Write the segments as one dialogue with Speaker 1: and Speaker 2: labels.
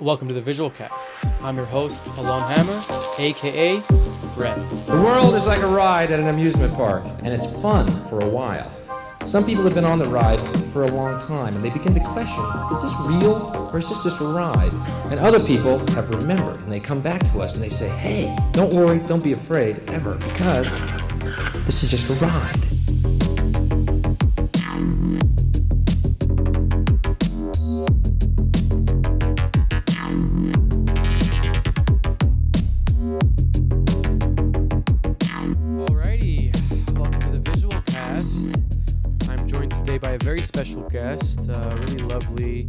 Speaker 1: Welcome to the Visual Cast. I'm your host, Alon, aka Red.
Speaker 2: The world is like a ride at an amusement park, and it's fun for a while. Some people have been on the ride for a long time, and they begin to question, is this real or is this just a ride? And other people have remembered, and they come back to us and they say, hey, don't worry, don't be afraid, ever, because this is just a ride.
Speaker 1: Special guest, really lovely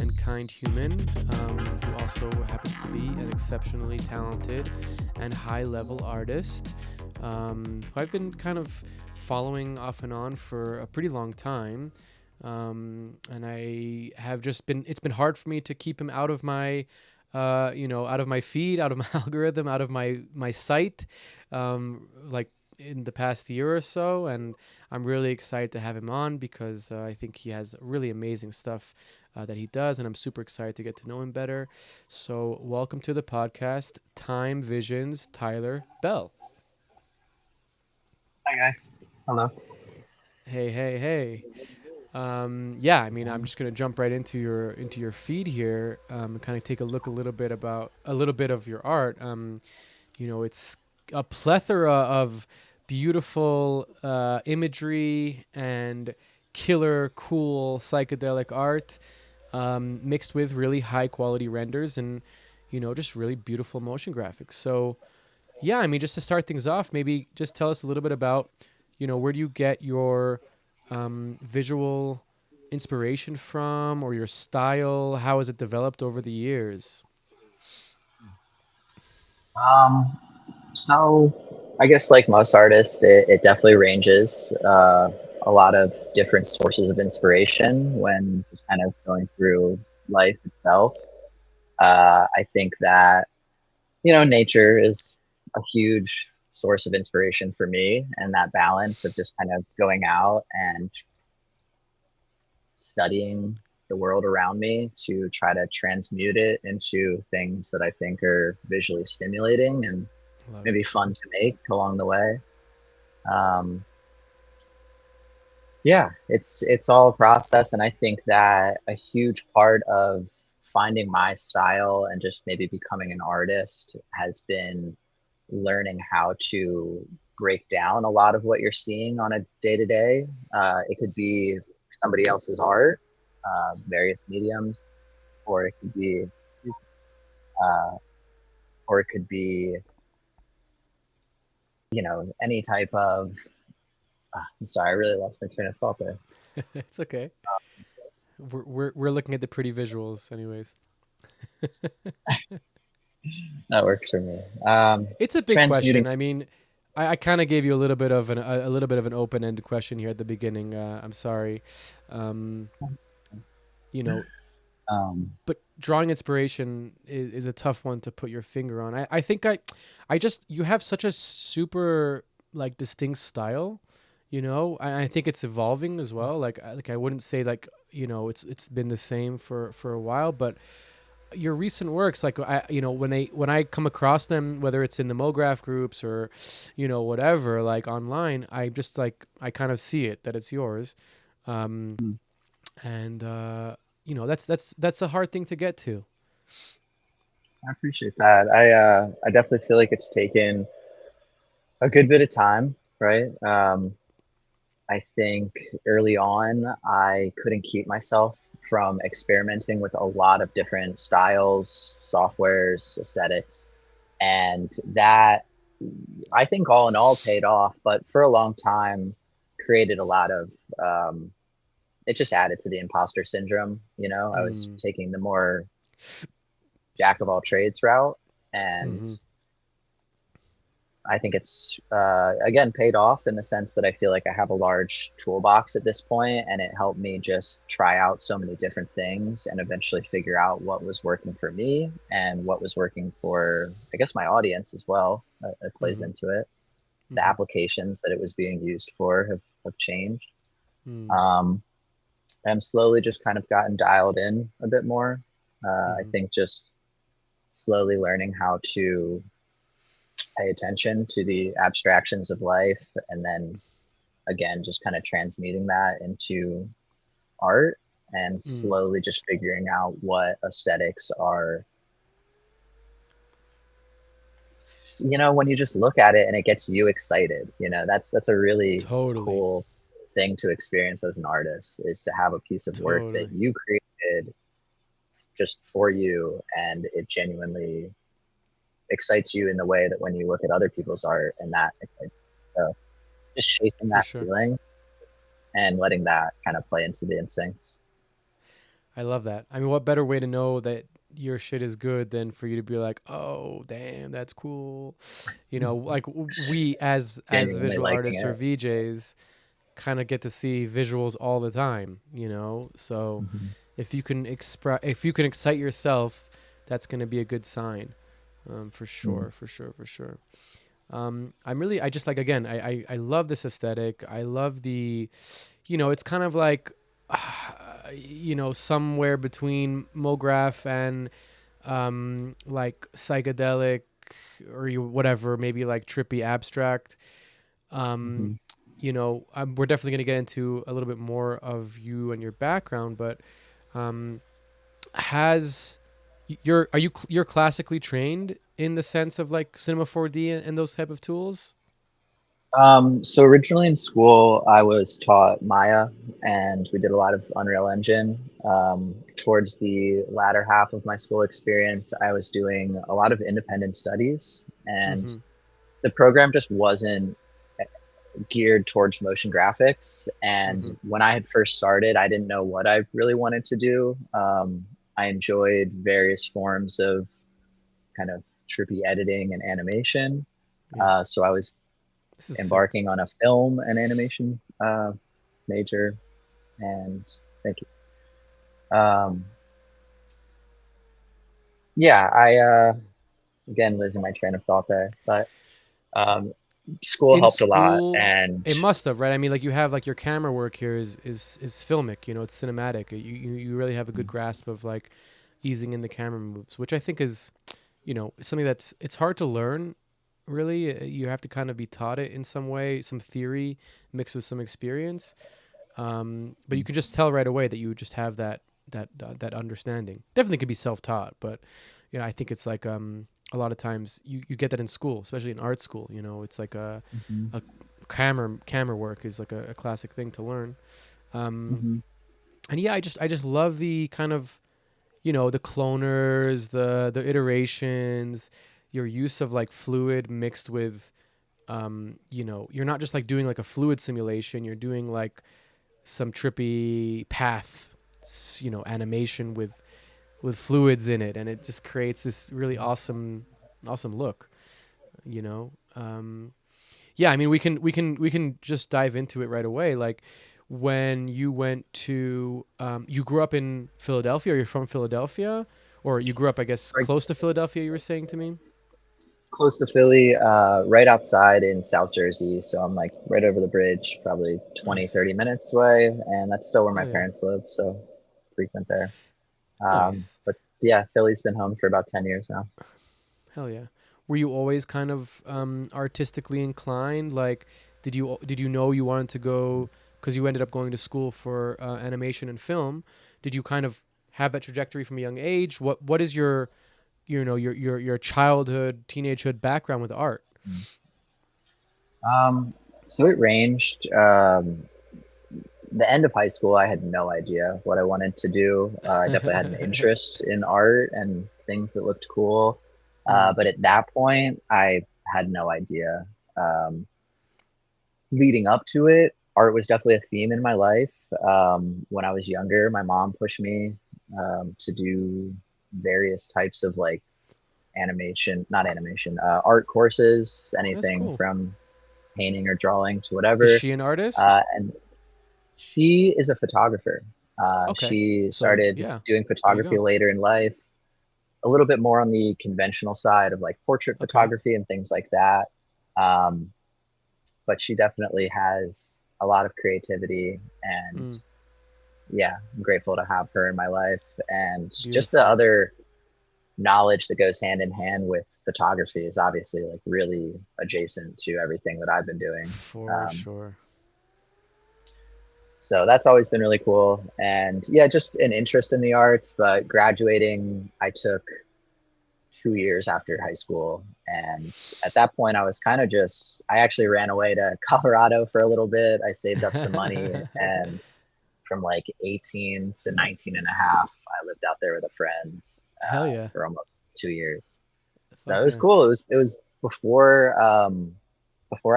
Speaker 1: and kind human, who also happens to be an exceptionally talented and high-level artist, who I've been kind of following off and on for a pretty long time, and I have just been. It's been hard for me to keep him out of my, out of my feed, out of my algorithm, out of my site, like in the past year or so, and I'm really excited to have him on because I think he has really amazing stuff that he does, and I'm super excited to get to know him better. So welcome to the podcast, Tyme Visions, Tyler Bell.
Speaker 3: Hi guys. Hello.
Speaker 1: Hey. Yeah, I mean, I'm just gonna jump right into your feed here, and kind of take a little bit of your art. It's a plethora of beautiful imagery and killer, cool psychedelic art, mixed with really high quality renders and just really beautiful motion graphics. So yeah, I mean, just to start things off, maybe just tell us a little bit about where do you get your visual inspiration from, or your style? How has it developed over the years?
Speaker 3: Um, so I guess like most artists, it definitely ranges. A lot of different sources of inspiration when just kind of going through life itself. I think that, nature is a huge source of inspiration for me, and that balance of just kind of going out and studying the world around me to try to transmute it into things that I think are visually stimulating and
Speaker 1: Love it.
Speaker 3: maybe fun to make along the way. Um, yeah, it's all a process, and I think that a huge part of finding my style and just maybe becoming an artist has been learning how to break down a lot of what you're seeing on a day to day. It could be somebody else's art, various mediums, or it could be, uh, or it could be, any type of. I'm sorry, I really lost my train of thought there.
Speaker 1: It's okay. We're looking at the pretty visuals, anyways.
Speaker 3: That works for me.
Speaker 1: It's a big
Speaker 3: Transmuting.
Speaker 1: question. I mean, I kind of gave you a little bit of a little bit of an open-ended question here at the beginning. I'm sorry. Um, you know,
Speaker 3: Um,
Speaker 1: but drawing inspiration is a tough one to put your finger on. I think I just you have such a super like distinct style. I think it's evolving as well. Like I wouldn't say like it's been the same for a while, but your recent works, like when I come across them, whether it's in the MoGraph groups or whatever, like online, I just like I kind of see it that it's yours, um and that's a hard thing to get to.
Speaker 3: I appreciate that. I definitely feel like it's taken a good bit of time, right? I think early on I couldn't keep myself from experimenting with a lot of different styles, softwares, aesthetics, and that I think all in all paid off. But for a long time, created a lot of it just added to the imposter syndrome. I was
Speaker 1: Mm.
Speaker 3: taking the more jack of all trades route, and
Speaker 1: Mm-hmm.
Speaker 3: I think it's again paid off in the sense that I feel like I have a large toolbox at this point, and it helped me just try out so many different things and eventually figure out what was working for me and what was working for, I guess, my audience as well. It plays
Speaker 1: Mm-hmm.
Speaker 3: into it. The
Speaker 1: Mm-hmm.
Speaker 3: applications that it was being used for have changed.
Speaker 1: Mm.
Speaker 3: Um, and slowly just kind of gotten dialed in a bit more. I
Speaker 1: Hmm.
Speaker 3: think just slowly learning how to pay attention to the abstractions of life, and then again just kind of transmuting that into art, and
Speaker 1: Mm.
Speaker 3: slowly just figuring out what aesthetics are, when you just look at it and it gets you excited. That's a really
Speaker 1: Totally.
Speaker 3: cool thing to experience as an artist, is to have a piece of work that
Speaker 1: Totally.
Speaker 3: you created just for you, and it genuinely excites you in the way that when you look at other people's art and that excites you. So just chasing
Speaker 1: For
Speaker 3: that
Speaker 1: sure.
Speaker 3: feeling and letting that kind of play into the instincts.
Speaker 1: I love that. I mean, what better way to know that your shit is good than for you to be like, "Oh, damn, that's cool." Like we as
Speaker 3: Genuinely
Speaker 1: visual
Speaker 3: liking
Speaker 1: artists or
Speaker 3: it.
Speaker 1: VJs kind of get to see visuals all the time. So
Speaker 3: Mhm.
Speaker 1: if you can excite yourself, that's going to be a good sign. For
Speaker 3: Mm.
Speaker 1: sure, for sure, for sure. I just like, again, I love this aesthetic. I love it's kind of like, somewhere between MoGraph and like psychedelic or whatever, maybe like trippy abstract. Um,
Speaker 3: Mhm.
Speaker 1: we're definitely going to get into a little bit more of you and your background, but um, has you're classically trained in the sense of like Cinema 4D and those type of tools?
Speaker 3: So originally in school, I was taught Maya, and we did a lot of Unreal Engine. Towards the latter half of my school experience, I was doing a lot of independent studies, and
Speaker 1: Mm-hmm.
Speaker 3: the program just wasn't geared towards motion graphics. And
Speaker 1: Mm-hmm.
Speaker 3: when I had first started, I didn't know what I really wanted to do. I enjoyed various forms of kind of trippy editing and animation.
Speaker 1: Yeah,
Speaker 3: So I was
Speaker 1: this is sick.
Speaker 3: embarking on a film and animation major. And thank you. Yeah, again, losing my train of thought there, but um, school
Speaker 1: In
Speaker 3: helped a lot.
Speaker 1: school,
Speaker 3: And
Speaker 1: it must have, right? I mean, like you have like your camera work here is filmic. It's cinematic. You really have a good grasp of like easing in the camera moves, which I think is something it's hard to learn. Really, you have to kind of be taught it in some way, some theory mixed with some experience. But you can just tell right away that you just have that understanding. Definitely could be self-taught, but I think it's like a lot of times you get that in school, especially in art school. It's like
Speaker 3: Mhm,
Speaker 1: a camera work is like a classic thing to learn. Um,
Speaker 3: mhm.
Speaker 1: and yeah, I just love the kind of the cloners, the iterations, your use of like fluid mixed with you're not just like doing like a fluid simulation. You're doing like some trippy path, animation with fluids in it, and it just creates this really awesome look. You know, yeah. I mean, we can just dive into it right away. Like when you went to, you grew up in Philadelphia, or you're from Philadelphia, or you grew up, I guess,
Speaker 3: Right
Speaker 1: close to Philadelphia. You were saying to me.
Speaker 3: close to Philly, right outside in South Jersey. So I'm like right over the bridge, probably 20,
Speaker 1: Nice.
Speaker 3: 30 minutes away. And that's still where my
Speaker 1: Hell yeah.
Speaker 3: parents live. So frequent there.
Speaker 1: Nice.
Speaker 3: But yeah, Philly's been home for about 10 years now.
Speaker 1: Hell yeah. Were you always kind of artistically inclined? Like, did you know you wanted to go because you ended up going to school for animation and film? Did you kind of have that trajectory from a young age? What is your childhood, teenagehood background with art?
Speaker 3: Um, so it ranged. The end of high school, I had no idea what I wanted to do. I definitely had an interest in art and things that looked cool.
Speaker 1: Mm,
Speaker 3: But at that point, I had no idea. Um, Leading up to it, art was definitely a theme in my life. When I was younger, my mom pushed me to do various types of like not animation, art courses,
Speaker 1: that's
Speaker 3: anything
Speaker 1: cool.
Speaker 3: from painting or drawing to
Speaker 1: Is
Speaker 3: whatever.
Speaker 1: she an artist?
Speaker 3: And she is a photographer.
Speaker 1: Okay.
Speaker 3: She
Speaker 1: So
Speaker 3: started
Speaker 1: yeah,
Speaker 3: doing
Speaker 1: there you
Speaker 3: photography
Speaker 1: go.
Speaker 3: later in life, a little bit more on the conventional side of like portrait
Speaker 1: Okay.
Speaker 3: photography and things like that. Um, but she definitely has a lot of creativity and
Speaker 1: Mm,
Speaker 3: yeah, I'm grateful to have her in my life, and just the
Speaker 1: Beautiful.
Speaker 3: other knowledge that goes hand in hand with photography is obviously like really adjacent to everything that I've been doing.
Speaker 1: For
Speaker 3: Um,
Speaker 1: sure.
Speaker 3: so that's always been really cool. And yeah, just an interest in the arts. But graduating, I took 2 years after high school. And at that point, I was kind of just, I actually ran away to Colorado for a little bit. I saved up some money, and from like 18 to 19 and a half, I lived out there with a friend
Speaker 1: Hell yeah.
Speaker 3: for almost 2 years. So it
Speaker 1: Fuck
Speaker 3: was
Speaker 1: yeah.
Speaker 3: cool. It was before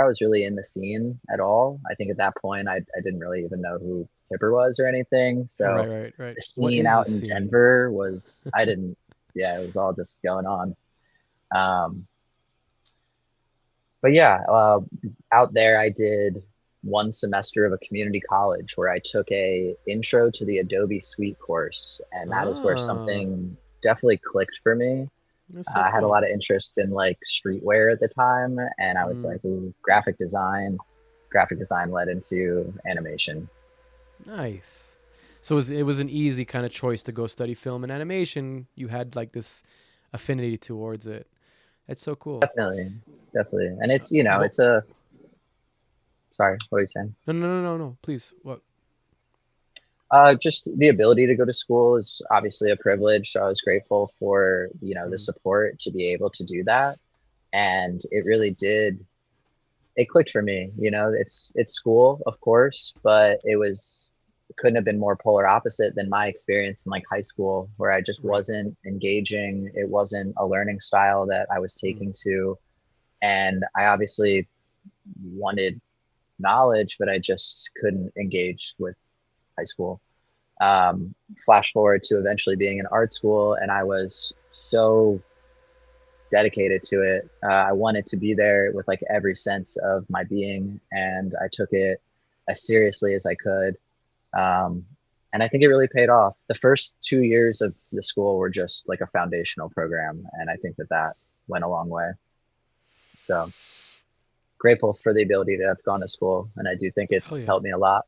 Speaker 3: I was really in the scene at all. I think at that point I didn't really even know who Tipper was or anything.
Speaker 1: Right,
Speaker 3: So
Speaker 1: right, right.
Speaker 3: the
Speaker 1: What
Speaker 3: scene
Speaker 1: is the
Speaker 3: out in
Speaker 1: scene?
Speaker 3: Denver was I didn't yeah, it was all just going on. Um, but yeah, out there I did 1 semester of a community college where I took a intro to the Adobe Suite course, and that is where
Speaker 1: Oh,
Speaker 3: something definitely clicked for me.
Speaker 1: that's so
Speaker 3: I had a
Speaker 1: cool.
Speaker 3: lot of interest in like streetwear at the time, and I was
Speaker 1: Mm,
Speaker 3: like, ooh, graphic design. Graphic design led into animation.
Speaker 1: nice. So it was an easy kind of choice to go study film and animation. You had like this affinity towards it. That's so cool.
Speaker 3: Definitely, definitely, and it's
Speaker 1: What?
Speaker 3: it's a sorry, what are you saying?
Speaker 1: No, no, no, no, no. Please. What?
Speaker 3: Just the ability to go to school is obviously a privilege. So I was grateful for the
Speaker 1: Mm,
Speaker 3: support to be able to do that, and it really did. It clicked for me. It's school, of course, but it couldn't have been more polar opposite than my experience in like high school, where I just
Speaker 1: right.
Speaker 3: wasn't engaging. It wasn't a learning style that I was
Speaker 1: Mm,
Speaker 3: taking to, and I obviously wanted knowledge, but I just couldn't engage with high school. Flash forward to eventually being in art school, and I was so dedicated to it. I wanted to be there with like every sense of my being, and I took it as seriously as I could. Um, and I think it really paid off. The first 2 years of the school were just like a foundational program, and I think that that went a long way. So grateful for the ability to have gone to school, and I do think
Speaker 1: hell
Speaker 3: it's
Speaker 1: yeah.
Speaker 3: helped me a lot.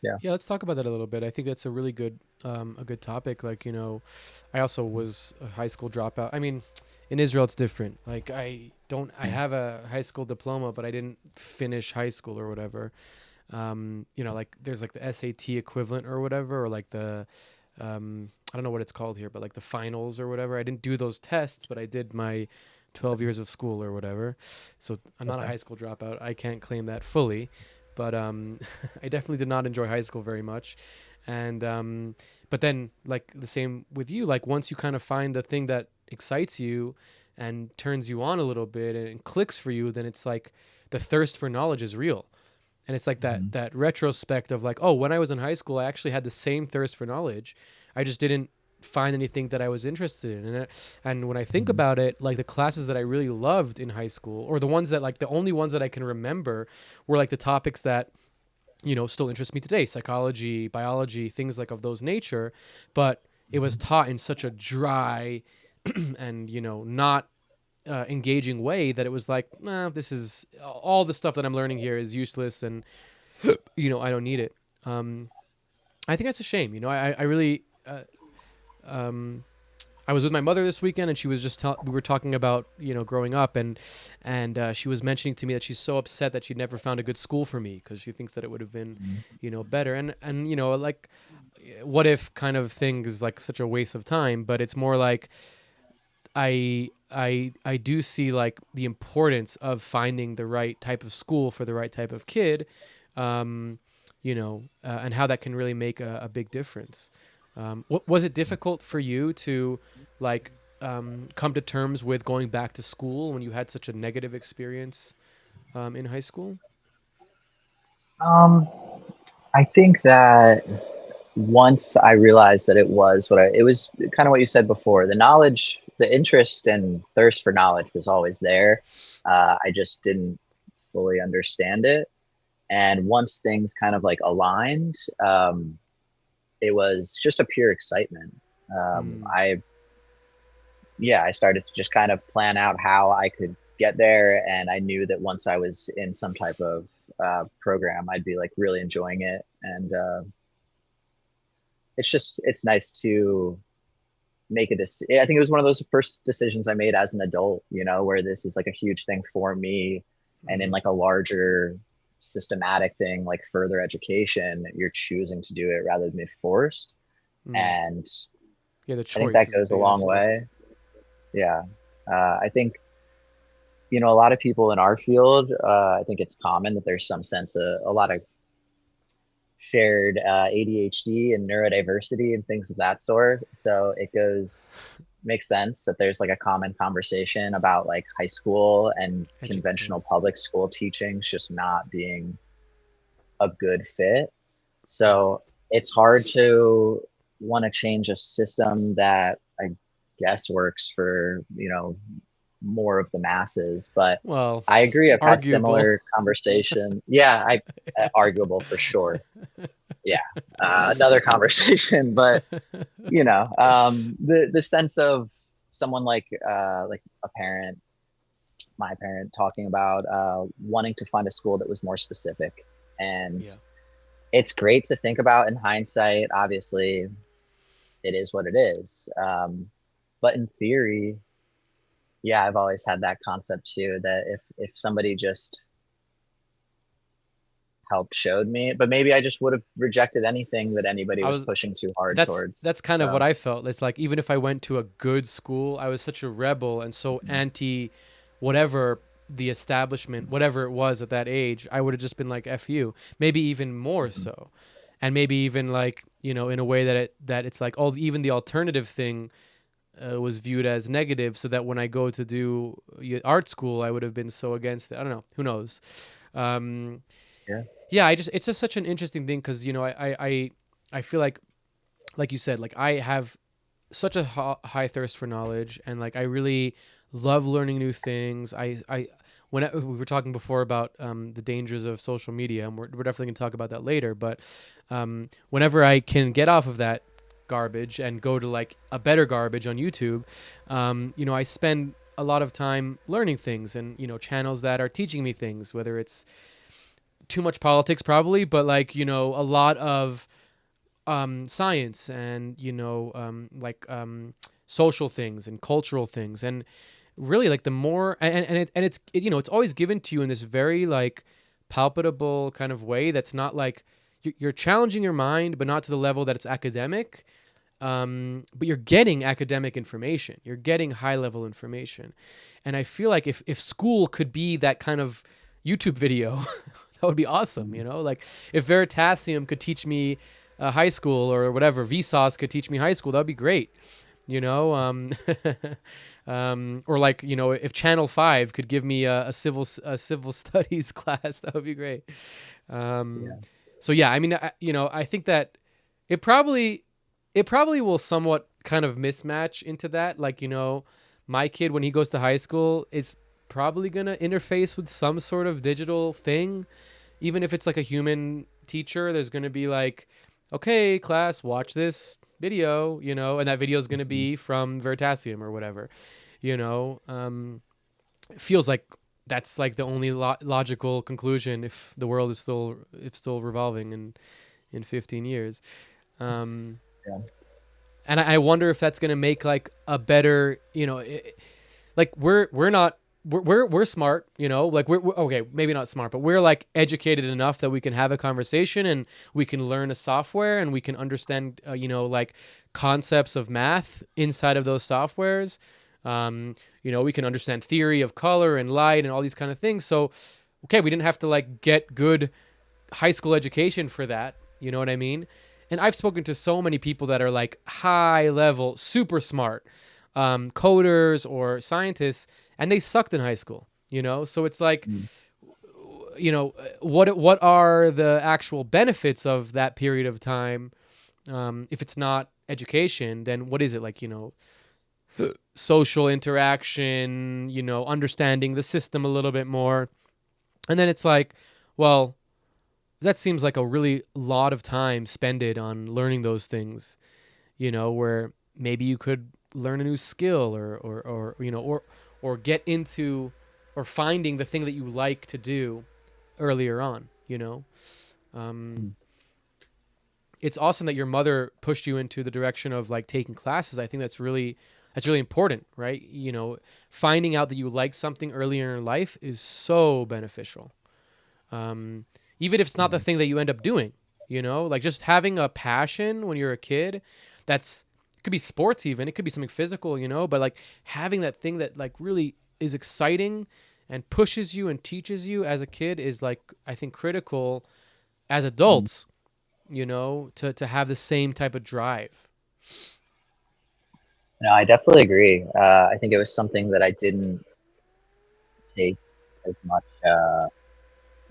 Speaker 3: Yeah.
Speaker 1: Yeah, let's talk about that a little bit. I think that's a really good topic. Like, I also was a high school dropout. I mean, in Israel, it's different. Like, I have a high school diploma, but I didn't finish high school or whatever. Like there's like the SAT equivalent or whatever, or like I don't know what it's called here, but like the finals or whatever. I didn't do those tests, but I did my 12 years of school or whatever. So I'm not a
Speaker 3: Okay.
Speaker 1: high school dropout. I can't claim that fully, but I definitely did not enjoy high school very much. And but then like the same with you, like once you kind of find the thing that excites you and turns you on a little bit and clicks for you, then it's like the thirst for knowledge is real, and it's like that
Speaker 3: Mhm.
Speaker 1: that retrospect of like, oh, when I was in high school I actually had the same thirst for knowledge. I just didn't find anything that I was interested in. And when I think
Speaker 3: Mhm.
Speaker 1: about it, like the classes that I really loved in high school, or the ones that like the only ones that I can remember, were like the topics that still interest me today: psychology, biology, things like of those nature. But it was
Speaker 3: Mhm.
Speaker 1: taught in such a dry and not engaging way that it was like, nah, this is all the stuff that I'm learning here is useless, and I don't need it. Um, I think that's a shame. I really. Um, I was with my mother this weekend, and she was we were talking about growing up, and she was mentioning to me that she's so upset that she never found a good school for me because she thinks that it would have been
Speaker 3: Mhm.
Speaker 1: better. And like, what if kind of thing is like such a waste of time, but it's more like I do see like the importance of finding the right type of school for the right type of kid, um, and how that can really make a big difference. Was it difficult for you to like come to terms with going back to school when you had such a negative experience in high school?
Speaker 3: Um, I think that once I realized that it was kind of what you said before. The knowledge, the interest and thirst for knowledge was always there. I just didn't fully understand it. And once things kind of like aligned, it was just a pure excitement.
Speaker 1: Mm,
Speaker 3: I started to just kind of plan out how I could get there. And I knew that once I was in some type of program, I'd be like really enjoying it. And it's nice to make a decision. I think it was one of those first decisions I made as an adult, you know, where this is like a huge thing for me, and in
Speaker 1: Mm-hmm.
Speaker 3: like a larger systematic thing like further education, you're choosing to do it rather than be forced.
Speaker 1: Mm.
Speaker 3: And
Speaker 1: Yeah, the
Speaker 3: I think
Speaker 1: choice
Speaker 3: that
Speaker 1: is a
Speaker 3: goes a
Speaker 1: big
Speaker 3: long
Speaker 1: aspect.
Speaker 3: way. Yeah. I think, you know, a lot of people in our field, I think it's common that there's some sense of a lot of shared ADHD and neurodiversity and things of that sort. So it goes, makes sense that there's like a common conversation about like high school and
Speaker 1: Yeah.
Speaker 3: conventional public school teachings just not being a good fit.
Speaker 1: Yeah.
Speaker 3: So it's hard to want to change a system that I guess works for, you know, more of the masses. But
Speaker 1: Well,
Speaker 3: I agree. I've had
Speaker 1: arguable.
Speaker 3: similar conversation. Yeah, I arguable for sure. Yeah, another conversation. But you know, the sense of someone like a parent, my parent, talking about wanting to find a school that was more specific, and
Speaker 1: Yeah.
Speaker 3: it's great to think about in hindsight. Obviously, it is what it is. But in theory, yeah, I've always had that concept too. That if somebody just helped showed me, but maybe I just would have rejected anything that anybody
Speaker 1: I
Speaker 3: was
Speaker 1: was
Speaker 3: pushing too hard
Speaker 1: that's
Speaker 3: towards.
Speaker 1: that's kind of what
Speaker 3: So
Speaker 1: I felt. It's like even if I went to a good school, I was such a rebel and so anti whatever the establishment, whatever it was at that age, I would have just been like F you. Maybe even more
Speaker 3: mhm,
Speaker 1: so. And maybe even like, you know, in a way that it's like all even the alternative thing was viewed as negative, so that when I go to do art school, I would have been so against it. I don't know. Who knows? Um,
Speaker 3: yeah,
Speaker 1: yeah, I just it's just such an interesting thing because you know I feel like you said, like I have such a high thirst for knowledge, and like I really love learning new things. We were talking before about the dangers of social media, and we're definitely gonna talk about that later. But whenever I can get off of that garbage and go to like a better garbage on YouTube, you know, I spend a lot of time learning things and you know channels that are teaching me things, whether it's too much politics probably, but like you know a lot of science and you know social things and cultural things, and really like the more and you know it's always given to you in this very like palpable kind of way that's not like you're challenging your mind but not to the level that it's academic, but you're getting academic information, you're getting high level information. And I feel like if school could be that kind of YouTube video that would be awesome, you
Speaker 3: mhm,
Speaker 1: know, like if Veritasium could teach me high school or whatever, Vsauce could teach me high school, that would be great, you know. Or like you know if Channel 5 could give me a civil studies class, that would be great. um,
Speaker 3: yeah,
Speaker 1: so yeah, I mean you know I think that it probably it probably will somewhat kind of mismatch into that. Like, you know, my kid, when he goes to high school, is probably going to interface with some sort of digital thing. Even if it's like a human teacher, there's going to be like, okay, class, watch this video, you know, and that video is going to
Speaker 3: mhm,
Speaker 1: be from Veritasium or whatever, you know. It feels like that's like the only logical conclusion if the world is still if still revolving in 15 years. Um,
Speaker 3: yeah,
Speaker 1: and I wonder if that's gonna make like a better, you know, like we're not we're smart, you know, like we're okay, maybe not smart, but we're like educated enough that we can have a conversation and we can learn a software and we can understand, you know, like concepts of math inside of those softwares. You know, we can understand theory of color and light and all these kind of things. So, okay, we didn't have to like get good high school education for that. You know what I mean? And I've spoken to so many people that are like high level, super smart coders or scientists, and they sucked in high school. You know, so it's like,
Speaker 3: mhm,
Speaker 1: you know, what are the actual benefits of that period of time? If it's not education, then what is it like? You know, social interaction. You know, understanding the system a little bit more, and then it's like, well, that seems like a really lot of time spended on learning those things, you know, where maybe you could learn a new skill or you know or get into or finding the thing that you like to do earlier on, you know. um
Speaker 3: mhm.
Speaker 1: it's awesome that your mother pushed you into the direction of like taking classes. I think that's really important, right? You know, finding out that you like something earlier in life is so beneficial. Um, Even if it's not the thing that you end up doing, you know, like just having a passion when you're a kid, that's, it could be sports even, it could be something physical, you know, but like having that thing that like really is exciting and pushes you and teaches you as a kid is like, I think critical as adults, you know, to have the same type of drive.
Speaker 3: No, I definitely agree. I think it was something that I didn't take as much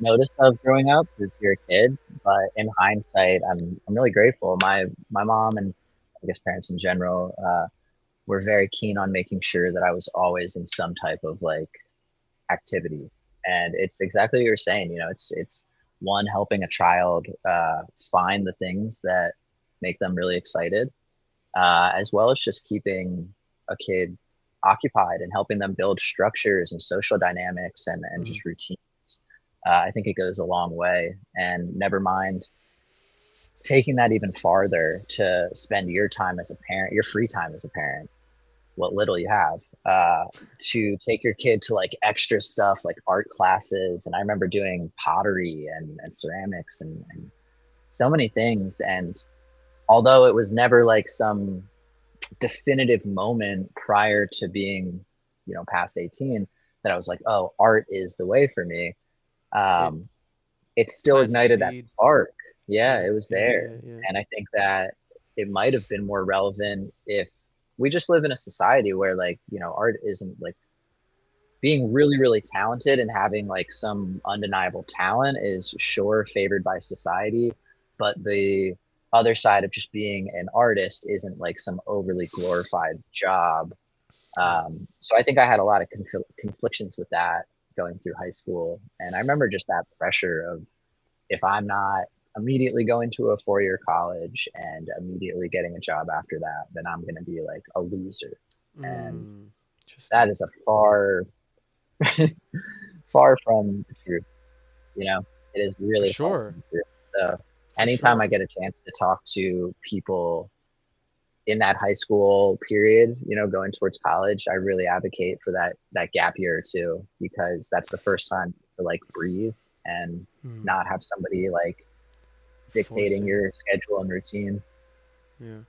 Speaker 3: notice of growing up as you're a kid, but in hindsight, I'm really grateful. My mom and I guess parents in general were very keen on making sure that I was always in some type of like activity. And it's exactly what you're saying. You know, it's one, helping a child find the things that make them really excited, as well as just keeping a kid occupied and helping them build structures and social dynamics and
Speaker 1: Mm.
Speaker 3: just routines. I think it goes a long way. And never mind taking that even farther to spend your time as a parent, your free time as a parent, what little you have, to take your kid to like extra stuff like art classes. And I remember doing pottery and ceramics and so many things. And although it was never like some definitive moment prior to being, you know, past 18, that I was like, oh, art is the way for me.
Speaker 1: It
Speaker 3: Um, it still
Speaker 1: plants a
Speaker 3: ignited that
Speaker 1: seed.
Speaker 3: spark. Yeah,
Speaker 1: Yeah,
Speaker 3: it was
Speaker 1: yeah,
Speaker 3: there.
Speaker 1: yeah, yeah.
Speaker 3: And I think that it might have been more relevant if we just live in a society where like, you know, art isn't like, being really, really talented and having like some undeniable talent is sure favored by society, but the other side of just being an artist isn't like some overly glorified job.
Speaker 1: Yeah.
Speaker 3: So I think I had a lot of conflictions with that going through high school. And I remember just that pressure of, if I'm not immediately going to a 4-year college and immediately getting a job after that, then I'm going to be like a loser. And
Speaker 1: Mm,
Speaker 3: that
Speaker 1: interesting.
Speaker 3: is a far from the truth. You know, it is
Speaker 1: For
Speaker 3: really far
Speaker 1: sure.
Speaker 3: from the truth. So
Speaker 1: For
Speaker 3: anytime I
Speaker 1: sure.
Speaker 3: get a chance to talk to people in that high school period, you know, going towards college, I really advocate for that gap year or two, because that's the first time to like breathe and
Speaker 1: Mm,
Speaker 3: not have somebody like dictating
Speaker 1: forcing.
Speaker 3: your schedule and routine.
Speaker 1: Yeah.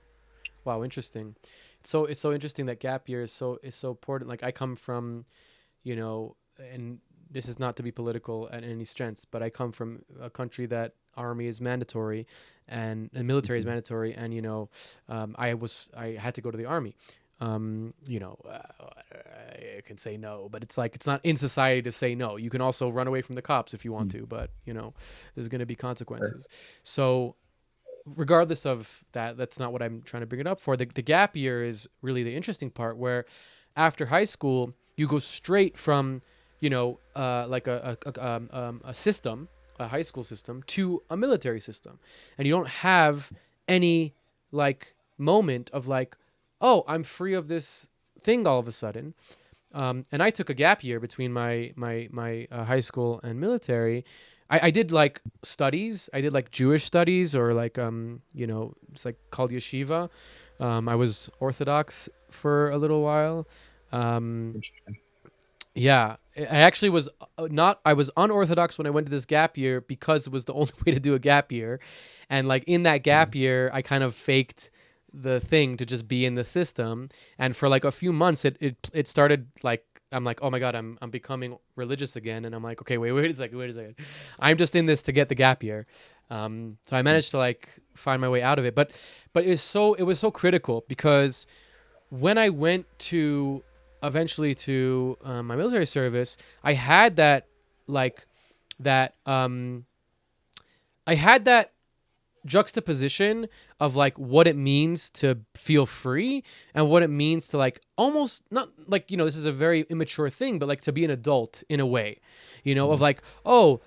Speaker 1: Wow, interesting. It's so interesting that gap year is so important. Like I come from, you know, and this is not to be political at any strengths, but I come from a country that army is mandatory and military is
Speaker 3: Mhm.
Speaker 1: mandatory. And, you know, I had to go to the army. You know, I can say no, but it's like, it's not in society to say no. You can also run away from the cops if you want to, but, you know, there's going to be
Speaker 3: Sure.
Speaker 1: consequences. So, regardless of that, that's not what I'm trying to bring it up for. The gap year is really the interesting part, where after high school you go straight from, you know, like a system, a high school system, to a military system, and you don't have any like moment of like, oh, I'm free of this thing all of a sudden. And I took a gap year between my high school and military. I did like studies. I did like Jewish studies, or like you know, it's like called yeshiva. I was Orthodox for a little while. Um,
Speaker 3: Interesting.
Speaker 1: yeah, I actually was not. I was unorthodox when I went to this gap year because it was the only way to do a gap year, and like in that
Speaker 3: Mhm.
Speaker 1: gap year, I kind of faked the thing to just be in the system, and for like a few months, it started like, I'm like, oh my god, I'm becoming religious again, and I'm like, okay, wait a second, I'm just in this to get the gap year. So I managed to like find my way out of it, but it was so critical because when I went to eventually to my military service, I had that like that I had that juxtaposition of like what it means to feel free and what it means to like almost not like, you know, this is a very immature thing, but like to be an adult in a way, you know, of
Speaker 3: Mhm.
Speaker 1: like, oh,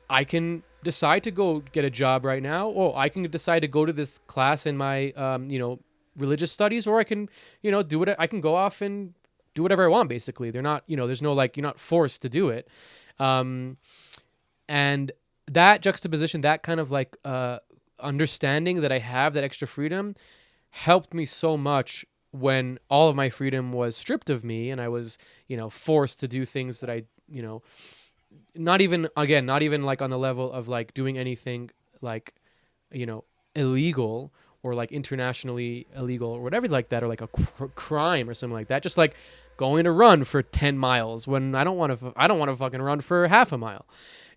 Speaker 1: I can decide to go get a job right now, or I can decide to go to this class in my, you know, religious studies, or I can, you know, do it. I can go off and do whatever I want. Basically, they're not, you know, there's no like, you're not forced to do it. Um, and that juxtaposition, that kind of like understanding that I have that extra freedom helped me so much when all of my freedom was stripped of me and I was, forced to do things that I, not even, again, not even like on the level of like doing anything like, you know, illegal or like internationally illegal or whatever like that, or like a crime or something like that. Just like going to run for 10 miles when I don't want to fucking run for half a mile,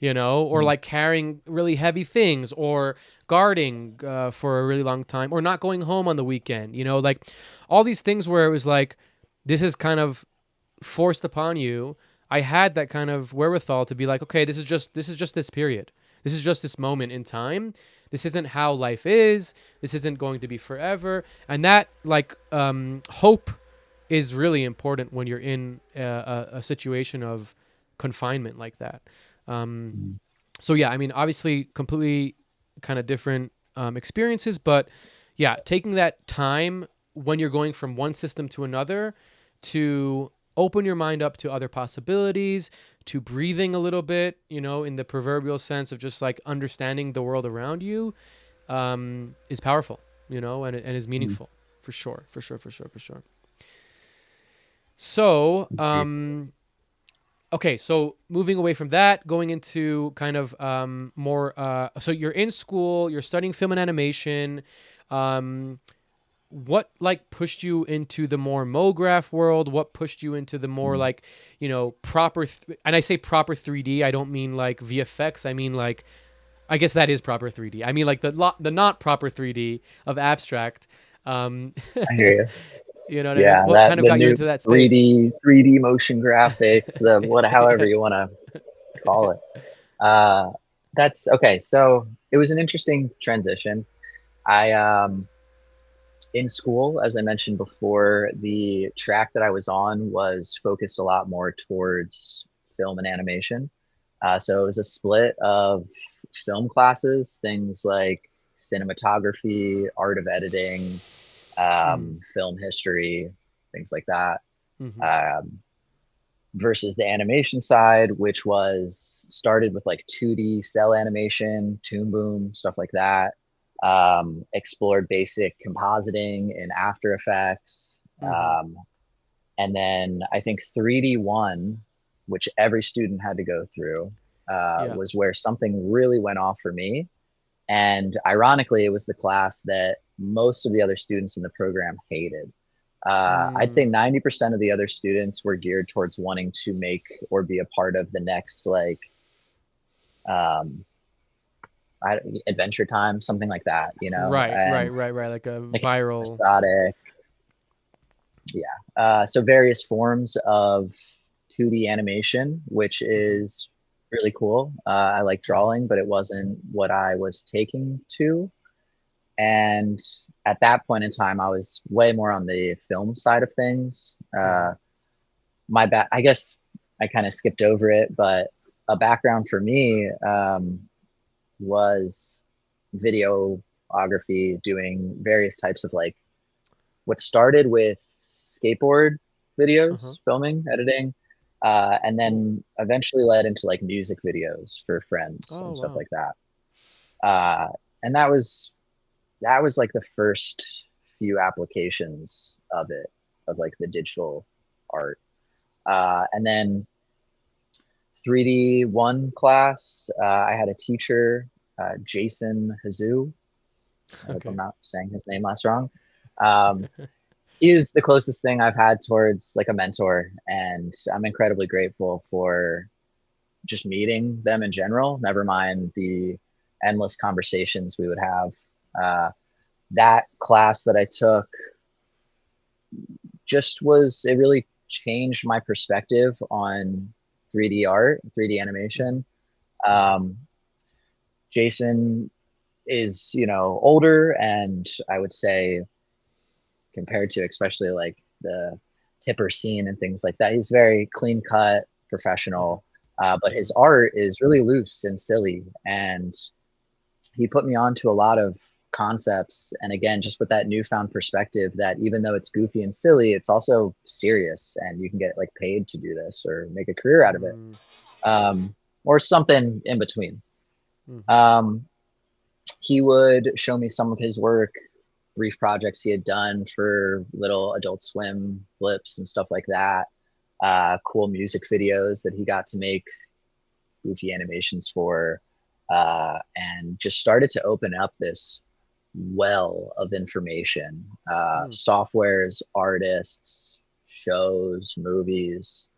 Speaker 1: or like carrying really heavy things or guarding for a really long time or not going home on the weekend, like all these things where it was like, this is kind of forced upon you. I had that kind of wherewithal to be like, okay, this is just this period. This is just this moment in time. This isn't how life is. This isn't going to be forever. And that like hope is really important when you're in a situation of confinement like that. So yeah, I mean, obviously completely kind of different experiences, but yeah, taking that time when you're going from one system to another to open your mind up to other possibilities, to breathing a little bit, in the proverbial sense of just like understanding the world around you, is powerful, and is meaningful for sure. So, okay, so moving away from that, going into kind of more, so you're in school, you're studying film and animation. What like pushed you into the more MoGraph world? What pushed you into the more like, proper, and I say proper 3D, I don't mean like VFX. I mean like, I guess that is proper 3D. I mean like the not proper 3D of abstract.
Speaker 3: I hear you.
Speaker 1: You know what I mean?
Speaker 3: Yeah,
Speaker 1: What
Speaker 3: that
Speaker 1: kind of
Speaker 3: the
Speaker 1: got you
Speaker 3: new
Speaker 1: into that space?
Speaker 3: 3D motion graphics, the what
Speaker 1: Yeah.
Speaker 3: however you want to call it. Uh, that's okay. So it was an interesting transition. I in school, as I mentioned before, the track that I was on was focused a lot more towards film and animation. So it was a split of film classes, things like cinematography, art of editing,
Speaker 1: Mm.
Speaker 3: film history, things like that,
Speaker 1: Mm-hmm.
Speaker 3: um, versus the animation side, which was started with like 2D cell animation, Toon Boom, stuff like that. Explored basic compositing in After Effects.
Speaker 1: Mm-hmm.
Speaker 3: And then I think 3D1, which every student had to go through,
Speaker 1: Yeah.
Speaker 3: was where something really went off for me. And ironically, it was the class that most of the other students in the program hated. I'd say
Speaker 1: Mm.
Speaker 3: 90% of the other students were geared towards wanting to make or be a part of the next like um, Adventure Time, something like that,
Speaker 1: Right.
Speaker 3: and
Speaker 1: Right. Right. Right. Like a
Speaker 3: like
Speaker 1: viral.
Speaker 3: episodic, yeah. So various forms of 2D animation, which
Speaker 1: Mm-hmm.
Speaker 3: is really cool. I like
Speaker 1: Mm-hmm.
Speaker 3: drawing, but it wasn't what I was taking to. And at that point in time, I was way more on the film side of things.
Speaker 1: Mm-hmm.
Speaker 3: I guess I kind of skipped over it, but a background for me was videography, doing various types of like what started with skateboard
Speaker 1: Uh-huh.
Speaker 3: videos, filming, editing, and
Speaker 1: Cool.
Speaker 3: then eventually led into like music videos for friends
Speaker 1: Oh
Speaker 3: and stuff
Speaker 1: wow.
Speaker 3: like that. And that was like the first few applications of it, of like the digital art. And then 3D1 class, I had a teacher, Jason Hazu. I hope I'm
Speaker 1: Okay.
Speaker 3: not saying his name last wrong. Um, he is the closest thing I've had towards like a mentor, and I'm incredibly grateful for just meeting them in general. Never mind the endless conversations we would have. Uh, that class that I took it really changed my perspective on 3D art, 3D
Speaker 1: Mm-hmm.
Speaker 3: animation.
Speaker 1: Mm-hmm.
Speaker 3: Um, Jason is, older, and I would say compared to especially like the tipper scene and things like that, he's very clean cut,
Speaker 1: Mm-hmm.
Speaker 3: professional. But
Speaker 1: Mm-hmm.
Speaker 3: his art is really loose and silly, and he put me on to a lot of concepts. And again, just with that newfound perspective that even though it's goofy and silly, it's also serious, and you can get like paid to do this or make a career out of it,
Speaker 1: Mm-hmm.
Speaker 3: or something in between.
Speaker 1: Mm-hmm.
Speaker 3: Um, he would show me some of his work, brief projects he had done for little Adult Swim blips and stuff like that. Cool music videos that he got to make goofy animations for, and just started to open up this well of information, softwares, artists, shows, movies.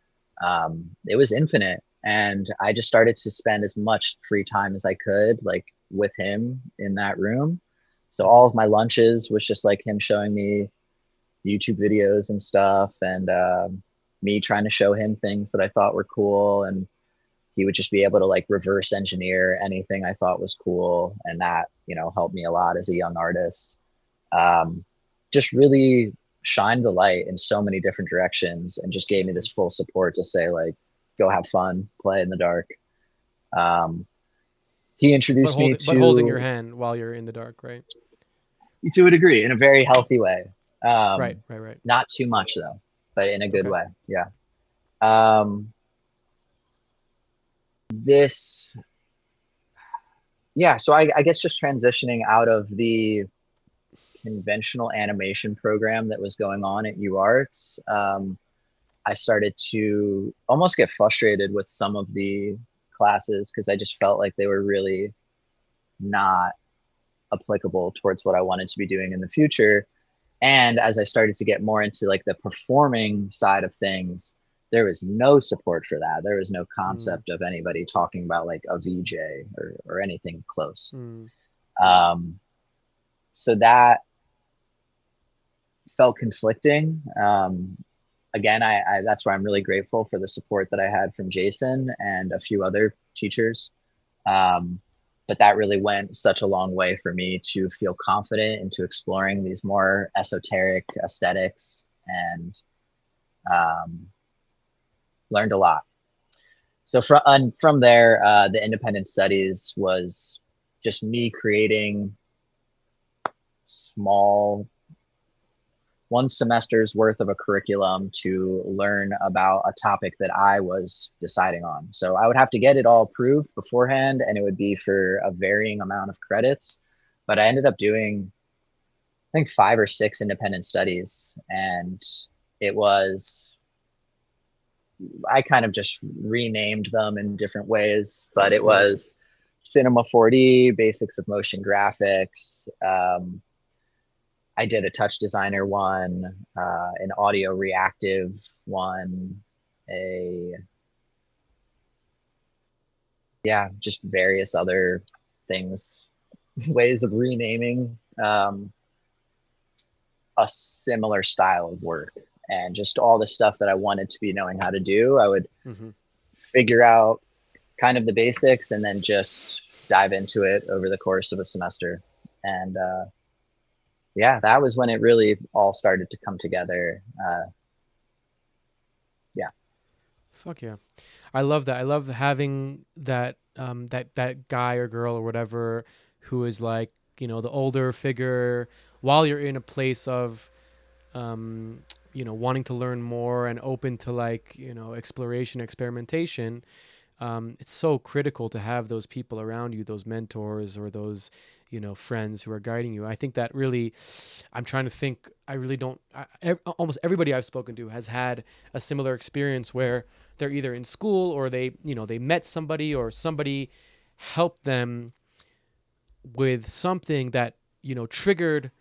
Speaker 3: It was infinite. And I just started to spend as much free time as I could, like with him in that room. So all of my lunches was just like him showing me YouTube videos and stuff, and me trying to show him things that I thought were cool. And he would just be able to like reverse engineer anything I thought was cool. And that, helped me a lot as a young artist. Just really shined the light in so many different directions and just gave me this full support to say, like, go have fun, play in the dark. He introduced me
Speaker 1: But holding your
Speaker 3: to
Speaker 1: hand while you're in the dark, right?
Speaker 3: a degree, in a very healthy way.
Speaker 1: Right. Right.
Speaker 3: Not too much though, but in a good
Speaker 1: Okay.
Speaker 3: way. Yeah. Um, this, yeah. So I guess just transitioning out of the conventional animation program that was going on at UArts, I started to almost get frustrated with some of the classes because I just felt like they were really not applicable towards what I wanted to be doing in the future. And as I started to get more into like the performing side of things, there was no support for that. There was no concept of anybody talking about like a VJ or anything close. So that felt conflicting. Again, I that's why I'm really grateful for the support that I had from Jason and a few other teachers. But that really went such a long way for me to feel confident into exploring these more esoteric aesthetics, and learned a lot. So from there, the independent studies was just me creating small one semester's worth of a curriculum to learn about a topic that I was deciding on. So I would have to get it all approved beforehand, and it would be for a varying amount of credits. But I ended up doing, I think, 5 or 6 independent studies, and it was, I kind of just renamed them in different ways, but it was Cinema 4D, Basics of Motion Graphics. I did a touch designer one, an audio reactive one, just various other things, ways of renaming a similar style of work. And just all the stuff that I wanted to be knowing how to do, I would figure out kind of the basics and then just dive into it over the course of a semester. And that was when it really all started to come together.
Speaker 1: Fuck yeah. I love that. I love having that that guy or girl or whatever who is like, the older figure while you're in a place of wanting to learn more and open to like, exploration, experimentation. It's so critical to have those people around you, those mentors or those, friends who are guiding you. I think that really, I'm trying to think, I really don't, almost everybody I've spoken to has had a similar experience where they're either in school or they met somebody or somebody helped them with something that, triggered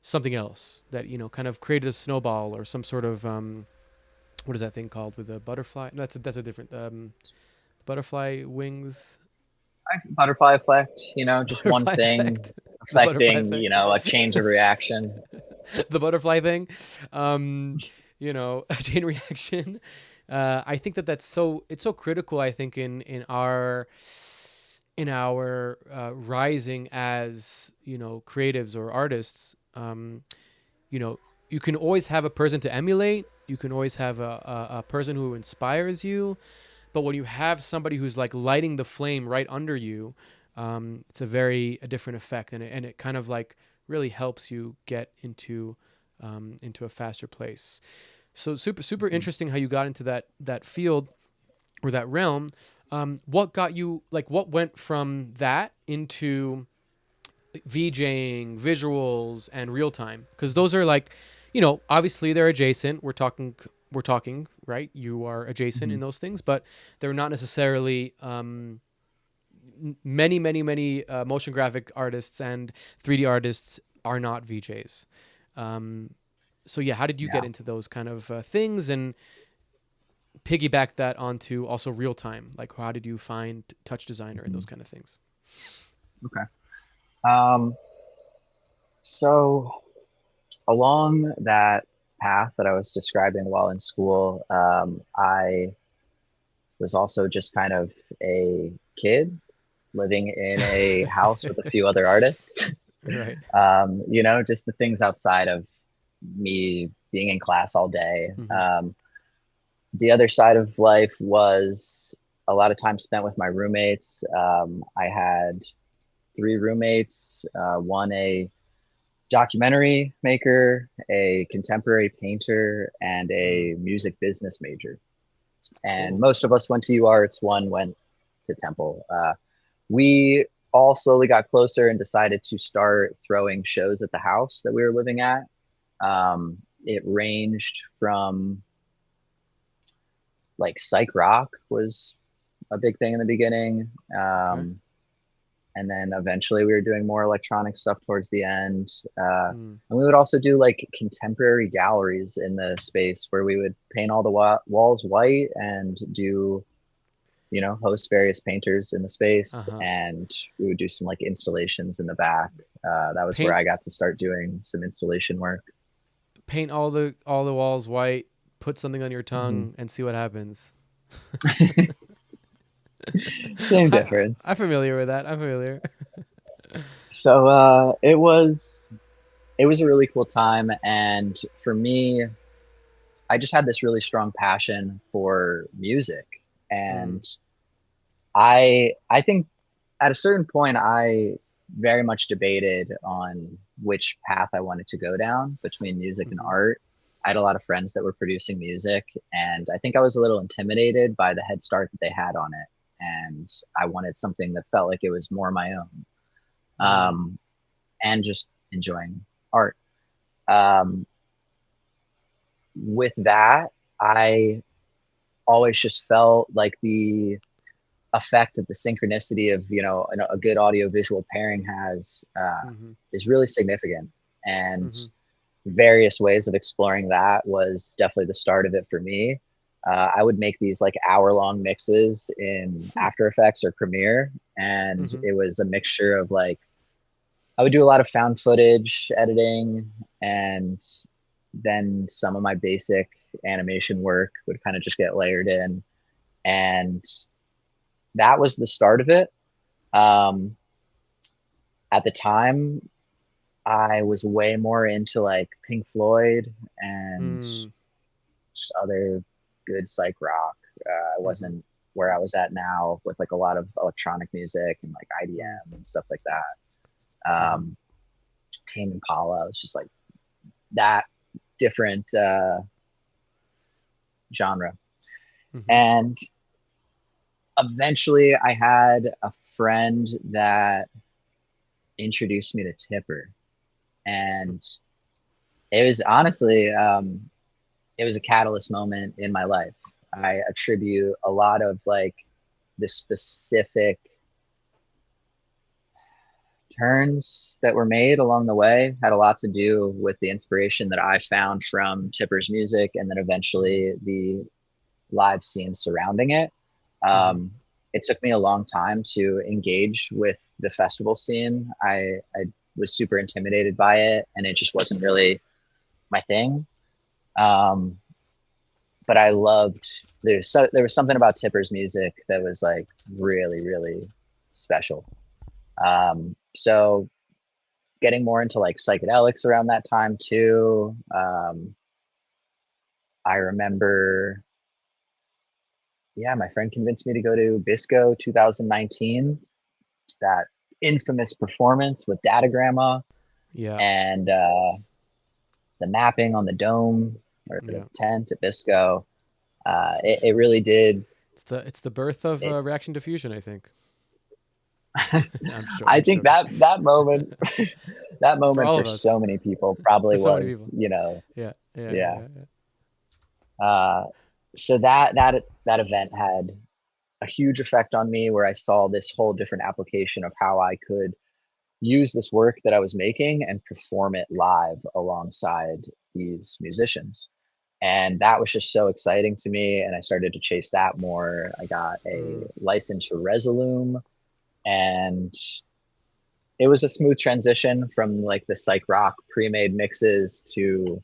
Speaker 1: something else that, kind of created a snowball or some sort of, what is that thing called with the butterfly? No, that's a different, butterfly wings.
Speaker 3: Butterfly effect, just one
Speaker 1: Butterfly
Speaker 3: thing
Speaker 1: effect. The butterfly
Speaker 3: affecting,
Speaker 1: effect.
Speaker 3: a change of reaction.
Speaker 1: The butterfly thing. A chain reaction. I think it's so critical. I think in our rising as creatives or artists. You can always have a person to emulate. You can always have a person who inspires you. But when you have somebody who's like lighting the flame right under you, it's a different effect, and it kind of like really helps you get into a faster place. So super interesting how you got into that field or that realm. What got you, like, what went from that into VJing, visuals, and real time? Because those are like, obviously they're adjacent. We're talking, right? You are adjacent in
Speaker 3: Mhm.
Speaker 1: those things, but they're not necessarily many motion graphic artists and 3D artists are not VJs. Um, so yeah, how did you get
Speaker 3: Yeah.
Speaker 1: into those kind of things and piggyback that onto also real time? Like, how did you find Touch Designer and those
Speaker 3: Mhm.
Speaker 1: kind of things?
Speaker 3: Okay. Um, so along that path that I was describing while in school, I was also just kind of a kid living in a house with a few other artists.
Speaker 1: Right.
Speaker 3: Just the things outside of me being in class all day.
Speaker 1: Mm-hmm.
Speaker 3: The other side of life was a lot of time spent with my roommates. I had three roommates, one a documentary maker, a contemporary painter, and
Speaker 1: Mm.
Speaker 3: a music business major. And
Speaker 1: Cool.
Speaker 3: most of us went to UArts, one went to Temple. We all slowly got closer and decided to start throwing shows at the house that we were living at. It ranged from like psych rock was a big thing in the beginning.
Speaker 1: Okay.
Speaker 3: And then eventually we were doing more electronic stuff towards the end.
Speaker 1: Mm.
Speaker 3: And we would also do like contemporary galleries in the space where we would paint all the walls white and do, host various painters in the space.
Speaker 1: Uh-huh.
Speaker 3: And we would do some like installations in the back. That was where
Speaker 1: Paint
Speaker 3: I got to start doing some installation work.
Speaker 1: paint all the walls white, put something on your
Speaker 3: Mhm.
Speaker 1: tongue and see what happens.
Speaker 3: Same
Speaker 1: I,
Speaker 3: difference.
Speaker 1: I'm familiar with that. I'm familiar.
Speaker 3: So it was a really cool time, and for me, I just had this really strong passion for music,
Speaker 1: Mm.
Speaker 3: and I think at a certain point I very much debated on which path I wanted to go down between music and
Speaker 1: Mm-hmm.
Speaker 3: art. I had a lot of friends that were producing music, and I think I was a little intimidated by the head start that they had on it, and I wanted something that felt like it was more my own,
Speaker 1: Mm.
Speaker 3: um, and just enjoying art. Um, with that, I always just felt like the effect that the synchronicity of a good audio visual pairing has
Speaker 1: Mm-hmm.
Speaker 3: is really significant, and
Speaker 1: Mm-hmm.
Speaker 3: various ways of exploring that was definitely the start of it for me. I would make these like hour-long mixes in
Speaker 1: Hmm.
Speaker 3: After Effects or Premiere, and
Speaker 1: Mm-hmm.
Speaker 3: it was a mixture of like I would do a lot of found footage editing, and then some of my basic animation work would kind of just get layered in, and that was the start of it. Um, at the time, I was way more into like Pink Floyd and
Speaker 1: Mm.
Speaker 3: just other good psych rock. I
Speaker 1: Mm-hmm.
Speaker 3: wasn't where I was at now with like a lot of electronic music and like
Speaker 1: Mm.
Speaker 3: IDM and stuff like that.
Speaker 1: Mm-hmm.
Speaker 3: Tame Impala was just like that different genre.
Speaker 1: Mm-hmm.
Speaker 3: And eventually, I had a friend that introduced me to Tipper, and it was honestly it was a catalyst moment in my life. I attribute a lot of like the specific turns that were made along the way had a lot to do with the inspiration that I found from Tipper's music, and then
Speaker 1: Mm-hmm.
Speaker 3: eventually the live scene surrounding it.
Speaker 1: Mm-hmm.
Speaker 3: Um, it took me a long time to engage with the festival scene. I was super intimidated by it, and it just wasn't really my thing. Um, but I loved there was something about Tipper's music that was like really really special. So getting more into like psychedelics around that time too. I remember, yeah, my friend convinced me to go to Bisco 2019, that infamous performance with Datagramma
Speaker 1: Yeah.
Speaker 3: and the mapping on the dome or the
Speaker 1: Yeah.
Speaker 3: tent at Bisco. It really did.
Speaker 1: It's the birth of
Speaker 3: It,
Speaker 1: reaction diffusion, I think. I'm sure.
Speaker 3: I
Speaker 1: I'm
Speaker 3: think
Speaker 1: joking.
Speaker 3: that moment, that
Speaker 1: For
Speaker 3: moment
Speaker 1: all
Speaker 3: for
Speaker 1: of us.
Speaker 3: so many people
Speaker 1: For
Speaker 3: probably
Speaker 1: so many
Speaker 3: was,
Speaker 1: people. Yeah. Yeah. Yeah.
Speaker 3: yeah.
Speaker 1: Yeah. Yeah.
Speaker 3: Uh, so that event had a huge effect on me, where I saw this whole different application of how I could use this work that I was making and perform it live alongside these musicians. And that was just so exciting to me. And I started to chase that more. I got a
Speaker 1: Mm,
Speaker 3: license for Resolume, and it was a smooth transition from like the psych rock pre-made mixes to,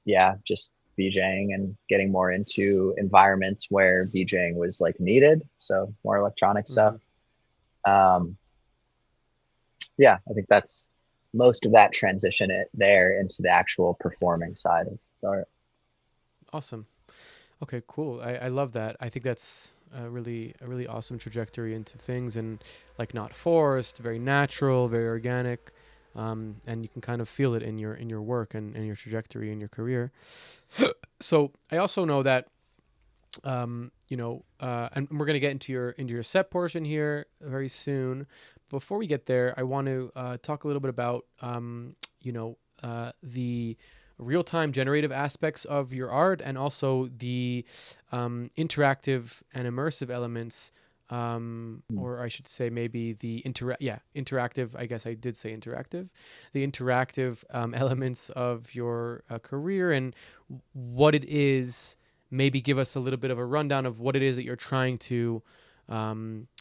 Speaker 3: yeah, just DJing and getting more into environments where DJing was like needed. So more electronic stuff.
Speaker 1: mm-hmm.
Speaker 3: Um, yeah, I think that's most of that transition it there into the actual performing side of art.
Speaker 1: Awesome. Okay, cool. I love that. I think that's a really awesome trajectory into things, and like not forced, very natural, very organic, and you can kind of feel it in your work and your trajectory in your career. So I also know that and we're gonna get into your set portion here very soon. Before we get there, I want to talk a little bit about the real-time generative aspects of your art, and also the interactive and immersive elements, or I should say maybe the interactive. I guess I did say interactive, the interactive elements of your career, and what it is. Maybe give us a little bit of a rundown of what it is that you're trying to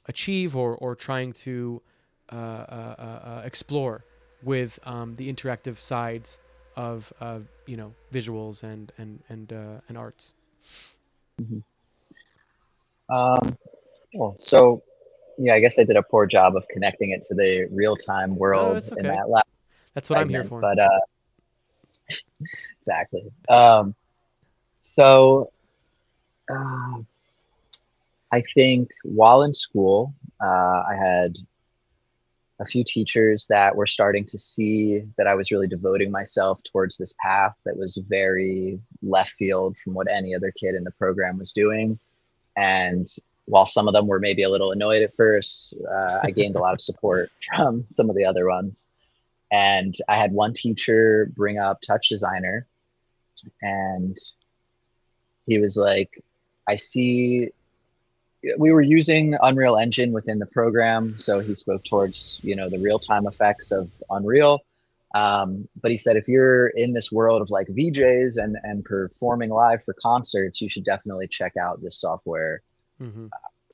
Speaker 1: achieve, or trying to explore with the interactive sides of visuals and arts.
Speaker 3: Mhm. Um, well, so yeah, I guess I did a poor job of connecting it to the real time
Speaker 1: No, no,
Speaker 3: world
Speaker 1: it's
Speaker 3: in
Speaker 1: okay.
Speaker 3: that last
Speaker 1: That's what I'm here
Speaker 3: segment,
Speaker 1: for.
Speaker 3: but exactly. So uh, I think while in school, I had a few teachers that were starting to see that I was really devoting myself towards this path that was very left field from what any other kid in the program was doing. And while some of them were maybe a little annoyed at first, I gained a lot of support from some of the other ones. And I had one teacher bring up Touch Designer, and he was like, I see we were using Unreal Engine within the program, so he spoke towards the real time effects of Unreal. But he said if you're in this world of like VJs and performing live for concerts, you should definitely check out this software,
Speaker 1: Mm-hmm.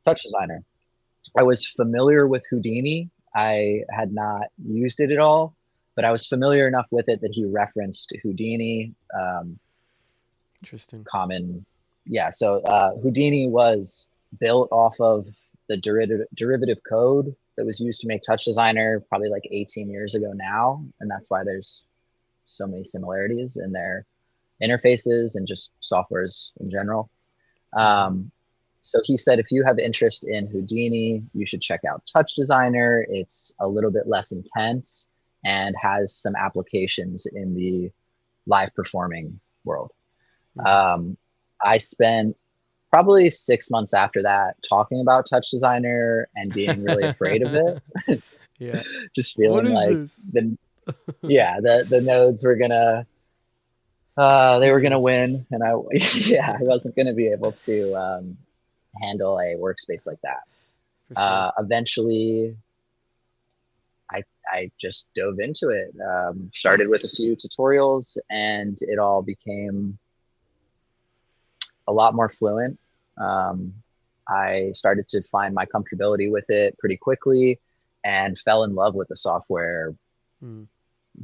Speaker 3: Touch Designer. I was familiar with Houdini. I had not used it at all, but I was familiar enough with it that he referenced Houdini.
Speaker 1: Interesting.
Speaker 3: Common, yeah. So Houdini was built off of the derivative code that was used to make Touch Designer probably like 18 years ago now, and that's why there's so many similarities in their interfaces and just softwares in general.
Speaker 1: Mm-hmm.
Speaker 3: Um, so he said, if you have interest in Houdini, you should check out Touch Designer. It's a little bit less intense and has some applications in the live performing world.
Speaker 1: Mm-hmm.
Speaker 3: Um, I spent probably 6 months after that talking about Touch Designer and being really afraid of it,
Speaker 1: Yeah.
Speaker 3: just
Speaker 1: What
Speaker 3: feeling
Speaker 1: is
Speaker 3: like
Speaker 1: this?
Speaker 3: the nodes were gonna they were
Speaker 1: Yeah,
Speaker 3: gonna win, and I yeah, I wasn't gonna be able to handle a workspace like that.
Speaker 1: for sure.
Speaker 3: Eventually, I just dove into it. Started with a few tutorials, and it all became a lot more fluent. Um, I started to find my comfortability with it pretty quickly, and fell in love with the software
Speaker 1: Mm,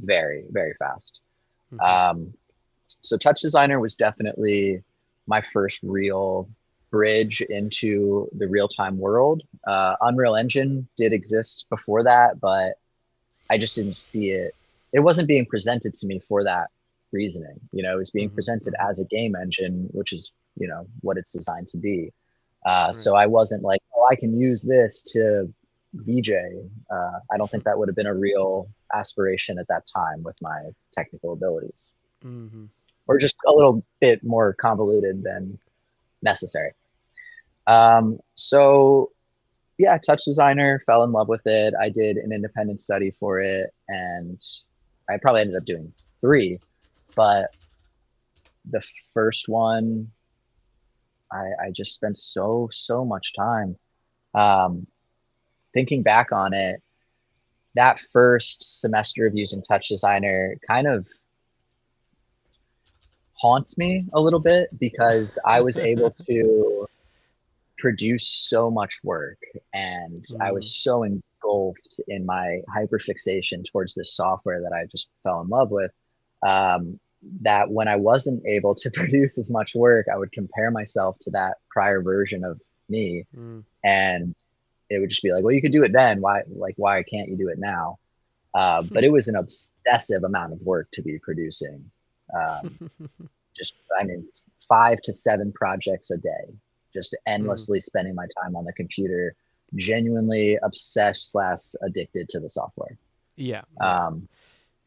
Speaker 3: very, very fast.
Speaker 1: mm-hmm.
Speaker 3: Um, so Touch Designer was definitely my first real bridge into the real time world. Unreal Engine did exist before that, but I just didn't see it. It wasn't being presented to me for that reasoning. It was being
Speaker 1: Mm-hmm.
Speaker 3: presented
Speaker 1: Mm-hmm.
Speaker 3: as a game engine, which is, what it's designed to be.
Speaker 1: Right.
Speaker 3: So I wasn't like, oh, I can use this to VJ. I don't think that would have been a real aspiration at that time with my technical abilities,
Speaker 1: Mm-hmm.
Speaker 3: or just a little bit more convoluted than necessary. So yeah, touch designer, fell in love with it. I did an independent study for it, and I probably ended up doing three, but the first one, I just spent so much time. Um, Thinking back on it, that first semester of using touch designer kind of haunts me a little bit because I was able to produce so much work, and I was
Speaker 1: Mm,
Speaker 3: so engulfed in my hyperfixation towards this software that I just fell in love with, um, that when I wasn't able to produce as much work, I would compare myself to that prior version of me,
Speaker 1: mm.
Speaker 3: and it would just be like, well, you could do it then, why can't you do it now? But it was an obsessive amount of work to be producing. um, just, I mean, 5 to 7 projects a day, just
Speaker 1: Mm.
Speaker 3: endlessly spending my time on the computer, genuinely obsessed slash addicted to the software.
Speaker 1: Yeah, yeah.
Speaker 3: Um,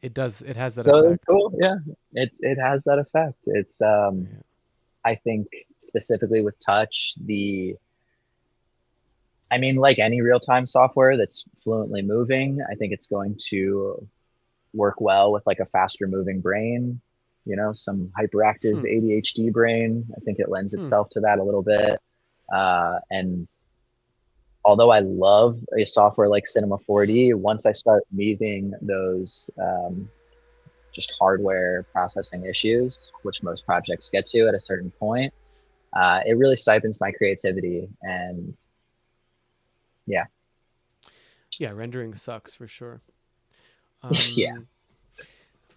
Speaker 1: It does. It has that
Speaker 3: so it's
Speaker 1: effect.
Speaker 3: cool. Yeah, it has that effect. It's
Speaker 1: Yeah.
Speaker 3: I think specifically with touch, I mean, like any real time software that's fluently moving, I think it's going to work well with like a faster moving brain, some hyperactive
Speaker 1: Hmm.
Speaker 3: ADHD brain. I think it lends
Speaker 1: Hmm.
Speaker 3: itself to that a little bit. And although I love a software like Cinema 4D, once I start meeting those just hardware processing issues, which most projects get to at a certain point, it really stipends my creativity. And yeah,
Speaker 1: Yeah. Rendering sucks for sure.
Speaker 3: yeah.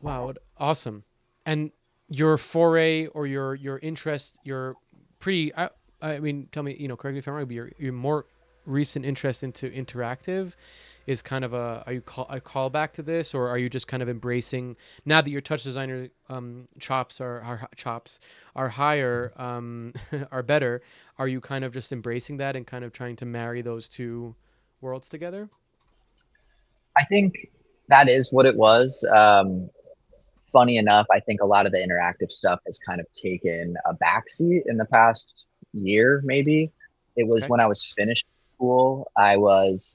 Speaker 1: Wow. Awesome. And your foray or your interest, your pretty. I mean, tell me. Correct me if I'm wrong. But your more recent interest into interactive is kind of are you a callback to this, or are you just kind of embracing now that your touch designer chops are higher, are better? Are you kind of just embracing that and kind of trying to marry those two worlds together?
Speaker 3: I think that is what it was. Funny enough, I think a lot of the interactive stuff has kind of taken a backseat in the past year, maybe. It was
Speaker 1: Okay.
Speaker 3: when I was finishing school, I was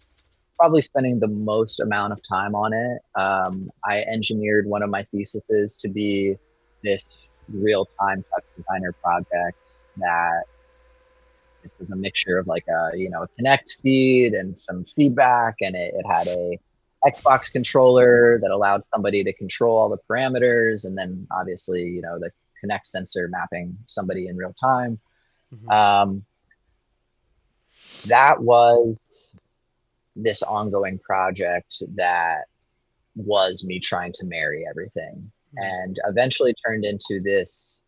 Speaker 3: probably spending the most amount of time on it. I engineered one of my theses to be this real time touch designer project that it was a mixture of like a Connect feed and some feedback, and it had a Xbox controller that allowed somebody to control all the parameters, and then obviously the Connect sensor mapping somebody in real time.
Speaker 1: Mm-hmm.
Speaker 3: Um, that was this ongoing project that was me trying to marry everything,
Speaker 1: Mm.
Speaker 3: and eventually turned into this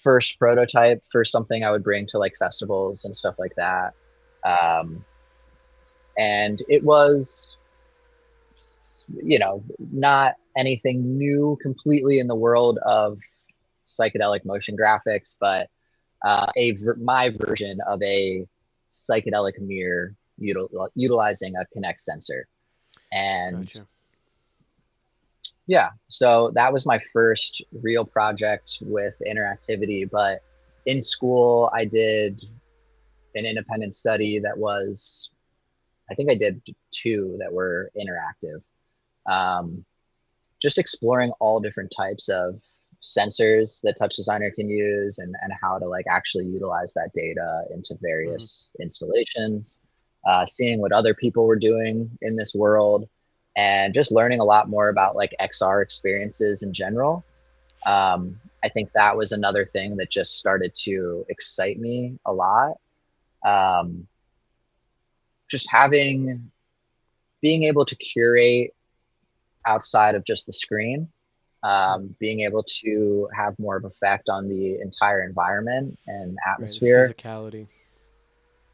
Speaker 3: first prototype for something I would bring to like festivals and stuff like that. Um, and it was not anything new completely in the world of psychedelic motion graphics, but my version of a psychedelic mirror utilizing a Connect sensor. And
Speaker 1: Gotcha.
Speaker 3: yeah, so that was my first real project with interactivity. But in school, I did an independent study that was, I think I did two that were interactive. Um, just exploring all different types of sensors that touch designer can use, and how to like actually utilize that data into
Speaker 1: Mm-hmm.
Speaker 3: various installations, seeing what other people were doing in this world, and just learning a lot more about like XR experiences in general. I think that was another thing that just started to excite me a lot. um, just being able to curate outside of just the screen,
Speaker 1: Mm.
Speaker 3: being able to have more of effect on the entire environment and
Speaker 1: Right. The
Speaker 3: atmosphere.
Speaker 1: physicality.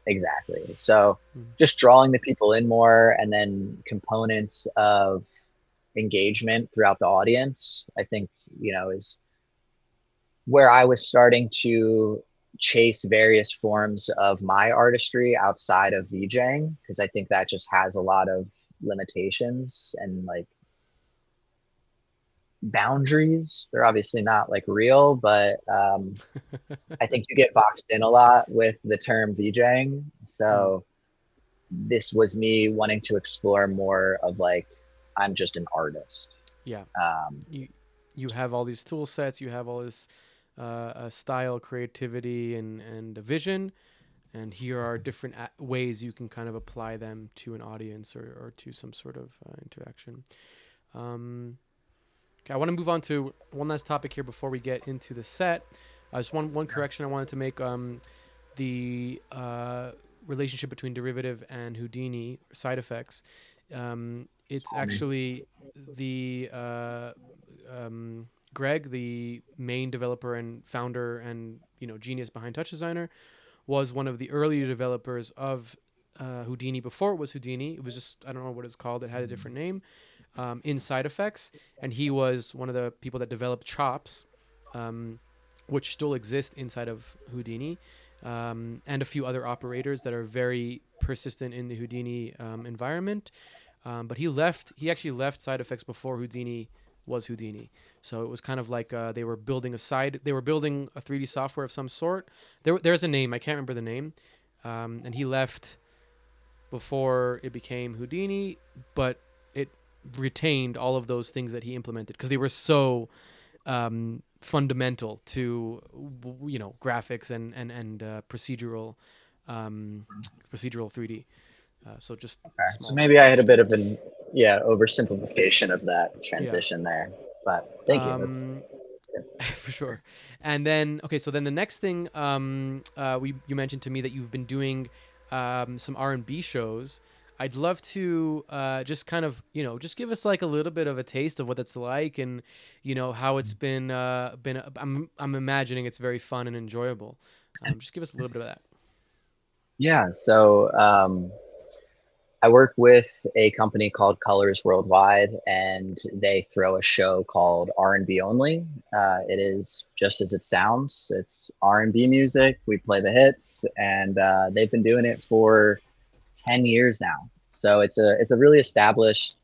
Speaker 3: Exactly. So
Speaker 1: Mm.
Speaker 3: just drawing the people in more, and then components of engagement throughout the audience, I think, is where I was starting to chase various forms of my artistry outside of VJing, because I think that just has a lot of limitations and like boundaries. They're obviously not like real, but I think you get boxed in a lot with the term VJing.
Speaker 1: Mm.
Speaker 3: So this was me wanting to explore more of like, I'm just an artist.
Speaker 1: Yeah.
Speaker 3: Um,
Speaker 1: You have all these tool sets, you have all this style, creativity, and a vision, and here are different ways you can kind of apply them to an audience or to some sort of interaction. Um, okay, I want to move on to one last topic here before we get into the set. Just one correction I wanted to make. The relationship between derivative and Houdini side effects. It's actually the Greg, the main developer and founder and genius behind Touch Designer, was one of the early developers of Houdini before it was Houdini. It was just, I don't know what it's called. It had a different name in side effects. And he was one of the people that developed Chops, which still exist inside of Houdini, and a few other operators that are very persistent in the Houdini environment. But he actually left side effects before Houdini was Houdini. So it was kind of like they were building a 3D software of some sort. There's a name, I can't remember the name. And he left before it became Houdini, but it retained all of those things that he implemented because they were so fundamental to graphics and procedural 3D. So just
Speaker 3: okay. So
Speaker 1: small
Speaker 3: maybe I had a bit of
Speaker 1: correction.
Speaker 3: an oversimplification of that
Speaker 1: Yeah.
Speaker 3: transition there, but thank you. That's
Speaker 1: For sure. And then, okay, so then the next thing, you mentioned to me that you've been doing some R&B shows. I'd love to just kind of, just give us like a little bit of a taste of what it's like, and how it's been. I'm imagining it's very fun and enjoyable. Just give us a little bit of that.
Speaker 3: yeah. So I work with a company called Colors Worldwide, and they throw a show called R&B Only. It is just as it sounds. It's R&B music. We play the hits, and they've been doing it for 10 years now. So it's a really established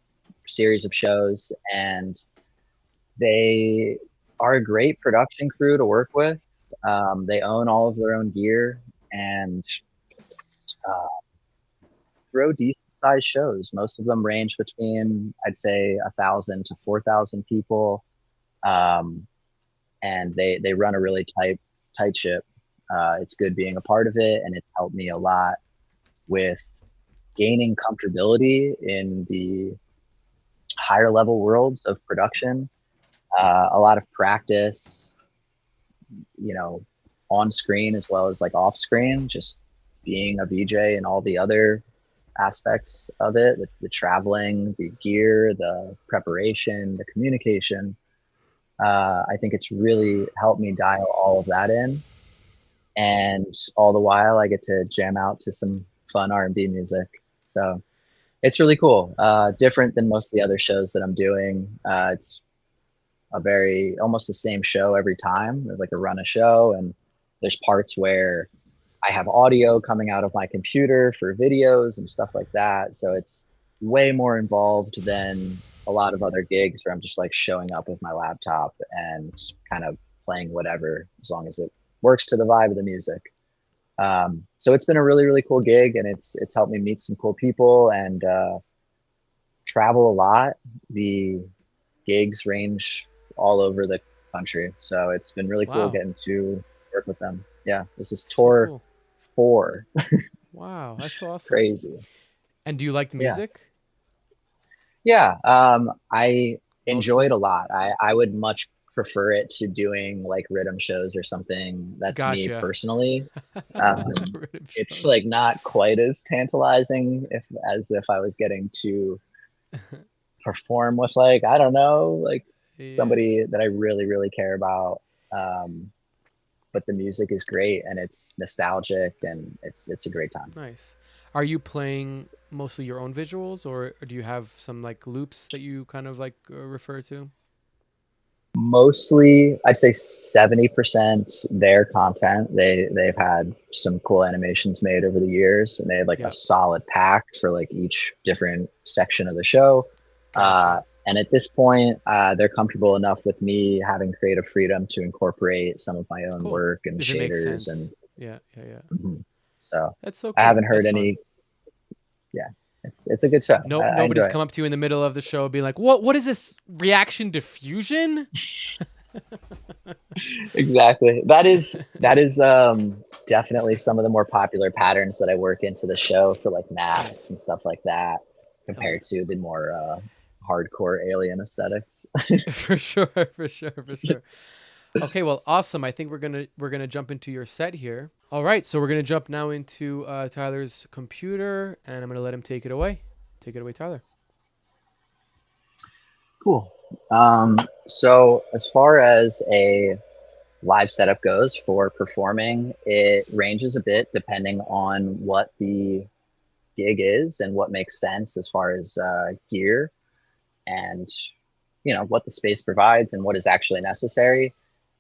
Speaker 3: series of shows, and they are a great production crew to work with. They own all of their own gear and uh, throw decent sized shows. Most of them range between, I'd say, 1,000 to 4,000 people, um, and they run a really tight ship. It's good being a part of it, and it's helped me a lot with gaining comfortability in the higher level worlds of production. A lot of practice, you know, on screen as well as like off screen, just being a VJ and all the other aspects of it, the traveling, the gear, the preparation, the communication. I think it's really helped me dial all of that in. And all the while I get to jam out to some fun R&B music. So it's really cool. Different than most of the other shows that I'm doing. It's a very almost the same show every time. There's like a run of show, and there's parts where I have audio coming out of my computer for videos and stuff like that. So it's way more involved than a lot of other gigs where I'm just like showing up with my laptop and kind of playing whatever as long as it works to the vibe of the music. So it's been a really, really cool gig, and it's helped me meet some cool people and travel a lot. The gigs range all over the country, so it's been really cool
Speaker 1: Wow,
Speaker 3: getting to work with them. Yeah, this is
Speaker 1: so
Speaker 3: tour
Speaker 1: cool.
Speaker 3: 4.
Speaker 1: Wow, that's so awesome.
Speaker 3: Crazy.
Speaker 1: And do you like the
Speaker 3: Yeah.
Speaker 1: music
Speaker 3: Yeah. I enjoyed
Speaker 1: mostly?
Speaker 3: a lot. I would much prefer it to doing like rhythm shows or something. That's me
Speaker 1: Gotcha.
Speaker 3: personally. Um,
Speaker 1: Rhythm
Speaker 3: it's like
Speaker 1: shows.
Speaker 3: not quite as tantalizing if I was getting to perform with like, I don't know, like
Speaker 1: Yeah.
Speaker 3: somebody that I really, really care about. Um, but the music is great and it's nostalgic and it's a great time.
Speaker 1: Nice. Are you playing mostly your own visuals, or do you have some like loops that you kind of like refer to?
Speaker 3: Mostly I'd say 70% their content. They've had some cool animations made over the years, and they have like a
Speaker 1: Yeah.
Speaker 3: solid pack for like each different section of the show.
Speaker 1: Gotcha.
Speaker 3: And at this point, they're comfortable enough with me having creative freedom to incorporate some of my own
Speaker 1: Cool.
Speaker 3: work and
Speaker 1: If it makes
Speaker 3: shaders and
Speaker 1: sense. Yeah. Yeah. Yeah.
Speaker 3: mhm. So
Speaker 1: That's so
Speaker 3: I
Speaker 1: cool.
Speaker 3: haven't heard
Speaker 1: That's fun.
Speaker 3: any It's a good show.
Speaker 1: No,
Speaker 3: I
Speaker 1: nobody's
Speaker 3: enjoy
Speaker 1: come
Speaker 3: it.
Speaker 1: up to you in the middle of the show being like, what is this reaction diffusion?
Speaker 3: Exactly. That is definitely some of the more popular patterns that I work into the show for like masks
Speaker 1: Nice.
Speaker 3: and stuff like that,
Speaker 1: Hell yeah.
Speaker 3: compared to the more hardcore alien aesthetics.
Speaker 1: For sure, for sure, for sure. Okay, well, awesome. I think we're gonna jump into your set here. All right, so we're gonna jump now into Tyler's computer, and I'm gonna let him take it away. Take it away, Tyler.
Speaker 3: Cool. So as far as a live setup goes for performing, it ranges a bit depending on what the gig is and what makes sense as far as gear and what the space provides and what is actually necessary.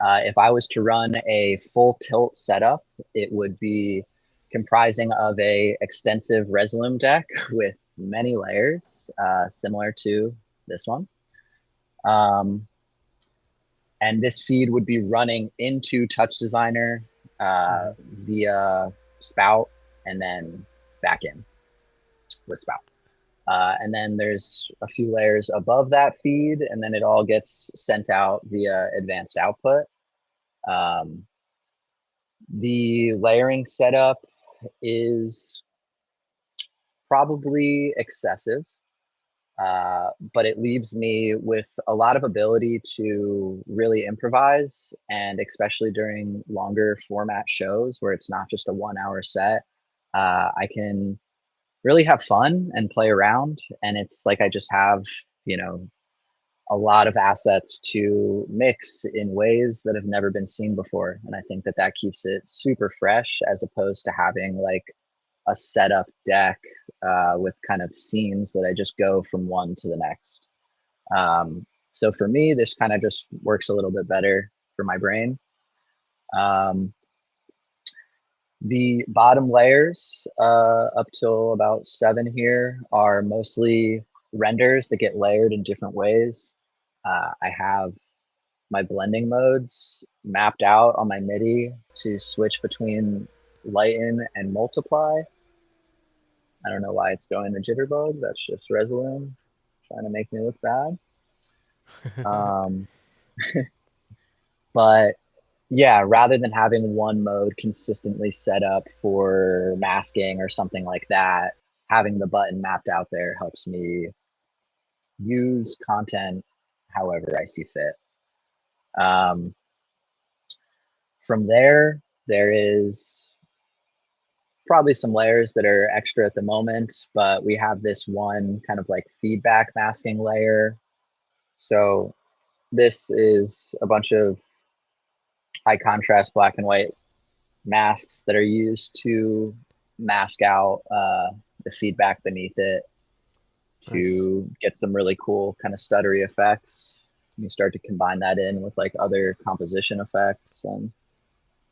Speaker 3: If I was to run a full tilt setup, it would be comprising of a extensive Resolume deck with many layers, similar to this one. Um, and this feed would be running into Touch Designer
Speaker 1: Mm-hmm.
Speaker 3: via Spout and then back in with Spout. And then there's a few layers above that feed, and then it all gets sent out via advanced output. Um, the layering setup is probably excessive, but it leaves me with a lot of ability to really improvise, and especially during longer format shows where it's not just a 1 hour set, I can really have fun and play around. And it's like I just have, you know, a lot of assets to mix in ways that have never been seen before. And I think that that keeps it super fresh as opposed to having like a setup deck with kind of scenes that I just go from one to the next. So for me, this kind of just works a little bit better for my brain. Um, the bottom layers, up till about 7 here, are mostly renders that get layered in different ways. I have my blending modes mapped out on my MIDI to switch between lighten and multiply. I don't know why it's going to jitterbug. That's just Resolume trying to make me look bad. Um, but yeah, rather than having one mode consistently set up for masking or something like that, having the button mapped out there helps me use content however I see fit. Um, from there, there is probably some layers that are extra at the moment, but we have this one kind of like feedback masking layer. So this is a bunch of high contrast black and white masks that are used to mask out the feedback beneath it
Speaker 1: Nice.
Speaker 3: to get some really cool kind of stuttery effects. You start to combine that in with like other composition effects and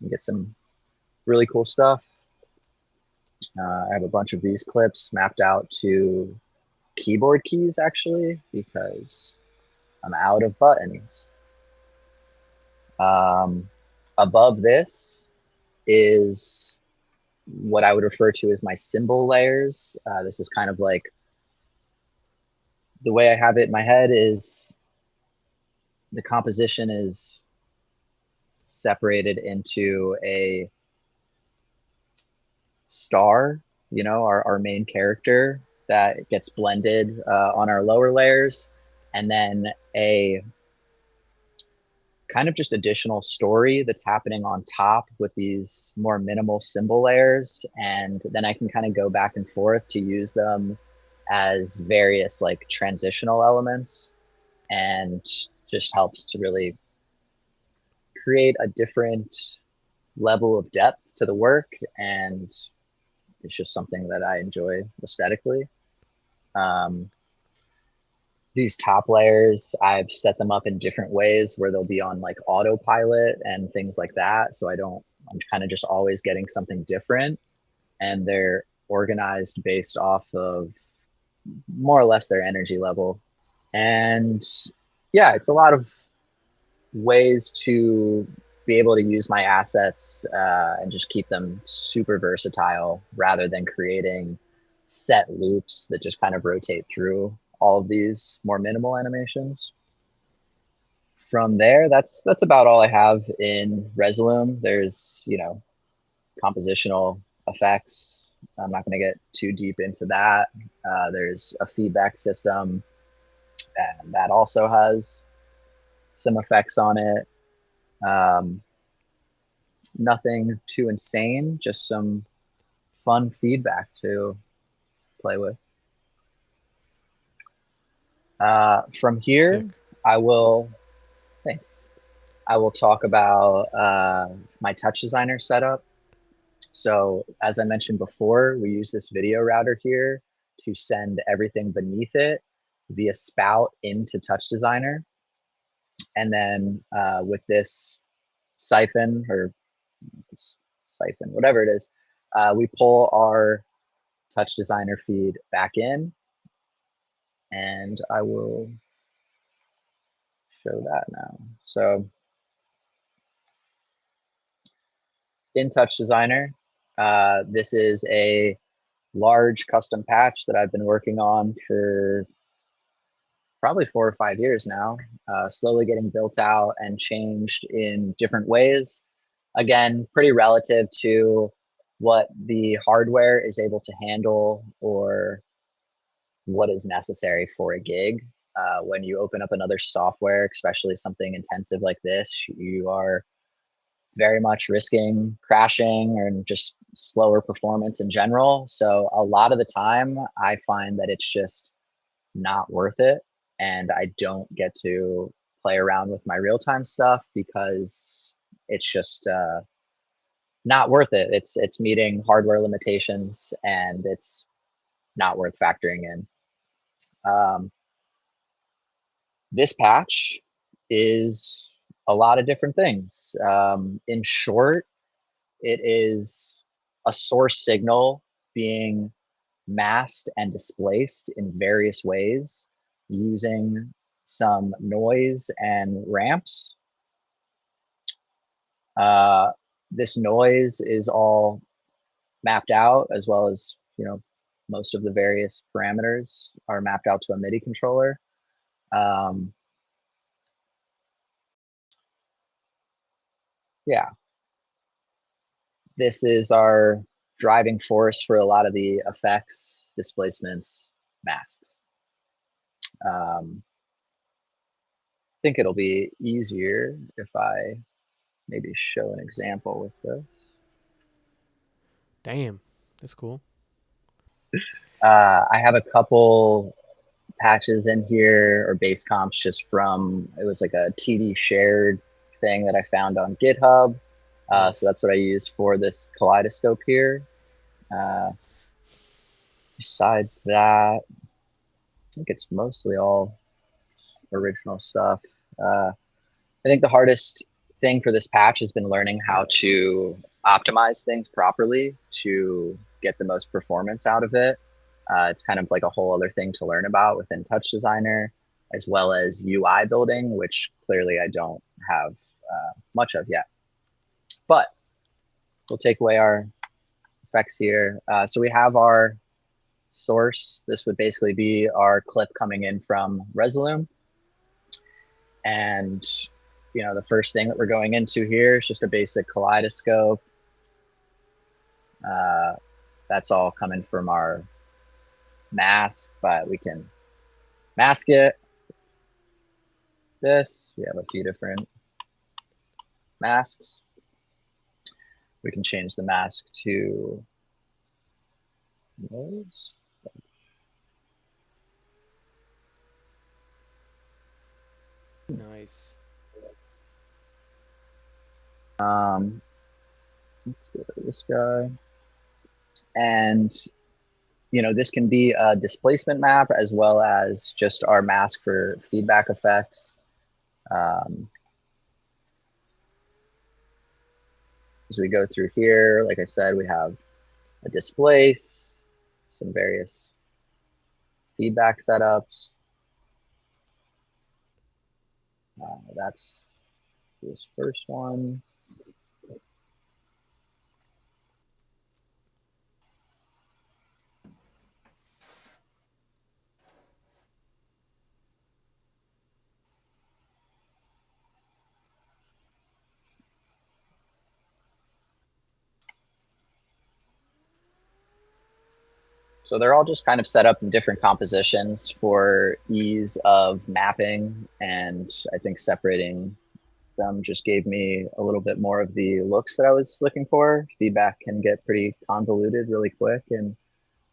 Speaker 3: you get some really cool stuff. I have a bunch of these clips mapped out to keyboard keys actually because I'm out of buttons. Um, Above this is what I would refer to as my symbol layers. This is kind of like the way I have it in my head is the composition is separated into a star, our main character that gets blended on our lower layers, and then a kind of just additional story that's happening on top with these more minimal symbol layers. And then I can kind of go back and forth to use them as various like transitional elements and just helps to really create a different level of depth to the work. And it's just something that I enjoy aesthetically. Um, these top layers, I've set them up in different ways where they'll be on like autopilot and things like that. So I'm kind of just always getting something different. And they're organized based off of more or less their energy level. And yeah, it's a lot of ways to be able to use my assets and just keep them super versatile rather than creating set loops that just kind of rotate through all of these more minimal animations. From there, that's about all I have in Resolume. There's, compositional effects. I'm not going to get too deep into that. There's a feedback system, and that also has some effects on it. Nothing too insane, just some fun feedback to play with. From here,
Speaker 1: Sick.
Speaker 3: I will, thanks. I will talk about my touch designer setup. So as I mentioned before, we use this video router here to send everything beneath it via spout into touch designer. And then with this siphon or siphon, whatever it is, we pull our touch designer feed back in, and I will show that now. So in touch designer, this is a large custom patch that I've been working on for probably 4 or 5 years now, slowly getting built out and changed in different ways. Again, pretty relative to what the hardware is able to handle or what is necessary for a gig. When you open up another software, especially something intensive like this, you are very much risking crashing and just slower performance in general. So a lot of the time, I find that it's just not worth it. And I don't get to play around with my real-time stuff because it's just not worth it. It's meeting hardware limitations, and it's not worth factoring in. This patch is a lot of different things. In short, it is a source signal being masked and displaced in various ways using some noise and ramps. This noise is all mapped out, as well as, most of the various parameters are mapped out to a MIDI controller. Yeah, this is our driving force for a lot of the effects, displacements, masks. I think it'll be easier if I maybe show an example with this.
Speaker 1: Damn, that's cool.
Speaker 3: I have a couple patches in here or base comps just from, it was like a TD shared thing that I found on GitHub.
Speaker 1: Nice.
Speaker 3: So that's what I used for this kaleidoscope here. Besides that, I think it's mostly all original stuff. I think the hardest thing for this patch has been learning how to optimize things properly to get the most performance out of it. It's kind of like a whole other thing to learn about within Touch Designer, as well as UI building, which clearly I don't have much of yet. But we'll take away our effects here. So we have our source. This would basically be our clip coming in from Resolume. And the first thing that we're going into here is just a basic kaleidoscope. That's all coming from our mask, but we can mask it. We have a few different masks. We can change the mask to those.
Speaker 1: Nice.
Speaker 3: Let's go to this guy. And this can be a displacement map as well as just our mask for feedback effects. As we go through here, like I said, we have a displace, some various feedback setups. That's this first one. So they're all just kind of set up in different compositions for ease of mapping, and I think separating them just gave me a little bit more of the looks that I was looking for. Feedback can get pretty convoluted really quick and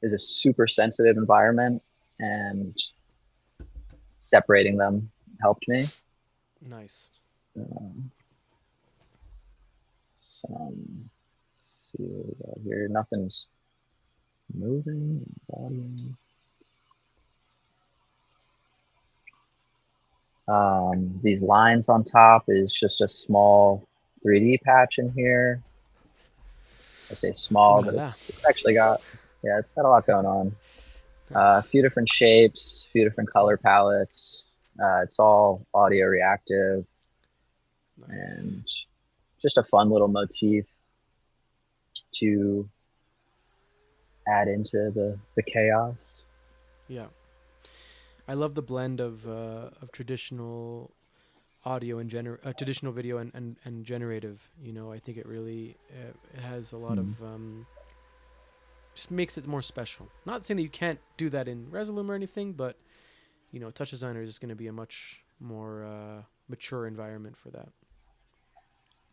Speaker 3: is a super sensitive environment, and separating them helped me.
Speaker 1: Nice.
Speaker 3: Um, some, see what we got here. Nothing's moving. Volume. These lines on top is just a small 3D patch in here. I say
Speaker 1: Ooh
Speaker 3: small,
Speaker 1: la
Speaker 3: but
Speaker 1: la.
Speaker 3: it's actually got, yeah, it's got a lot going on. A
Speaker 1: Nice.
Speaker 3: few different shapes, a few different color palettes. It's all audio reactive
Speaker 1: Nice.
Speaker 3: and just a fun little motif to add into the chaos.
Speaker 1: Yeah. I love the blend of traditional audio and traditional video and generative. You know, I think it really it has a lot of
Speaker 3: Mm.
Speaker 1: just makes it more special. Not saying that you can't do that in Resolume or anything, but you know, Touch Designer is going to be a much more mature environment for that.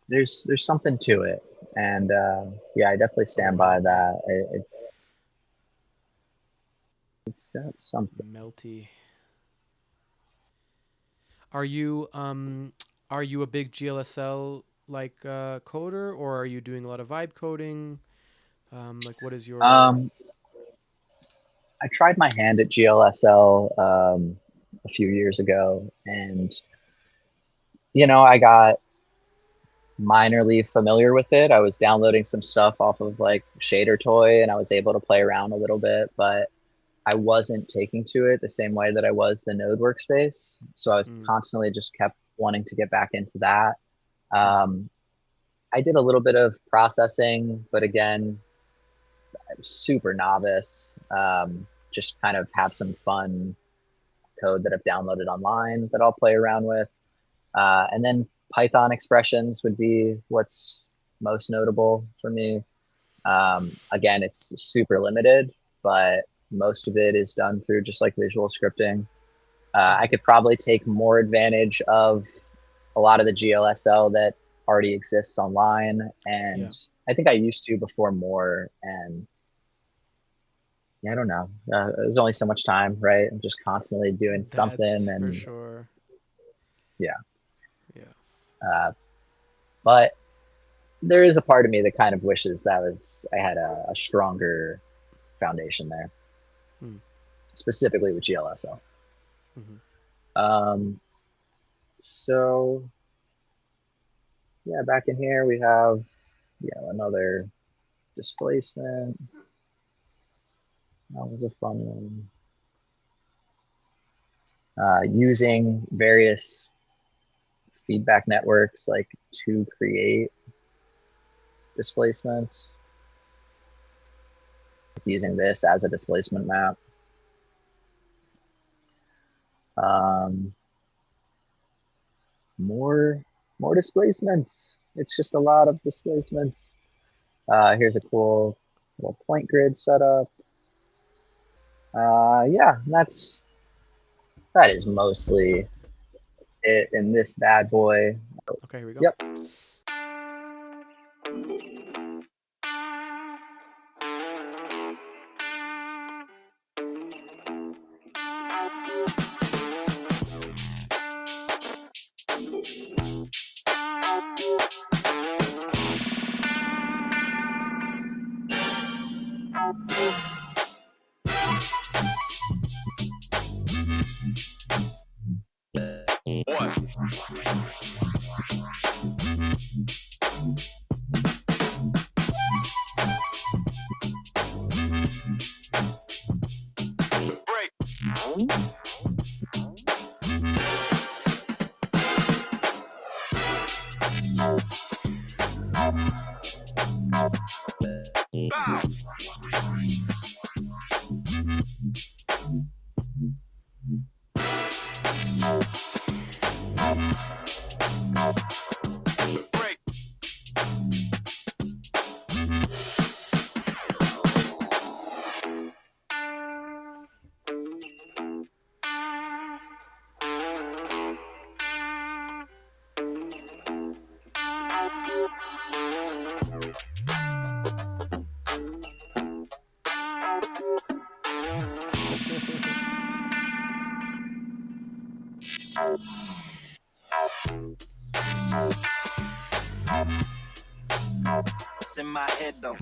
Speaker 3: There's something to it, and yeah, I definitely stand
Speaker 1: Oh, I
Speaker 3: by
Speaker 1: agree.
Speaker 3: that. It's got something.
Speaker 1: Melty. Are you are you a big GLSL like coder, or are you doing a lot of vibe coding? Like, what is your
Speaker 3: Um, I tried my hand at GLSL a few years ago, and I got minorly familiar with it. I was downloading some stuff off of like Shader Toy, and I was able to play around a little bit, but I wasn't taking to it the same way that I was the Node workspace. So I was
Speaker 1: mm,
Speaker 3: constantly just kept wanting to get back into that.
Speaker 1: mm,
Speaker 3: Um, I did a little bit of processing, but again, I'm super novice. Just kind of have some fun code that I've downloaded online that I'll play around with. And then Python expressions would be what's most notable for me. Again, it's super limited, but most of it is done through just like visual scripting. I
Speaker 1: mm,
Speaker 3: could probably take more advantage of a lot of the GLSL that already exists online.
Speaker 1: yeah,
Speaker 3: And I think I used to before more. And yeah, I don't know. There's only so much time, right? I'm just constantly doing something.
Speaker 1: that's for
Speaker 3: And
Speaker 1: sure.
Speaker 3: yeah.
Speaker 1: Yeah,
Speaker 3: Uh, but there is a part of me that kind of wishes I had a stronger foundation there,
Speaker 1: mm,
Speaker 3: specifically with GLSL.
Speaker 1: mm-hmm.
Speaker 3: Um, so yeah, back in here we have another displacement. That was a fun one. Using various feedback networks like to create displacements. Using this as a displacement map. Um, more more displacements. It's just a lot of displacements. Here's a cool little point grid setup. Yeah, that is mostly it in this bad boy.
Speaker 1: Okay, here we go.
Speaker 3: Yep.
Speaker 4: what's in my head though.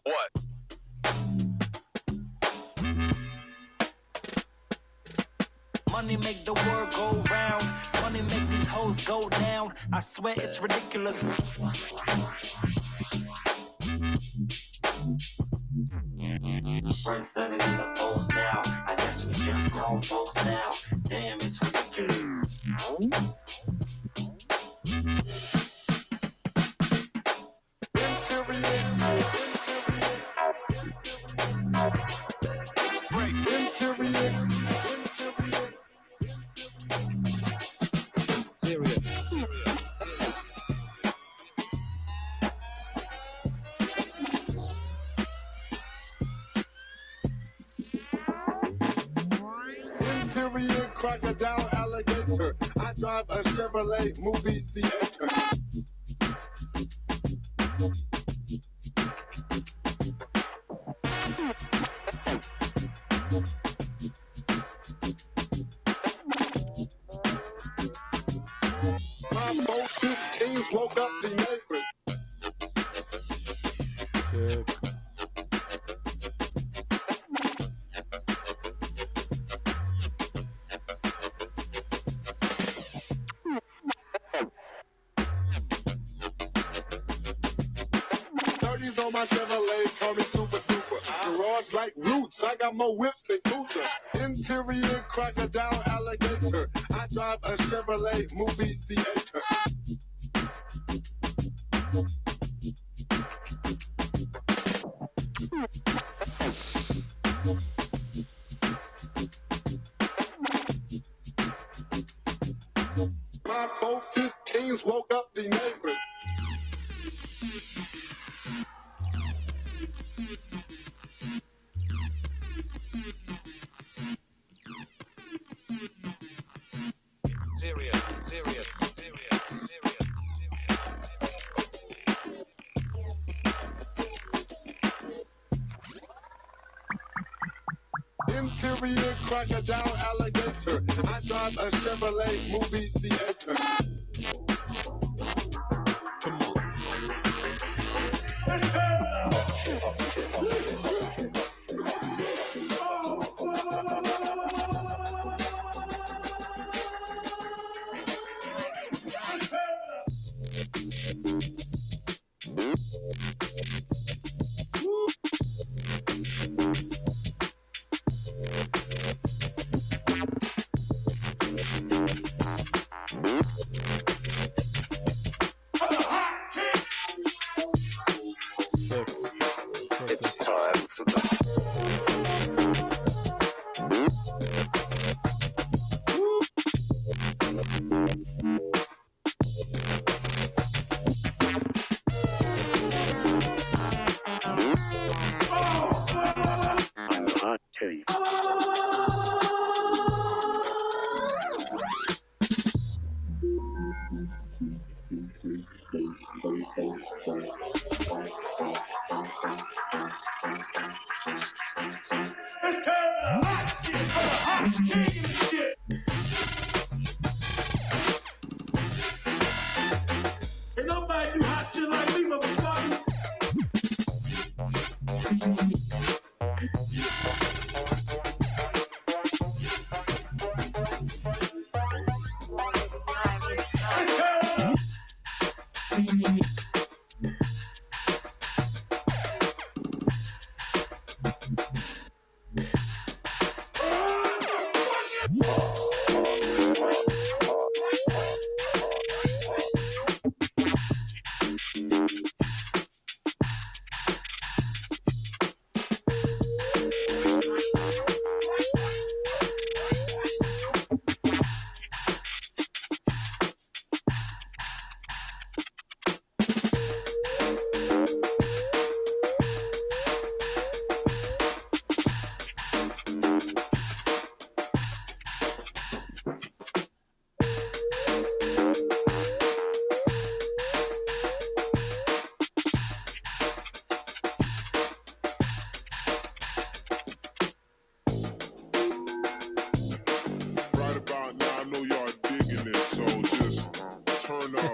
Speaker 4: What? Money make the world go round. Money make these hoes go down. I swear it's ridiculous. Friends standing in the post now. I guess we just call folks now. Damn, it's ridiculous.
Speaker 5: Crocodile alligator. I drive a Chevrolet movie theater. My 415s woke up the neighbors.
Speaker 1: Sick.
Speaker 5: On my Chevrolet, call me super duper. Garage like roots, I got more whips than Cooper. Interior crocodile alligator. I drive a Chevrolet movie theater. My 415s woke up the neighbors. Interior crocodile alligator. I drive a Chevrolet movie theater. Come on. Let's turn it up.
Speaker 4: It's time for the I'm the hot titty.
Speaker 5: It's time for the hot shit, for the hot king and shit. Ain't nobody do hot shit like me, motherfuckers.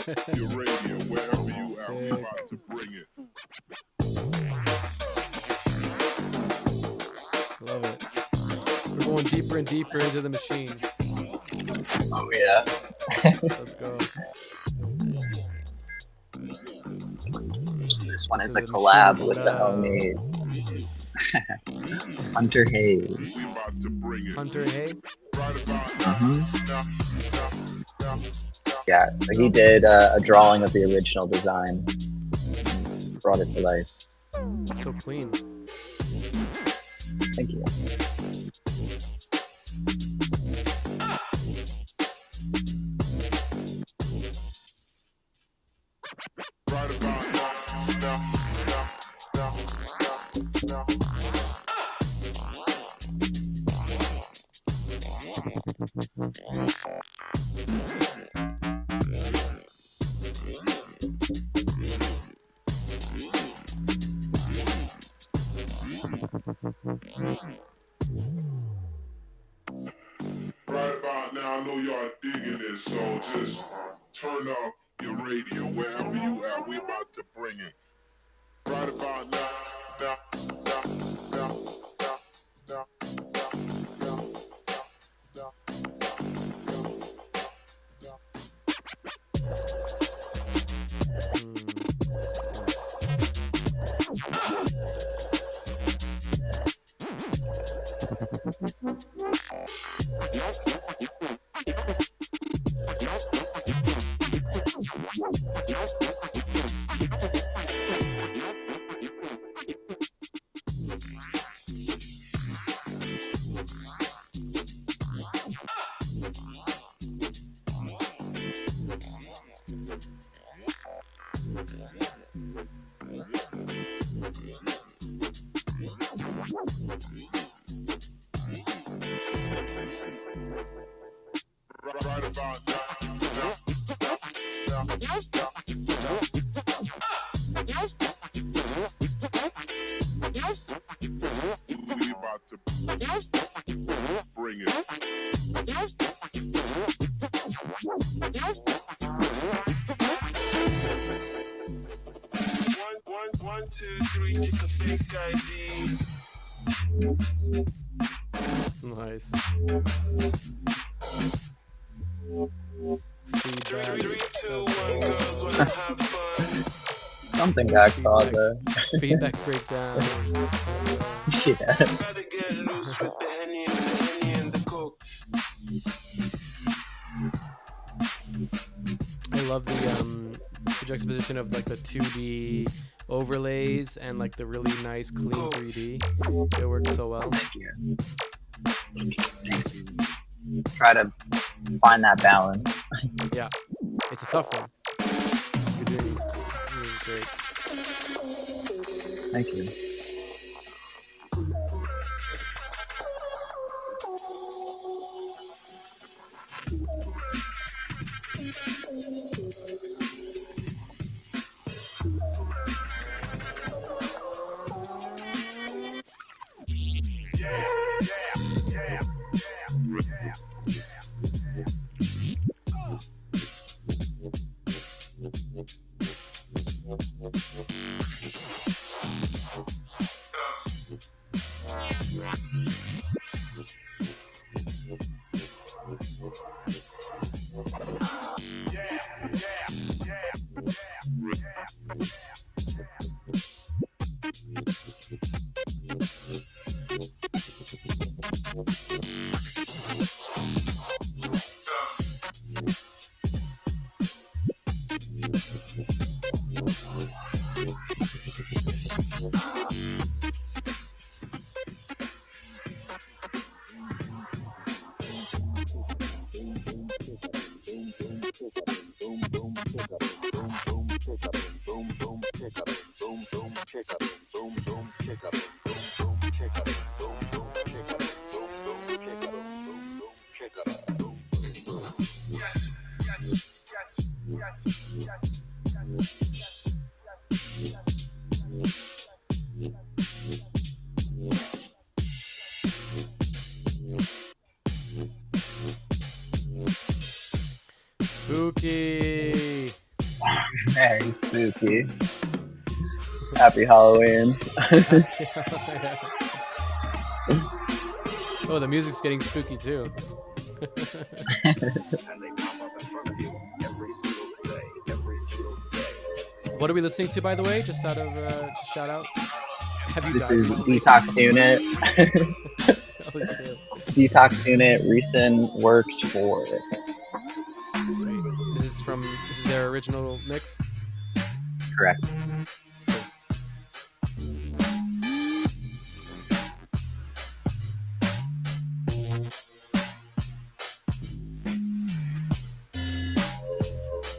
Speaker 5: your radio, wherever you at, we
Speaker 1: Sick.
Speaker 5: about to bring it.
Speaker 1: Love it. We're going deeper and deeper into the machine.
Speaker 3: Oh yeah.
Speaker 1: Let's go.
Speaker 3: This one is
Speaker 1: To
Speaker 3: a
Speaker 1: the
Speaker 3: collab
Speaker 1: machine,
Speaker 3: with the homie Hunter Hayes.
Speaker 5: We about to bring it.
Speaker 1: Hunter Hay.
Speaker 5: Right about
Speaker 3: Yeah, so he did a drawing of the original design, brought it to life.
Speaker 1: So clean.
Speaker 3: Thank you.
Speaker 5: right about now. Right about now, I know y'all digging this, so just turn up your radio wherever you at. We about to bring it. Right about now. Right about we about to bring it. One, two, three, take a fake ID.
Speaker 1: Nice.
Speaker 5: Three,
Speaker 1: Feedback.
Speaker 5: two, one, girls wanna have fun.
Speaker 3: Something got caught there.
Speaker 1: Feedback breakdown.
Speaker 3: Yeah.
Speaker 5: Gotta get loose with the Henny and the Coke.
Speaker 1: I love the juxtaposition of like the 2D overlays and like the really nice clean 3D. It works so well.
Speaker 3: Thank you. Thank you. Try to find that balance.
Speaker 1: Yeah, it's a tough one. You're doing great.
Speaker 3: Thank you.
Speaker 1: Spooky.
Speaker 3: Very spooky. Happy Halloween.
Speaker 1: Oh, the music's getting spooky too. What are we listening to, by the way? Just out of just shout out. Have you
Speaker 3: This
Speaker 1: died
Speaker 3: is
Speaker 1: recently?
Speaker 3: Detox Unit.
Speaker 1: Holy shit.
Speaker 3: Detox Unit recent works for.
Speaker 1: Sweet. This is their original mix.
Speaker 3: Correct.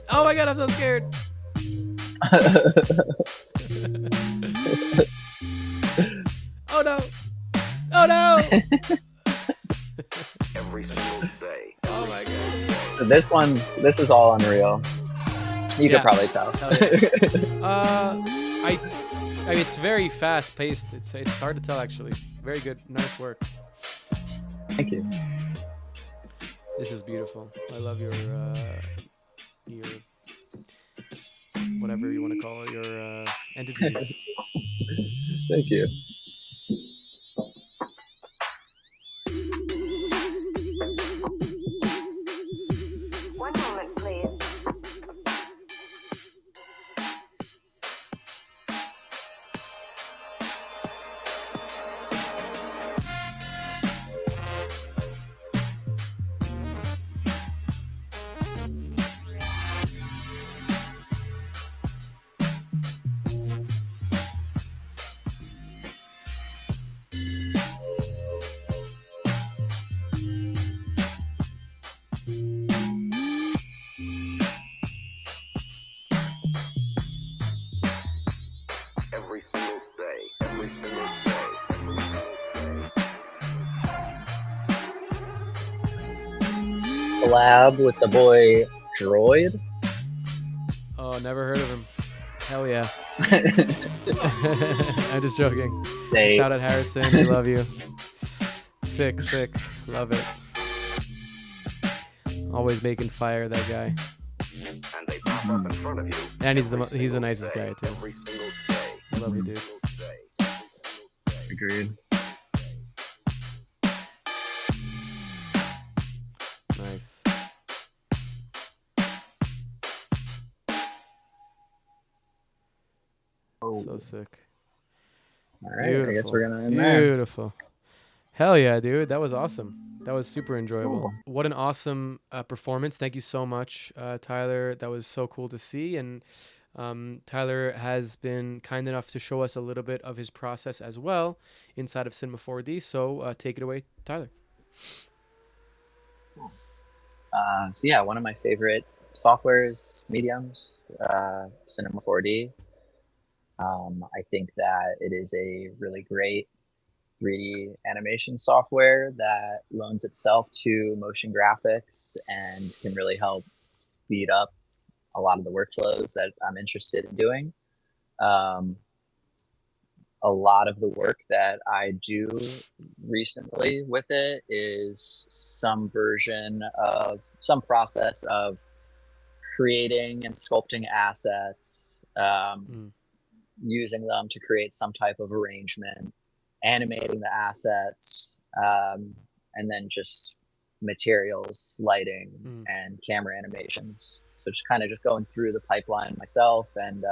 Speaker 1: Oh my god, I'm so scared. Oh no. Oh no. Oh my god.
Speaker 3: So this is all Unreal. You
Speaker 1: Yeah.
Speaker 3: could probably tell.
Speaker 1: Hell yeah. I mean, it's very fast paced. It's hard to tell actually. Very good, nice work.
Speaker 3: Thank you.
Speaker 1: This is beautiful. I love your whatever you want to call it, your entities.
Speaker 3: Thank you.
Speaker 6: One moment, please.
Speaker 3: Collab with the boy Droid.
Speaker 1: Oh, never heard of him. Hell yeah. I'm just joking.
Speaker 3: Say
Speaker 1: Shout out Harrison, we love you. Sick, love it. Always making fire, that guy. And he's the nicest guy too. Love you, dude.
Speaker 3: agreed.
Speaker 1: Nice.
Speaker 3: Oh,
Speaker 1: So sick.
Speaker 3: all right. I guess
Speaker 1: Beautiful.
Speaker 3: we're gonna end there.
Speaker 1: Beautiful. Hell yeah, dude. That was awesome. That was super enjoyable.
Speaker 3: Cool.
Speaker 1: What an awesome performance. Thank you so much, Tyler. That was so cool to see. And Tyler has been kind enough to show us a little bit of his process as well inside of Cinema 4D. So take it away, Tyler.
Speaker 3: So yeah, one of my favorite softwares, mediums, Cinema 4D. I think that it is a really great 3D animation software that loans itself to motion graphics and can really help speed up a lot of the workflows that I'm interested in doing. A lot of the work that I do recently with it is some version of some process of creating and sculpting assets, using them to create some type of arrangement, animating the assets, and then just materials, lighting, and camera animations. So just kind of just going through the pipeline myself and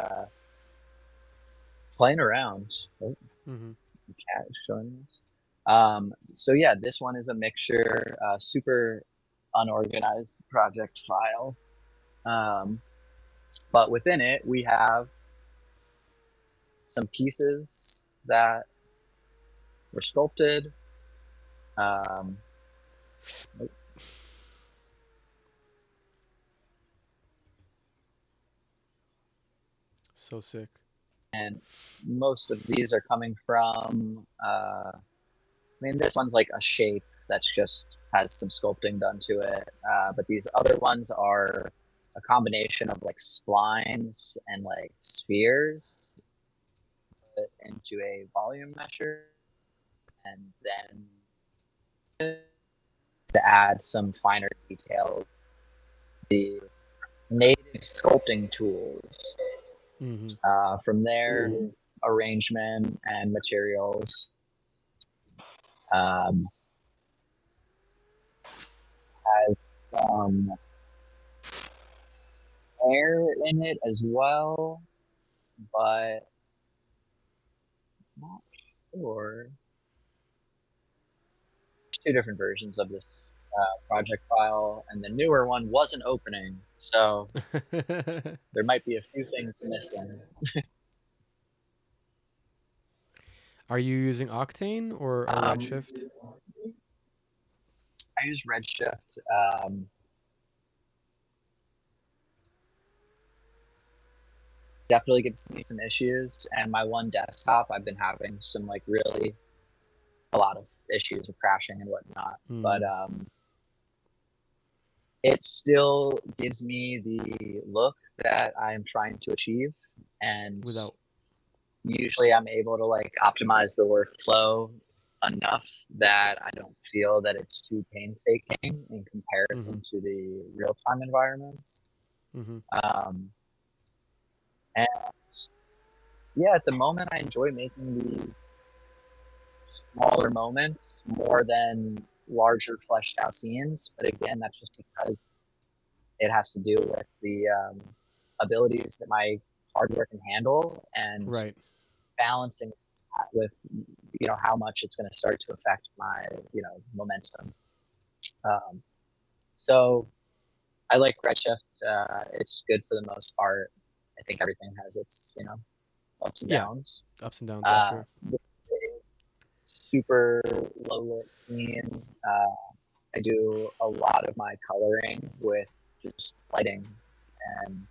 Speaker 3: playing around. Oh, the cat is showing us. So yeah, this one is a mixture, super unorganized project file. But within it, we have some pieces that were sculpted.
Speaker 1: So sick.
Speaker 3: And most of these are coming from, I mean, this one's like a shape that's just has some sculpting done to it. But these other ones are a combination of like splines and like spheres put into a volume measure, and then to add some finer details. The native sculpting tools.
Speaker 1: Mm-hmm.
Speaker 3: From there, arrangement and materials. Um, has some air in it as well, but not sure. Two different versions of this project file, and the newer one wasn't opening, so there might be a few things missing.
Speaker 1: Are you using Octane or Redshift?
Speaker 3: I use Redshift. Definitely gives me some issues, and my one desktop, I've been having some like really a lot of issues with crashing and whatnot. But it still gives me the look that I'm trying to achieve, and
Speaker 1: Without.
Speaker 3: usually I'm able to like optimize the workflow enough that I don't feel that it's too painstaking in comparison to the real-time environments.
Speaker 1: Mm-hmm.
Speaker 3: And yeah, at the moment I enjoy making these smaller moments more than larger fleshed out scenes. But again, that's just because it has to do with the abilities that my hardware can handle, and
Speaker 1: Right.
Speaker 3: balancing that with how much it's going to start to affect my momentum. So I like Redshift. It's good for the most part. I think everything has its ups and
Speaker 1: Yeah.
Speaker 3: downs.
Speaker 1: Ups and downs for sure.
Speaker 3: Super low lit scene. I do a lot of my coloring with just lighting, and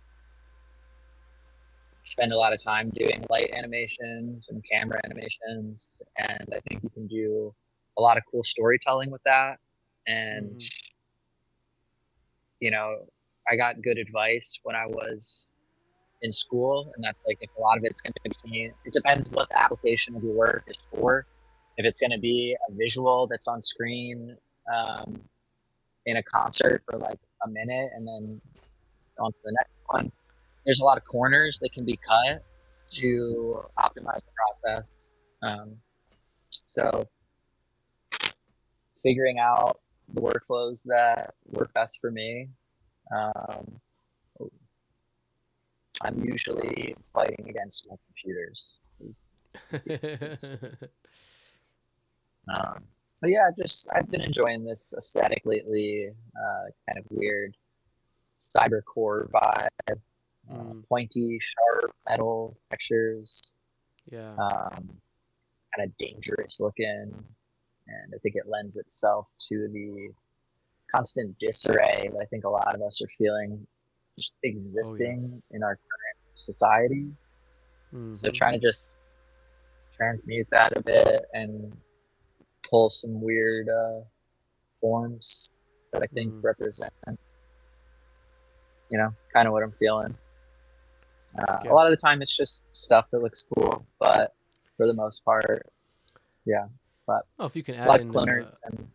Speaker 3: spend a lot of time doing light animations and camera animations. And I think you can do a lot of cool storytelling with that. And, I got good advice when I was in school. And that's like, if a lot of it's going to be seen, it depends what the application of your work is for. If it's going to be a visual that's on screen in a concert for like a minute and then on to the next one, there's a lot of corners that can be cut to optimize the process. So figuring out the workflows that work best for me. I'm usually fighting against my computers. But yeah, I've been enjoying this aesthetic lately. Kind of weird cybercore vibe, pointy, sharp metal textures.
Speaker 1: Yeah.
Speaker 3: Kind of dangerous looking, and I think it lends itself to the constant disarray that I think a lot of us are feeling just existing in our current society. So trying to just transmute that a bit and pull some weird forms that I think represent, kind of what I'm feeling. A lot of the time it's just stuff that looks cool, but for the most part, yeah. But
Speaker 1: if you can
Speaker 3: a lot
Speaker 1: add
Speaker 3: of
Speaker 1: in
Speaker 3: cloners and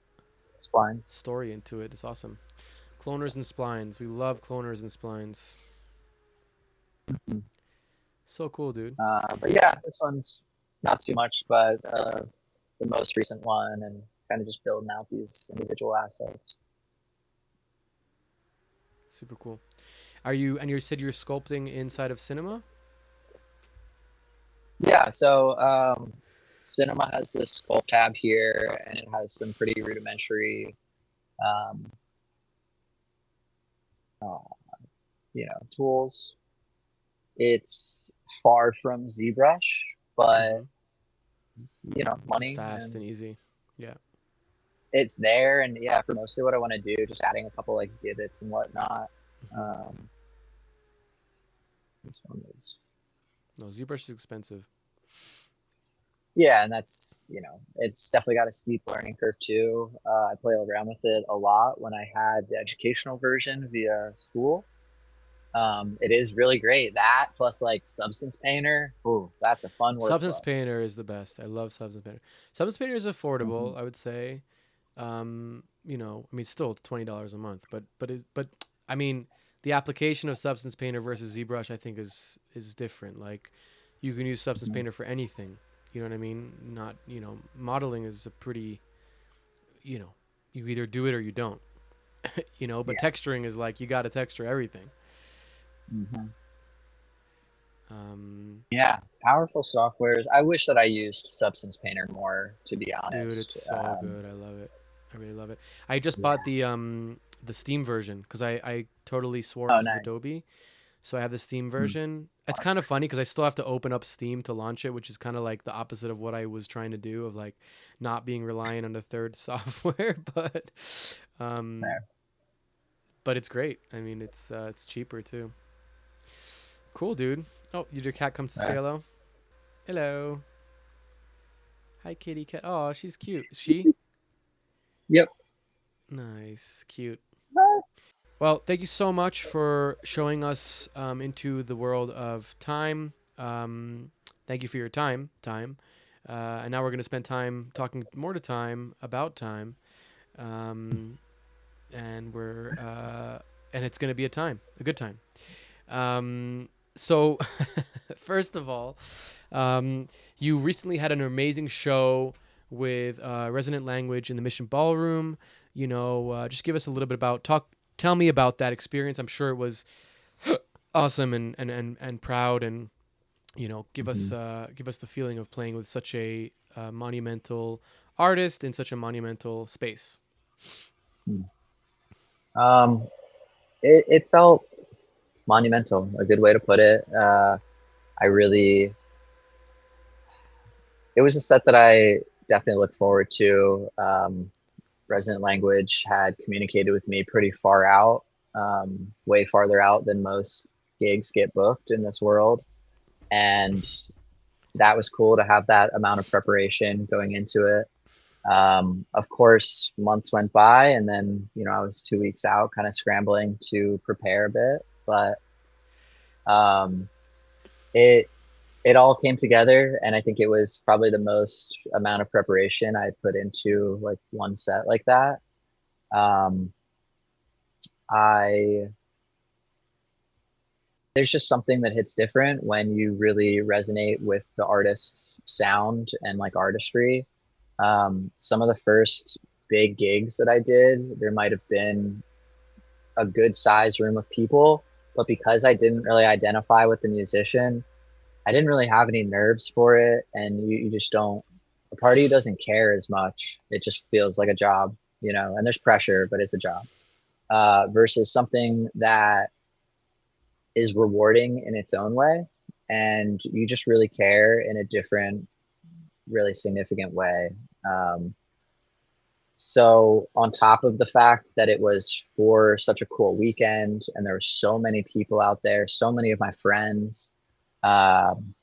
Speaker 3: splines.
Speaker 1: story into it, it's awesome. Cloners and splines. We love cloners and splines. So cool, dude.
Speaker 3: But yeah, this one's not too much, but the most recent one, and kind of just building out these individual assets.
Speaker 1: Super cool. You said you're sculpting inside of Cinema?
Speaker 3: Yeah, so Cinema has this sculpt tab here, and it has some pretty rudimentary, tools. It's far from ZBrush, but money.
Speaker 1: Just fast and easy. Yeah.
Speaker 3: It's there, and yeah, for mostly what I want to do, just adding a couple like divots and whatnot. This one is.
Speaker 1: No, ZBrush is expensive.
Speaker 3: Yeah, and that's it's definitely got a steep learning curve too. I play around with it a lot when I had the educational version via school. It is really great. That plus like Substance Painter, ooh, that's a fun workflow.
Speaker 1: Substance Painter is the best. I love Substance Painter. Substance Painter is affordable, I would say. Still it's $20 a month, but I mean, the application of Substance Painter versus ZBrush, I think, is different. Like, you can use Substance Painter for anything. You know what I mean? Not, modeling is a pretty, you either do it or you don't. But
Speaker 3: Yeah.
Speaker 1: texturing is like, you got to texture everything.
Speaker 3: Hmm.
Speaker 1: Um,
Speaker 3: Yeah, powerful softwares. I wish that I used Substance Painter more, to be
Speaker 1: Dude, it's
Speaker 3: honest.
Speaker 1: so good. I love it. I really love it. I just
Speaker 3: Yeah.
Speaker 1: bought the Steam version because I totally swore
Speaker 3: Oh,
Speaker 1: off of
Speaker 3: nice.
Speaker 1: Adobe. So I have the Steam
Speaker 3: Mm.
Speaker 1: version. It's kind of funny because I still have to open up Steam to launch it, which is kind of like the opposite of what I was trying to do, of like not being reliant on a third software. Um,
Speaker 3: There.
Speaker 1: but it's great. I mean, it's cheaper too. Cool, dude. Oh, your cat comes to say
Speaker 3: There.
Speaker 1: hello. Hello. Hi, kitty cat. Oh, she's cute. Is she?
Speaker 3: Yep.
Speaker 1: Nice, cute. Well, thank you so much for showing us into the world of Tyme. Thank you for your time. And now we're going to spend time talking more to Tyme about Tyme. Um, and and it's going to be a good time. So, first of all, you recently had an amazing show with Resonant Language in the Mission Ballroom. Just give us a little bit tell me about that experience. I'm sure it was awesome and proud, and give us
Speaker 3: Mhm.
Speaker 1: give us the feeling of playing with such a monumental artist in such a monumental space.
Speaker 3: Mm. Um, it felt monumental, a good way to put it. I really, it was a set that I definitely looked forward to. Resonant Language had communicated with me pretty far out, way farther out than most gigs get booked in this world. And that was cool to have that amount of preparation going into it. Of course, months went by, and then I was 2 weeks out, kind of scrambling to prepare a bit, but um, it it all came together, and I think it was probably the most amount of preparation I put into like one set like that. Um, I There's just something that hits different when you really resonate with the artist's sound and like artistry. Some of the first big gigs that I did, there might have been a good sized room of people, but because I didn't really identify with the musician, I didn't really have any nerves for it. And you just don't, a party doesn't care as much. It just feels like a job, and there's pressure, but it's a job. Versus something that is rewarding in its own way. And you just really care in a different, really significant way. Um, So, on top of the fact that it was for such a cool weekend and there were so many people out there, so many of my friends, um,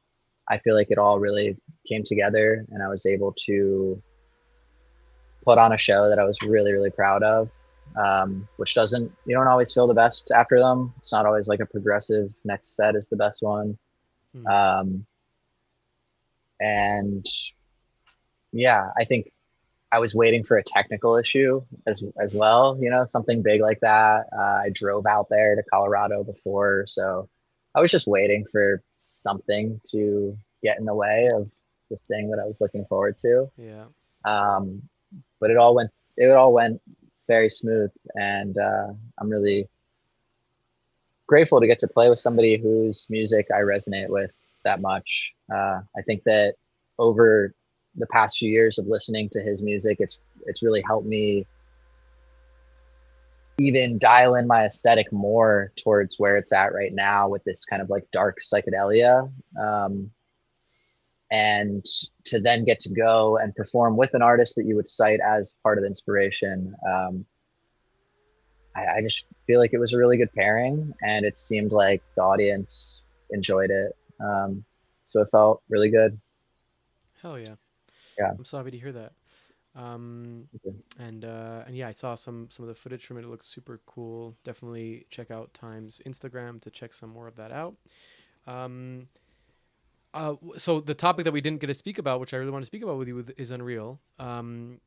Speaker 3: I feel like it all really came together and I was able to put on a show that I was really, really proud of. Which you don't always feel the best after them. It's not always like a progressive next set is the best one.
Speaker 1: Hmm.
Speaker 3: Um, and yeah, I think I was waiting for a technical issue as well, something big like that. I drove out there to Colorado before, so I was just waiting for something to get in the way of this thing that I was looking forward to.
Speaker 1: Yeah.
Speaker 3: Um, but it all went very smooth, and I'm really grateful to get to play with somebody whose music I resonate with that much. I think that over the past few years of listening to his music, it's really helped me even dial in my aesthetic more towards where it's at right now with this kind of like dark psychedelia. And to then get to go and perform with an artist that you would cite as part of the inspiration. I just feel like it was a really good pairing, and it seemed like the audience enjoyed it. So it felt really good.
Speaker 1: Hell yeah.
Speaker 3: Yeah.
Speaker 1: I'm so happy to hear that. Um, and yeah, I saw some of the footage from it. It looks super cool. Definitely check out Tyme's Instagram to check some more of that out. Um, so the topic that we didn't get to speak about, which I really want to speak about with you, is Unreal. And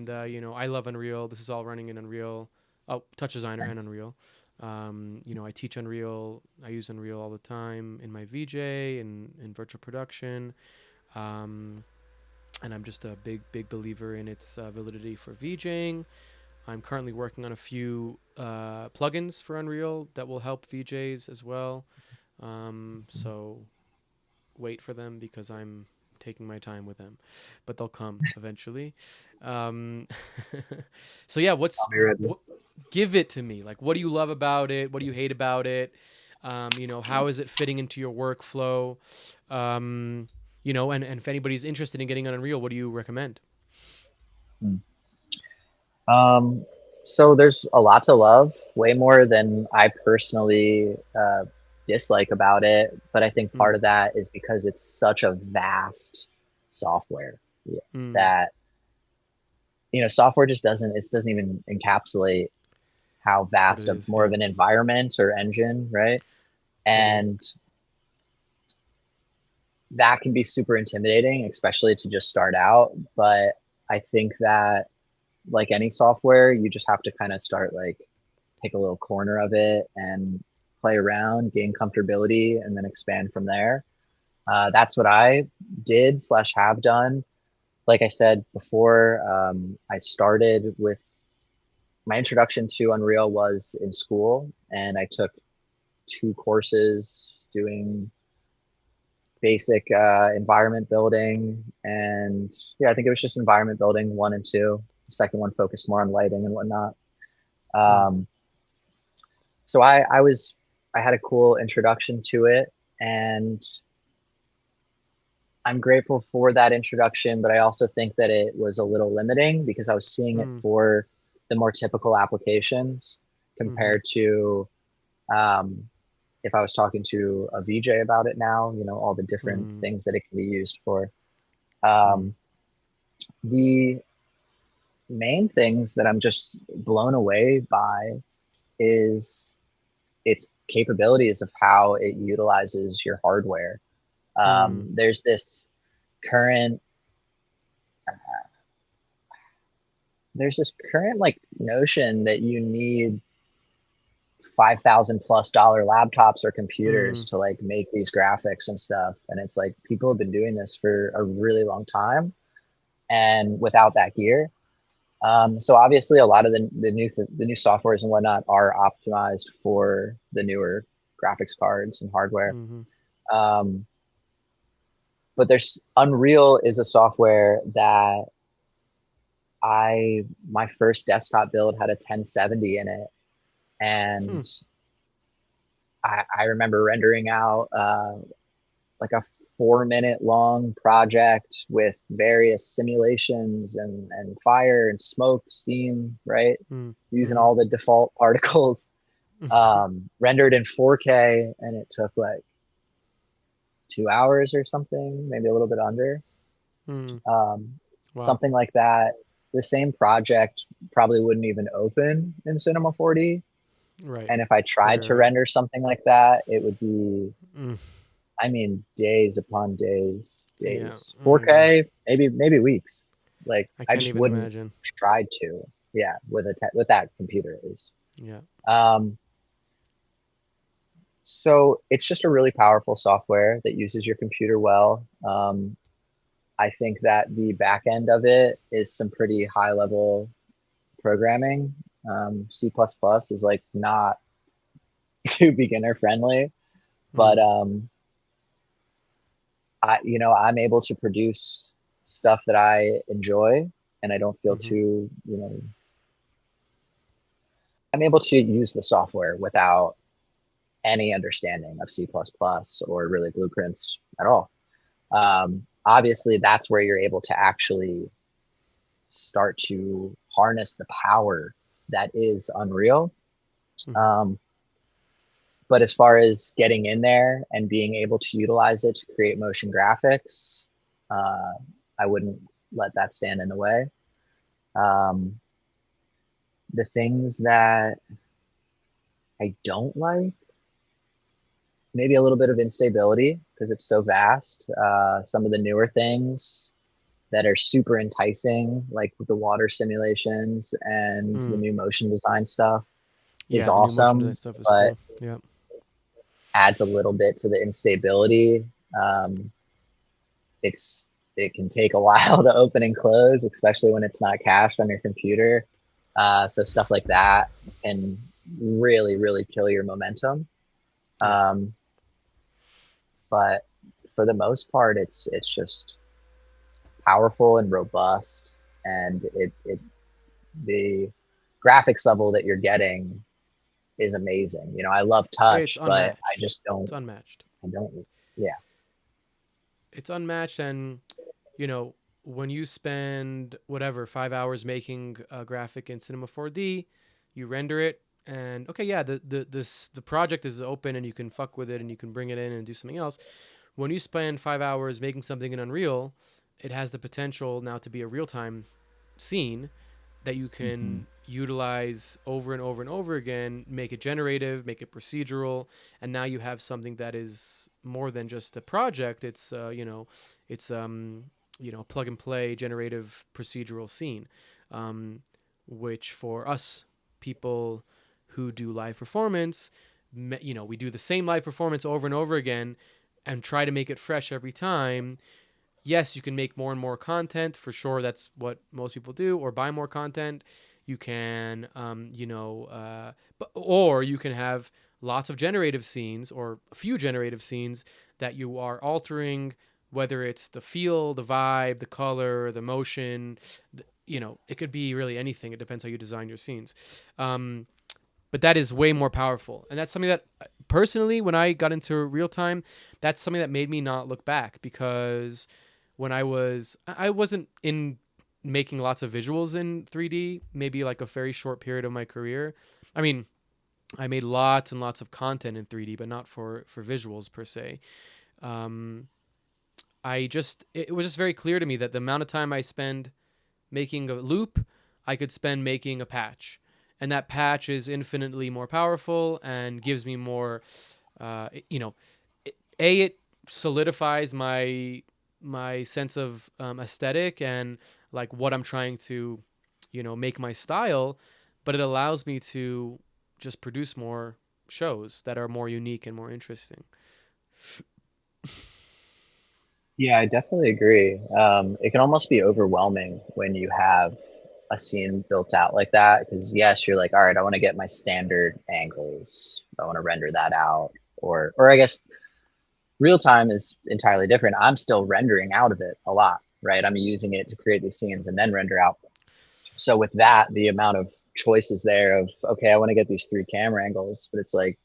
Speaker 1: I love Unreal. This is all running in Unreal. Oh, Touch Designer and Unreal. I teach Unreal. I use Unreal all the time in my VJ and in virtual production. Um, and I'm just a big believer in its validity for VJing. I'm currently working on a few plugins for Unreal that will help VJs as well. So wait for them because I'm taking my time with them, but they'll come eventually. Um, so yeah,
Speaker 3: I'll be ready.
Speaker 1: give it to me. Like, what do you love about it? What do you hate about it? How is it fitting into your workflow? And if anybody's interested in getting on Unreal, what do you recommend?
Speaker 3: Um, so there's a lot to love, way more than I personally dislike about it. But I think part
Speaker 1: Mm,
Speaker 3: of that is because it's such a vast software
Speaker 1: mm,
Speaker 3: that software just doesn't even encapsulate how
Speaker 1: what
Speaker 3: vast
Speaker 1: it
Speaker 3: of
Speaker 1: is,
Speaker 3: more
Speaker 1: yeah,
Speaker 3: of an environment or engine, right?
Speaker 1: totally.
Speaker 3: And that can be super intimidating, especially to just start out. But I think that like any software, you just have to kind of start like take a little corner of it and play around, gain comfortability, and then expand from there. That's what I did slash have done. Like I said before, I started with my introduction to Unreal was in school, and I took 2 courses doing basic environment building, and yeah, I think it was just environment building 1 and 2. The second one focused more on lighting and whatnot.
Speaker 1: Mm,
Speaker 3: Um, so I had a cool introduction to it, and I'm grateful for that introduction, but I also think that it was a little limiting because I was seeing it
Speaker 1: mm,
Speaker 3: for the more typical applications
Speaker 1: mm-hmm,
Speaker 3: compared to um, if I was talking to a VJ about it now, all the different
Speaker 1: mm,
Speaker 3: things that it can be used for.
Speaker 1: mm,
Speaker 3: Um, the main things that I'm just blown away by is its capabilities of how it utilizes your hardware.
Speaker 1: mm,
Speaker 3: There's this current like notion that you need $5,000+ laptops or computers
Speaker 1: mm,
Speaker 3: to like make these graphics and stuff, and it's like people have been doing this for a really long time and without that gear. So obviously a lot of the new softwares and whatnot are optimized for the newer graphics cards and hardware.
Speaker 1: mm-hmm,
Speaker 3: um, but there's Unreal is a software that my first desktop build had a 1070 in it,
Speaker 1: hmm,
Speaker 3: and I remember rendering out like a 4-minute long project with various simulations and fire and smoke, steam, right?
Speaker 1: mm,
Speaker 3: Using
Speaker 1: mm-hmm,
Speaker 3: all the default particles, rendered in 4K, and it took like 2 hours or something, maybe a little bit under.
Speaker 1: mm,
Speaker 3: Um,
Speaker 1: wow,
Speaker 3: Something like that. The same project probably wouldn't even open in Cinema 4D.
Speaker 1: right,
Speaker 3: And if I tried to
Speaker 1: right,
Speaker 3: render something like that, it would be,
Speaker 1: mm,
Speaker 3: I mean, days upon days,
Speaker 1: yeah,
Speaker 3: days.
Speaker 1: oh my god,
Speaker 3: 4K, maybe weeks. Like
Speaker 1: I
Speaker 3: I
Speaker 1: can't
Speaker 3: just
Speaker 1: even
Speaker 3: wouldn't
Speaker 1: imagine.
Speaker 3: try to. Yeah, with that computer at least.
Speaker 1: Yeah,
Speaker 3: Um, so it's just a really powerful software that uses your computer well. I think that the back end of it is some pretty high level programming. C++ is like not too beginner friendly, but
Speaker 1: mm,
Speaker 3: I'm able to produce stuff that I enjoy, and I don't feel
Speaker 1: mm-hmm,
Speaker 3: too, I'm able to use the software without any understanding of C++ or really blueprints at all. Obviously, that's where you're able to actually start to harness the power that is Unreal.
Speaker 1: mm-hmm,
Speaker 3: Um, but as far as getting in there and being able to utilize it to create motion graphics, uh, I wouldn't let that stand in the way. Um, the things that I don't like, maybe a little bit of instability because it's so vast. Some of the newer things that are super enticing, like with the water simulations and the
Speaker 1: mm,
Speaker 3: new motion design stuff, is
Speaker 1: Yeah, the new motion design
Speaker 3: awesome,
Speaker 1: stuff is
Speaker 3: but
Speaker 1: cool. Yeah.
Speaker 3: adds a little bit to the instability. Um, it's it can take a while to open and close, especially when it's not cached on your computer. So stuff like that can really, really kill your momentum.
Speaker 1: Yeah.
Speaker 3: Um, but for the most part, it's just powerful and robust, and it the graphics level that you're getting is amazing. You know, I love
Speaker 1: It's
Speaker 3: touch, but I
Speaker 1: unmatched.
Speaker 3: just don't.
Speaker 1: It's unmatched.
Speaker 3: I don't. Yeah.
Speaker 1: It's unmatched, and you know, when you spend whatever 5 hours making a graphic in Cinema 4D, you render it, and okay, yeah, the project is open, and you can fuck with it, and you can bring it in and do something else. When you spend 5 hours making something in Unreal, it has the potential now to be a real time scene that you
Speaker 3: Hmm.
Speaker 1: can utilize over and over and over again, make it generative, make it procedural, and now you have something that is more than just a project. It's it's plug and play generative procedural scene, um, which for us people who do live performance, we do the same live performance over and over again and try to make it fresh every time. Yes, you can make more and more content for sure. That's what most people do, or buy more content. You can, or you can have lots of generative scenes or a few generative scenes that you are altering, whether it's the feel, the vibe, the color, the motion. It could be really anything. It depends how you design your scenes. But that is way more powerful, and that's something that personally, when I got into real time, that's something that made me not look back, because when I wasn't in making lots of visuals in 3D, maybe like a very short period of my career. I mean, I made lots and lots of content in 3D, but not for visuals per se. um, it was just very clear to me that the amount of time I spend making a loop, I could spend making a patch. And that patch is infinitely more powerful and gives me more, it solidifies my sense of aesthetic and like what I'm trying to, make my style, but it allows me to just produce more shows that are more unique and more interesting.
Speaker 3: Yeah, I definitely agree. It can almost be overwhelming when you have a scene built out like that. Because yes, you're like, all right, I want to get my standard angles. I want to render that out, or I guess real time is entirely different. I'm still rendering out of it a lot, right? I'm using it to create these scenes and then render out. So with that, the amount of choices there of okay, I want to get these three camera angles, but it's like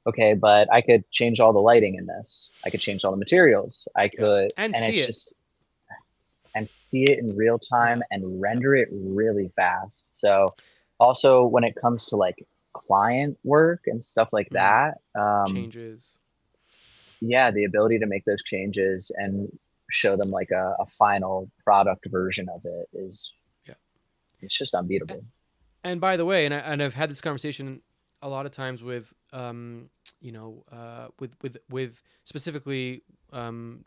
Speaker 3: okay, but I could change all the lighting in this. I could change all the materials. I
Speaker 1: Yeah,
Speaker 3: could,
Speaker 1: and
Speaker 3: and
Speaker 1: see
Speaker 3: it's
Speaker 1: it.
Speaker 3: just, and see it in real
Speaker 1: Yeah,
Speaker 3: time and
Speaker 1: yeah,
Speaker 3: render it really fast. So, also when it comes to like client work and stuff like
Speaker 1: mm,
Speaker 3: that,
Speaker 1: changes.
Speaker 3: yeah, the ability to make those changes and show them like a final product version of it is,
Speaker 1: Yeah.
Speaker 3: it's just unbeatable.
Speaker 1: And by the way, I've had this conversation a lot of times with with specifically,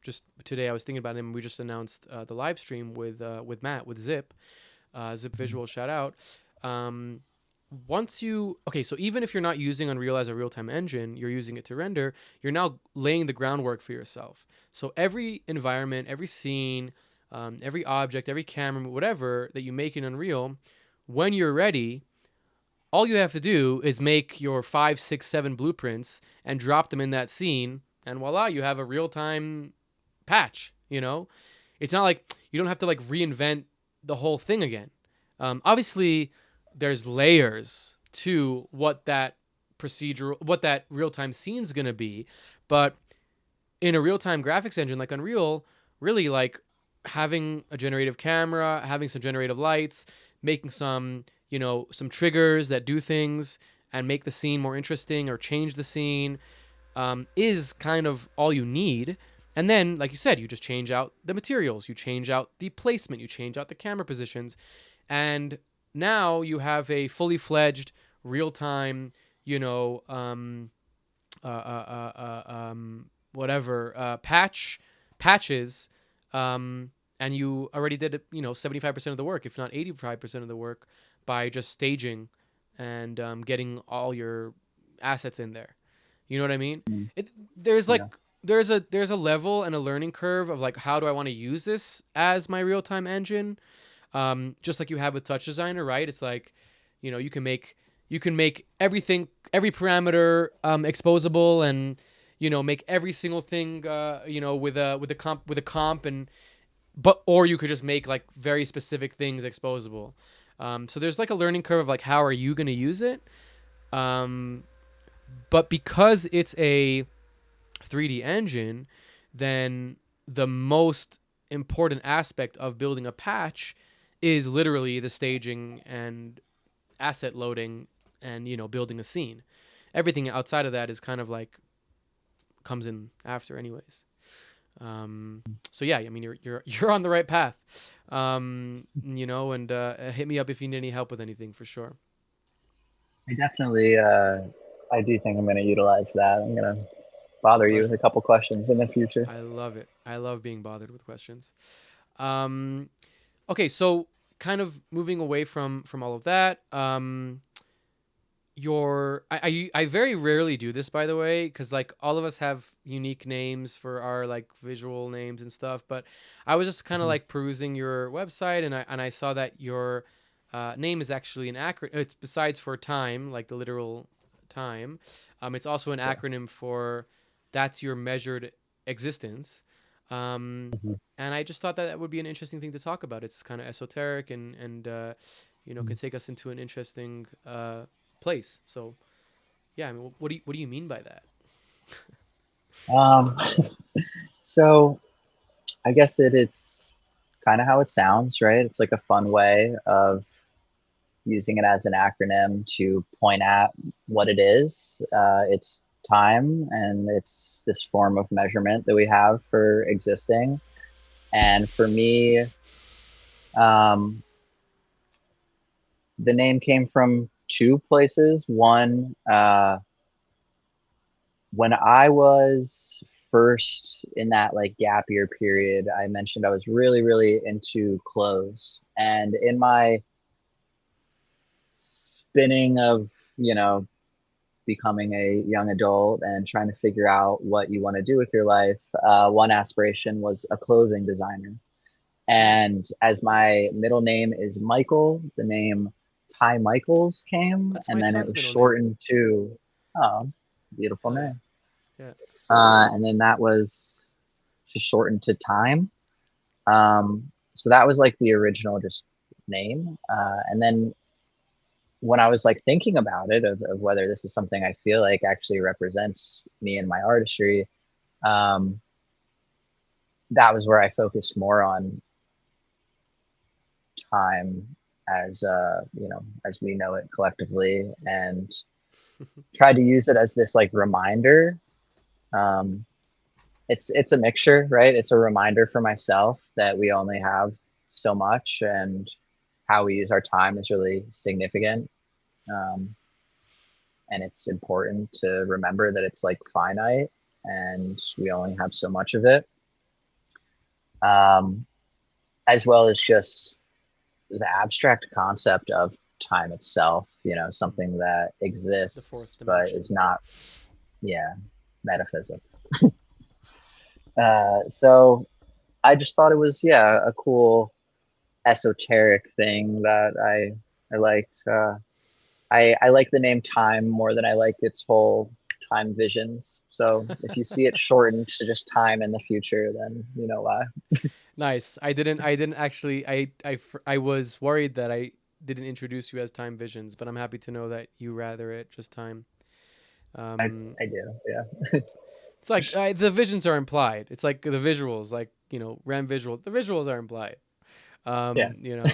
Speaker 1: just today I was thinking about him. We just announced the live stream with Matt with Zip, Zip Visual, shout out. Um, Once you okay, so even if you're not using Unreal as a real time engine, you're using it to render. You're now laying the groundwork for yourself. So every environment, every scene, every object, every camera, whatever that you make in Unreal, when you're ready, all you have to do is make your 5, 6, 7 blueprints and drop them in that scene, and voila, you have a real time patch. It's not like you don't have to like reinvent the whole thing again. Obviously, there's layers to what that real time scene is gonna be, but in a real time graphics engine like Unreal, really like having a generative camera, having some generative lights, making some triggers that do things and make the scene more interesting or change the scene, is kind of all you need. And then, like you said, you just change out the materials, you change out the placement, you change out the camera positions, and now you have a fully fledged real time, you know, whatever patches, and you already did 75% of the work, if not 85% of the work, by just staging and getting all your assets in there. You know what I mean?
Speaker 3: Mm.
Speaker 1: There's like
Speaker 3: Yeah.
Speaker 1: there's a level and a learning curve of like, how do I want to use this as my real time engine? Just like you have with Touch Designer, right? It's like, you can make everything, every parameter exposable, and make every single thing with a comp, or you could just make like very specific things exposable. So there's like a learning curve of like, how are you going to use it? But because it's a 3D engine, then the most important aspect of building a patch is literally the staging and asset loading and building a scene. Everything outside of that is kind of like comes in after anyways. So yeah, I mean, you're on the right path. And hit me up if you need any help with anything, for sure.
Speaker 3: I definitely, I do think I'm going to utilize that. I'm going to bother you with
Speaker 1: Pleasure.
Speaker 3: a couple questions in the future.
Speaker 1: I love it. I love being bothered with questions. Okay, so kind of moving away from all of that. I very rarely do this, by the way, because like all of us have unique names for our like visual names and stuff. But I was just kind of
Speaker 3: Mhm.
Speaker 1: like perusing your website, and I saw that your name is actually an acronym. It's besides for time, like the literal time. It's also an
Speaker 3: Yeah.
Speaker 1: acronym for that's your measured existence.
Speaker 3: Mhm.
Speaker 1: And I just thought that would be an interesting thing to talk about. It's kind of esoteric and can take us into an interesting place. So yeah, I mean, what do you mean by that?
Speaker 3: Um, so I guess it's kind of how it sounds, right? It's like a fun way of using it as an acronym to point at what it is. It's time, and it's this form of measurement that we have for existing. And for me, um, the name came from two places. One, when I was first in that like gap year period, I mentioned I was really, really into clothes. And in my spinning of, you know, becoming a young adult and trying to figure out what you want to do with your life, one aspiration was a clothing designer. And as my middle name is Michael, the name Ty Michaels came,
Speaker 1: That's my
Speaker 3: and then it
Speaker 1: son's
Speaker 3: was
Speaker 1: middle name.
Speaker 3: shortened to, oh, beautiful
Speaker 1: Hell yeah,
Speaker 3: name.
Speaker 1: yeah.
Speaker 3: And then that was just shortened to Time. So that was like the original just name. And then when I was like thinking about it, of whether this is something I feel like actually represents me and my artistry, um, that was where I focused more on time as as we know it collectively, and tried to use it as this like reminder. Um, it's a mixture, right? It's a reminder for myself that we only have so much, and how we use our time is really significant. Um, and it's important to remember that it's like finite, and we only have so much of it. Um, as well as just the abstract concept of time itself, something that
Speaker 1: The fourth
Speaker 3: exists but
Speaker 1: dimension.
Speaker 3: is not, yeah, metaphysics. So I just thought it was, yeah, a cool esoteric thing that I liked. I like the name Time more than I like its whole time visions. So if you see it shortened to just Time in the future, then you know why.
Speaker 1: Nice. I didn't actually. I was worried that I didn't introduce you as Time Visions, but I'm happy to know that you rather it just Time.
Speaker 3: I,
Speaker 1: Um,
Speaker 3: I do, yeah.
Speaker 1: it's like the visions are implied. It's like the visuals, like RAM visuals. The visuals are implied.
Speaker 3: Yeah.
Speaker 1: Um, you know,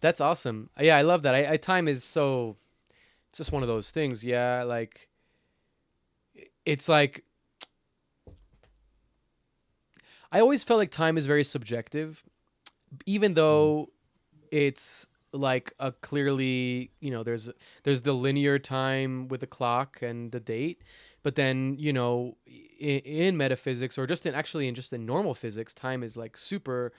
Speaker 1: that's awesome. Yeah, I love that. Time is so. It's just one of those things. Yeah, like it's like I always felt like time is very subjective, even though it's like a clearly there's the linear time with the clock and the date, but then in metaphysics, or just in normal physics, time is like super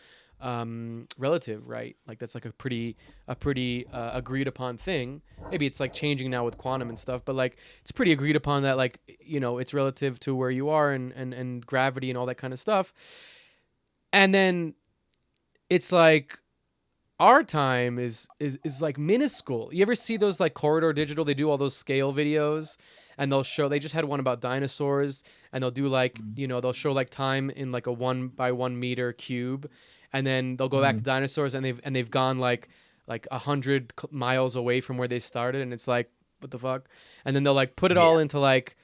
Speaker 1: relative, right? Like that's like a pretty agreed upon thing. Maybe it's like changing now with quantum and stuff, but like it's pretty agreed upon that like it's relative to where you are and gravity and all that kind of stuff. And then it's like our time is like minuscule. You ever see those like Corridor Digital? They do all those scale videos, and they just had one about dinosaurs, and they'll do like they'll show like time in like a 1 by 1 meter cube, and then they'll go back to dinosaurs, and they've gone like 100 miles away from where they started, and it's like what the fuck. And then they'll like put it all into like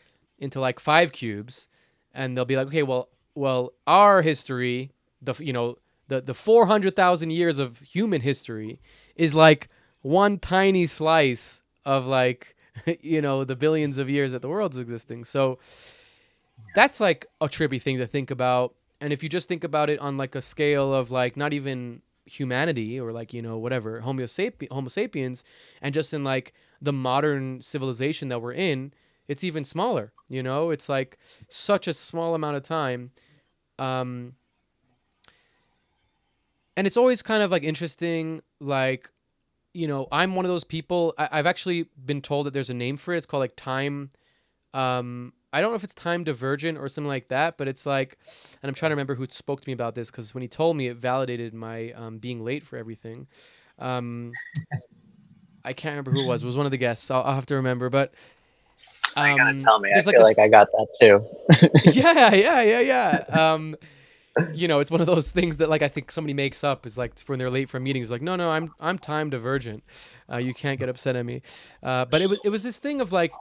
Speaker 1: 5 cubes, and they'll be like, okay, well our history, the 400,000 years of human history is like one tiny slice of like the billions of years that the world's existing. So that's like a trippy thing to think about. And if you just think about it on like a scale of like not even humanity or like whatever Homo sapiens, and just in like the modern civilization that we're in, it's even smaller. It's like such a small amount of time. And it's always kind of like interesting, like, I'm one of those people. I've actually been told that there's a name for it. It's called like time. I don't know if it's time divergent or something like that, but it's like, and I'm trying to remember who spoke to me about this, because when he told me, it validated my being late for everything. I can't remember who it was. It was one of the guests. I'll have to remember, but
Speaker 3: You gotta tell me. I
Speaker 1: there's like
Speaker 3: feel like I got that too.
Speaker 1: yeah. It's one of those things that like I think somebody makes up, is like when they're late for meetings, like no, I'm time divergent. You can't get upset at me. But it was this thing of like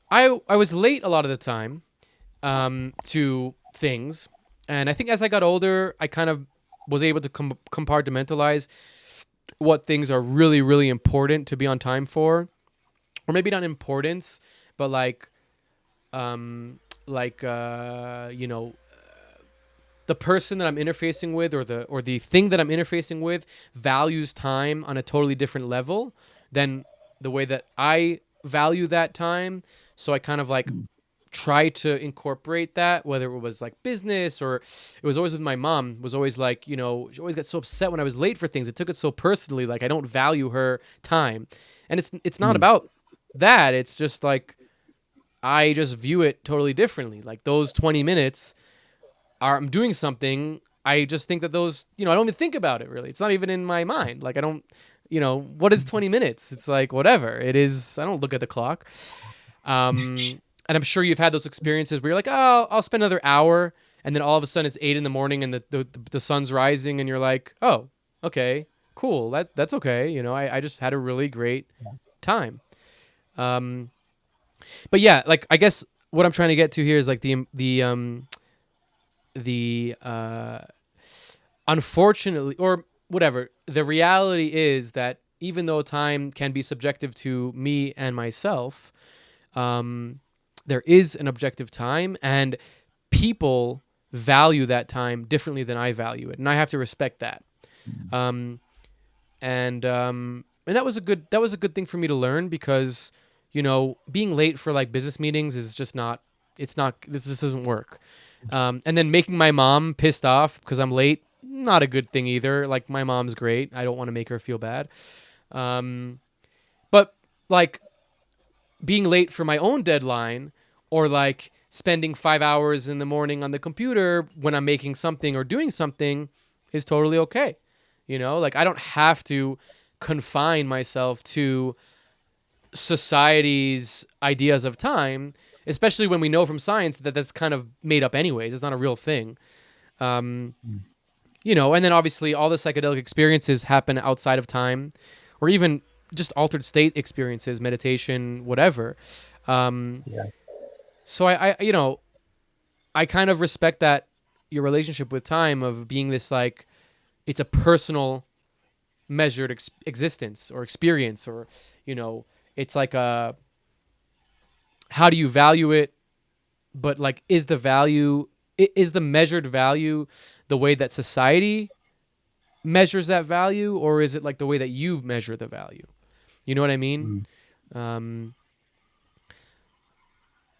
Speaker 1: I was late a lot of the time to things, and I think as I got older, I kind of was able to compartmentalize what things are really really important to be on time for, or maybe not importance, but like the person that I'm interfacing with, or the thing that I'm interfacing with, values time on a totally different level than the way that I value that time. So I kind of like try to incorporate that, whether it was like business, or it was always with my mom, was always like, she always got so upset when I was late for things. It took it so personally, like I don't value her time. And it's not about that. It's just like I just view it totally differently. Like those 20 minutes I'm doing something. I just think that those, I don't even think about it really. It's not even in my mind. Like I don't, what is 20 minutes? It's like, whatever it is. I don't look at the clock. And I'm sure you've had those experiences where you're like, oh, I'll spend another hour. And then all of a sudden it's 8 a.m. and the sun's rising, and you're like, oh, okay, cool. That's okay. I just had a really great time. But yeah, like, I guess what I'm trying to get to here is like the unfortunately, or whatever, the reality is that even though time can be subjective to me and myself, there is an objective time, and people value that time differently than I value it, and I have to respect that. And that was a good thing for me to learn, because being late for like business meetings is just not. This just doesn't work. And then making my mom pissed off because I'm late, not a good thing either. Like, my mom's great. I don't want to make her feel bad. But like being late for my own deadline, or like spending 5 hours in the morning on the computer when I'm making something or doing something, is totally okay. Like I don't have to confine myself to society's ideas of time, especially when we know from science that that's kind of made up anyways. It's not a real thing. And then obviously all the psychedelic experiences happen outside of time, or even just altered state experiences, meditation, whatever. So I kind of respect that, your relationship with time, of being this like, it's a personal measured existence or experience, or, it's like how do you value it? But like, is the measured value the way that society measures that value, or is it like the way that you measure the value? You know what I mean?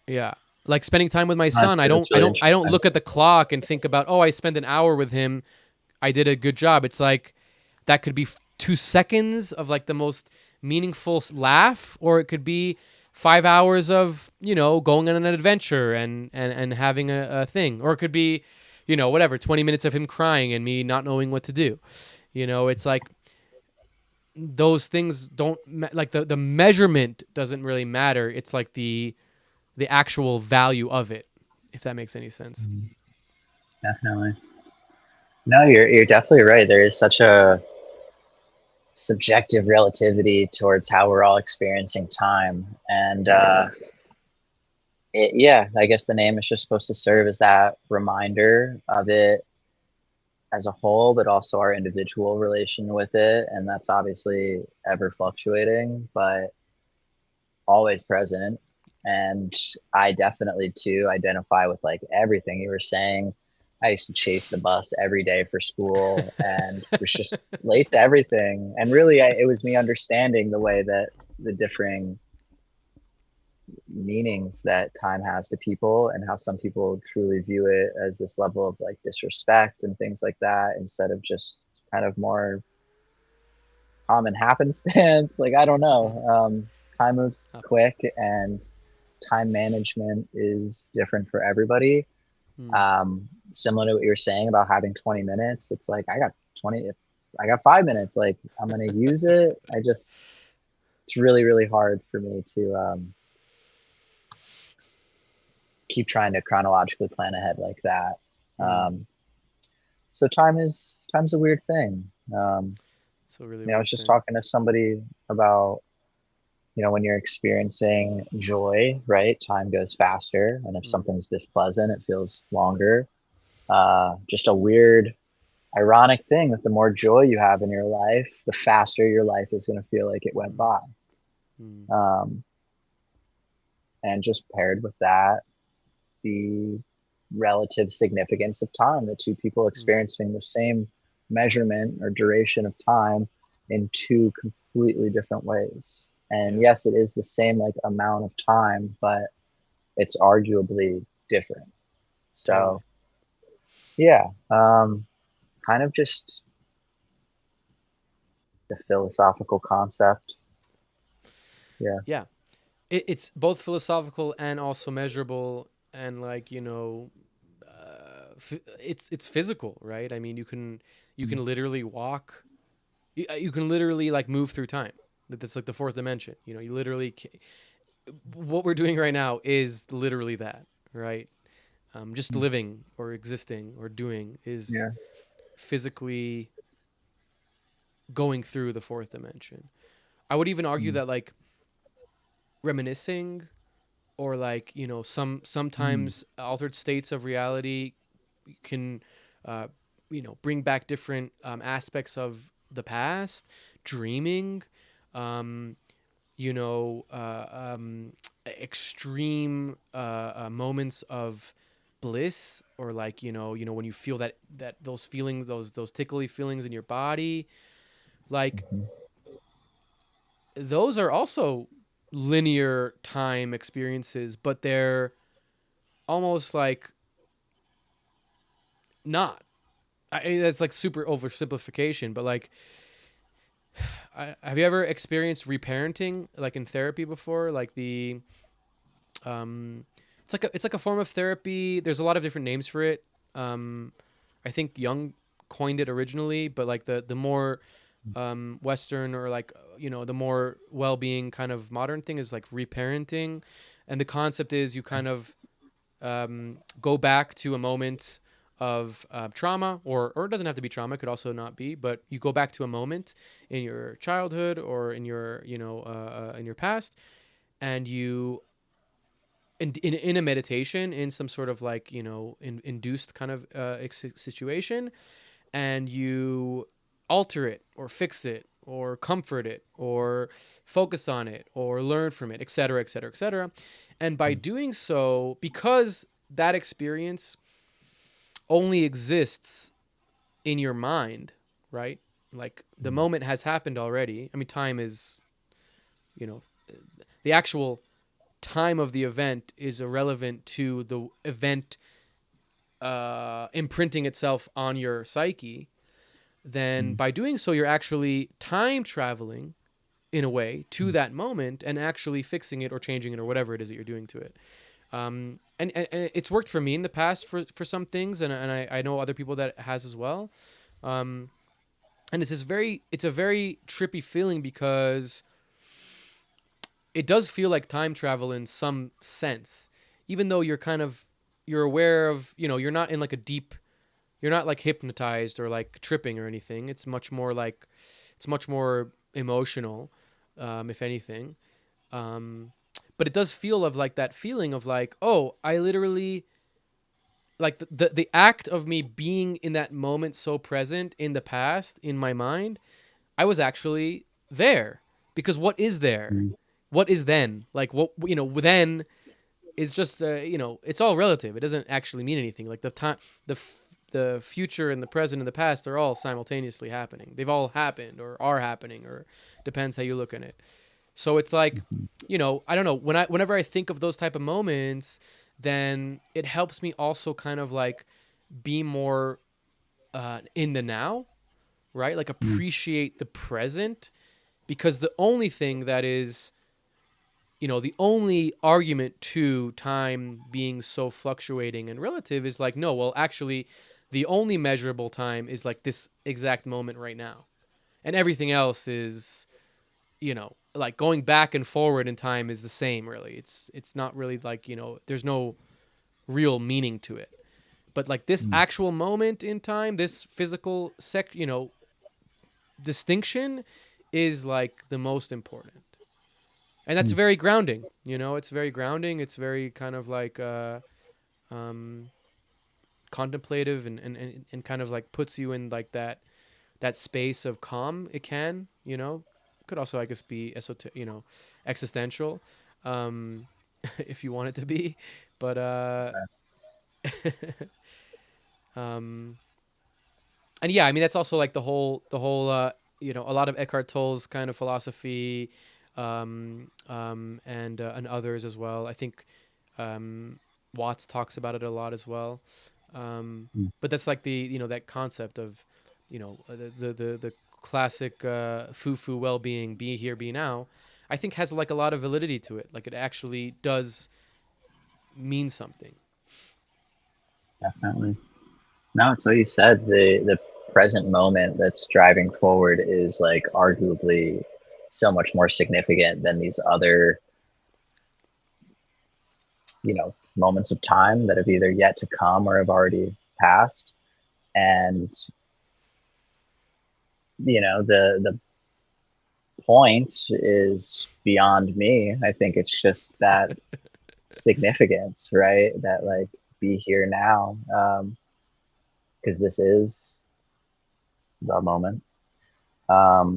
Speaker 1: Yeah. Like spending time with my son, I don't look at the clock and think about, oh, I spend an hour with him I did a good job. It's like that could be 2 seconds of like the most meaningful laugh, or it could be 5 hours of, going on an adventure and having a thing, or it could be, whatever, 20 minutes of him crying and me not knowing what to do. It's like those things don't like the measurement doesn't really matter. It's like the actual value of it, if that makes any sense.
Speaker 3: Definitely. No, you're definitely right. There is such a subjective relativity towards how we're all experiencing time, and yeah, I guess the name is just supposed to serve as that reminder of it as a whole, but also our individual relation with it, and that's obviously ever fluctuating, but always present. And I definitely too identify with like everything you were saying. I used to chase the bus every day for school and was just late to everything. And really, it was me understanding the way that the differing meanings that time has to people, and how some people truly view it as this level of like disrespect and things like that, instead of just kind of more common happenstance. Like, I don't know. Time moves quick, and time management is different for everybody. Similar to what you were saying about having 20 minutes, it's like I got 5 minutes. Like, I'm gonna use it. It's really, really hard for me to keep trying to chronologically plan ahead like that. So time's a weird thing.
Speaker 1: So really,
Speaker 3: I was just talking to somebody about, when you're experiencing joy, right? Time goes faster, and if something's displeasant, it feels longer. Just a weird, ironic thing that the more joy you have in your life, the faster your life is going to feel like it went by. And just paired with that, the relative significance of time, the two people experiencing the same measurement or duration of time in two completely different ways. And yes, it is the same like amount of time, but it's arguably different. So yeah, kind of just the philosophical concept.
Speaker 1: Yeah, it's both philosophical and also measurable, and like, it's physical, right? I mean, you can literally walk, you can literally like move through time. That's like the fourth dimension. You literally what we're doing right now is literally that, right? Just living or existing or doing is physically going through the fourth dimension. I would even argue that like reminiscing, or like, sometimes altered states of reality can bring back different aspects of the past. Dreaming, extreme moments of bliss, or like, when you feel that those feelings, those tickly feelings in your body, like those are also linear time experiences, but they're almost like not. That's like super oversimplification, but like, have you ever experienced reparenting, like in therapy before? Like it's like a form of therapy. There's a lot of different names for it. I think Jung coined it originally, but like the more Western, or like, the more well-being kind of modern thing is like reparenting, and the concept is you kind of go back to a moment of trauma, or it doesn't have to be trauma, it could also not be, but you go back to a moment in your childhood or in your in your past, and you in a meditation, in some sort of like, induced kind of situation, and you alter it or fix it or comfort it or focus on it or learn from it, etc., etc., etc. And by doing so, because that experience only exists in your mind, right? Like the moment has happened already. I mean, time is, the actual time of the event is irrelevant to the event imprinting itself on your psyche. then by doing so, you're actually time traveling in a way to that moment and actually fixing it or changing it or whatever it is that you're doing to it. And it's worked for me in the past for some things, and I know other people that it has as well. And it's a very trippy feeling because it does feel like time travel in some sense, even though you're aware of, you're not in like a deep, you're not like hypnotized or like tripping or anything. It's much more emotional, if anything. But it does feel of like that feeling of like, oh, I literally, like the act of me being in that moment so present in the past in my mind, I was actually there. Because what is there? What is then? Like, what, then is just, it's all relative. It doesn't actually mean anything. Like the time, the future and the present and the past are all simultaneously happening. They've all happened or are happening, or depends how you look at it. So it's like, I don't know, whenever I think of those type of moments, then it helps me also kind of like be more in the now, right? Like appreciate the present, because the only thing that is, the only argument to time being so fluctuating and relative is like, no, well, actually, the only measurable time is like this exact moment right now. And everything else is, like going back and forward in time is the same, really. It's not really like, there's no real meaning to it. But like this actual moment in time, this physical distinction is like the most important. And that's very grounding, it's very grounding. It's very kind of like contemplative and kind of like puts you in like that space of calm. It can, could also, I guess, be existential, if you want it to be, but um, and yeah, I mean that's also like the whole a lot of Eckhart Tolle's kind of philosophy, and others as well. I think Watts talks about it a lot as well. But that's like the that concept of the classic foo well-being, be here, be now. I think has like a lot of validity to it. Like it actually does mean something.
Speaker 3: Definitely. No, it's what you said. The present moment that's driving forward is like arguably so much more significant than these other, moments of time that have either yet to come or have already passed. And the point is beyond me. I think it's just that significance, right? That like be here now, because this is the moment. Yeah,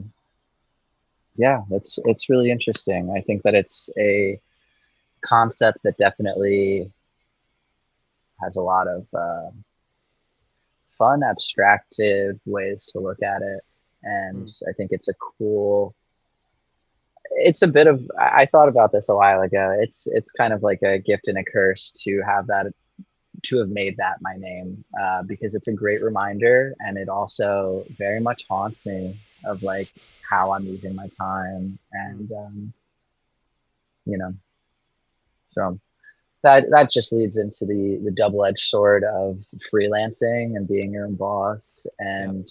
Speaker 3: it's really interesting. I think that it's a concept that definitely has a lot of fun, abstractive ways to look at it, and I think it's a cool. It's a bit of. I thought about this a while ago. It's kind of like a gift and a curse to have that, to have made that my name, because it's a great reminder, and it also very much haunts me of like how I'm using my time, and so that just leads into the double-edged sword of freelancing and being your own boss, and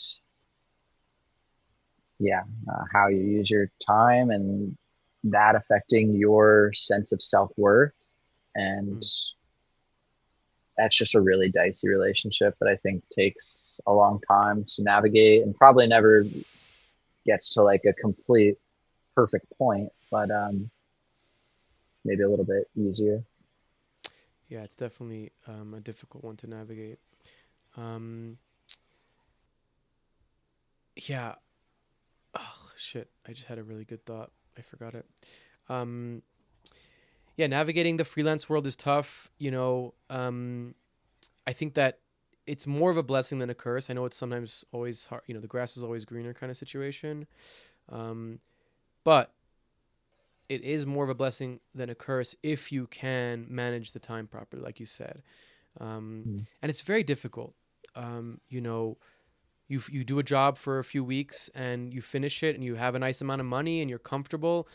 Speaker 3: how you use your time and that affecting your sense of self-worth, and that's just a really dicey relationship that I think takes a long time to navigate and probably never gets to like a complete perfect point, but maybe a little bit easier.
Speaker 1: Yeah, it's definitely a difficult one to navigate. Yeah. Oh shit! I just had a really good thought. I forgot it. Yeah, navigating the freelance world is tough. I think that it's more of a blessing than a curse. I know it's sometimes always hard. The grass is always greener kind of situation. But it is more of a blessing than a curse if you can manage the time properly, like you said. And it's very difficult. you do a job for a few weeks and you finish it and you have a nice amount of money and you're comfortable,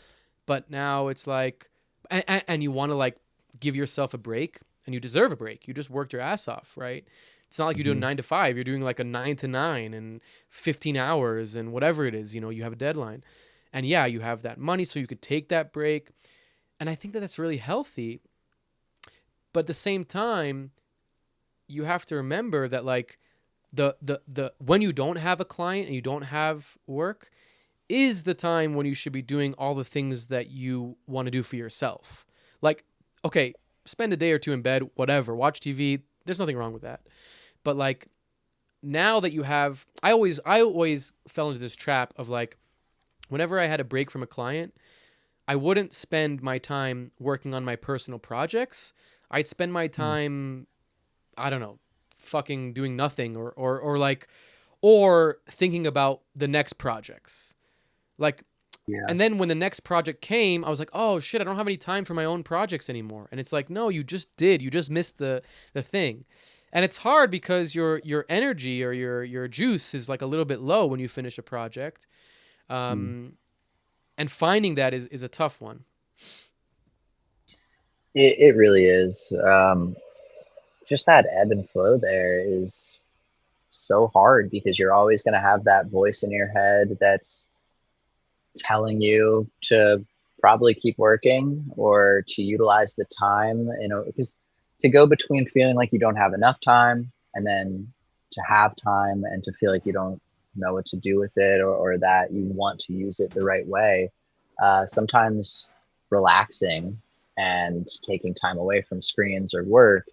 Speaker 1: but now it's like, and you want to like give yourself a break, and you deserve a break. You just worked your ass off, right? It's not like you're doing 9 to 5. You're doing like a 9 to 9 and 15 hours and whatever it is, you have a deadline. And yeah, you have that money so you could take that break. And I think that that's really healthy. But at the same time, you have to remember that like the when you don't have a client and you don't have work is the time when you should be doing all the things that you want to do for yourself. Like, okay, spend a day or two in bed, whatever, watch TV. There's nothing wrong with that. But like now that you have, I always fell into this trap of like, whenever I had a break from a client, I wouldn't spend my time working on my personal projects. I'd spend my time, I don't know, fucking doing nothing or like, or thinking about the next projects. Like,
Speaker 3: Yeah.
Speaker 1: and then when the next project came, I was like, oh shit, I don't have any time for my own projects anymore. And it's like, no, you just did. You just missed the thing. And it's hard because your energy or your juice is like a little bit low when you finish a project. And finding that is a tough one.
Speaker 3: It really is. Just that ebb and flow there is so hard because you're always going to have that voice in your head that's telling you to probably keep working or to utilize the time, because to go between feeling like you don't have enough time and then to have time and to feel like you don't know what to do with it, or that you want to use it the right way. Sometimes relaxing and taking time away from screens or work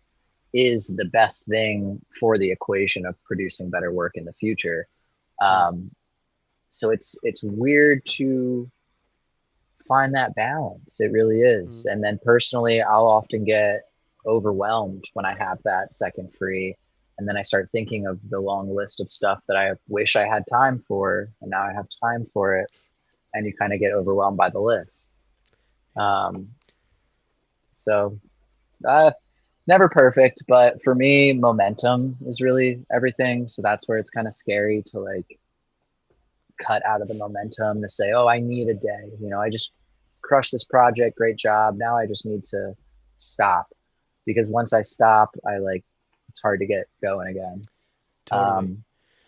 Speaker 3: is the best thing for the equation of producing better work in the future. So it's weird to find that balance. It really is. And then personally, I'll often get overwhelmed when I have that second free. And then I start thinking of the long list of stuff that I wish I had time for, and now I have time for it. And you kind of get overwhelmed by the list. So never perfect, but for me, momentum is really everything. So that's where it's kind of scary to like cut out of the momentum to say, oh, I need a day. I just crushed this project. Great job. Now I just need to stop, because once I stop, it's hard to get going again.
Speaker 1: Totally.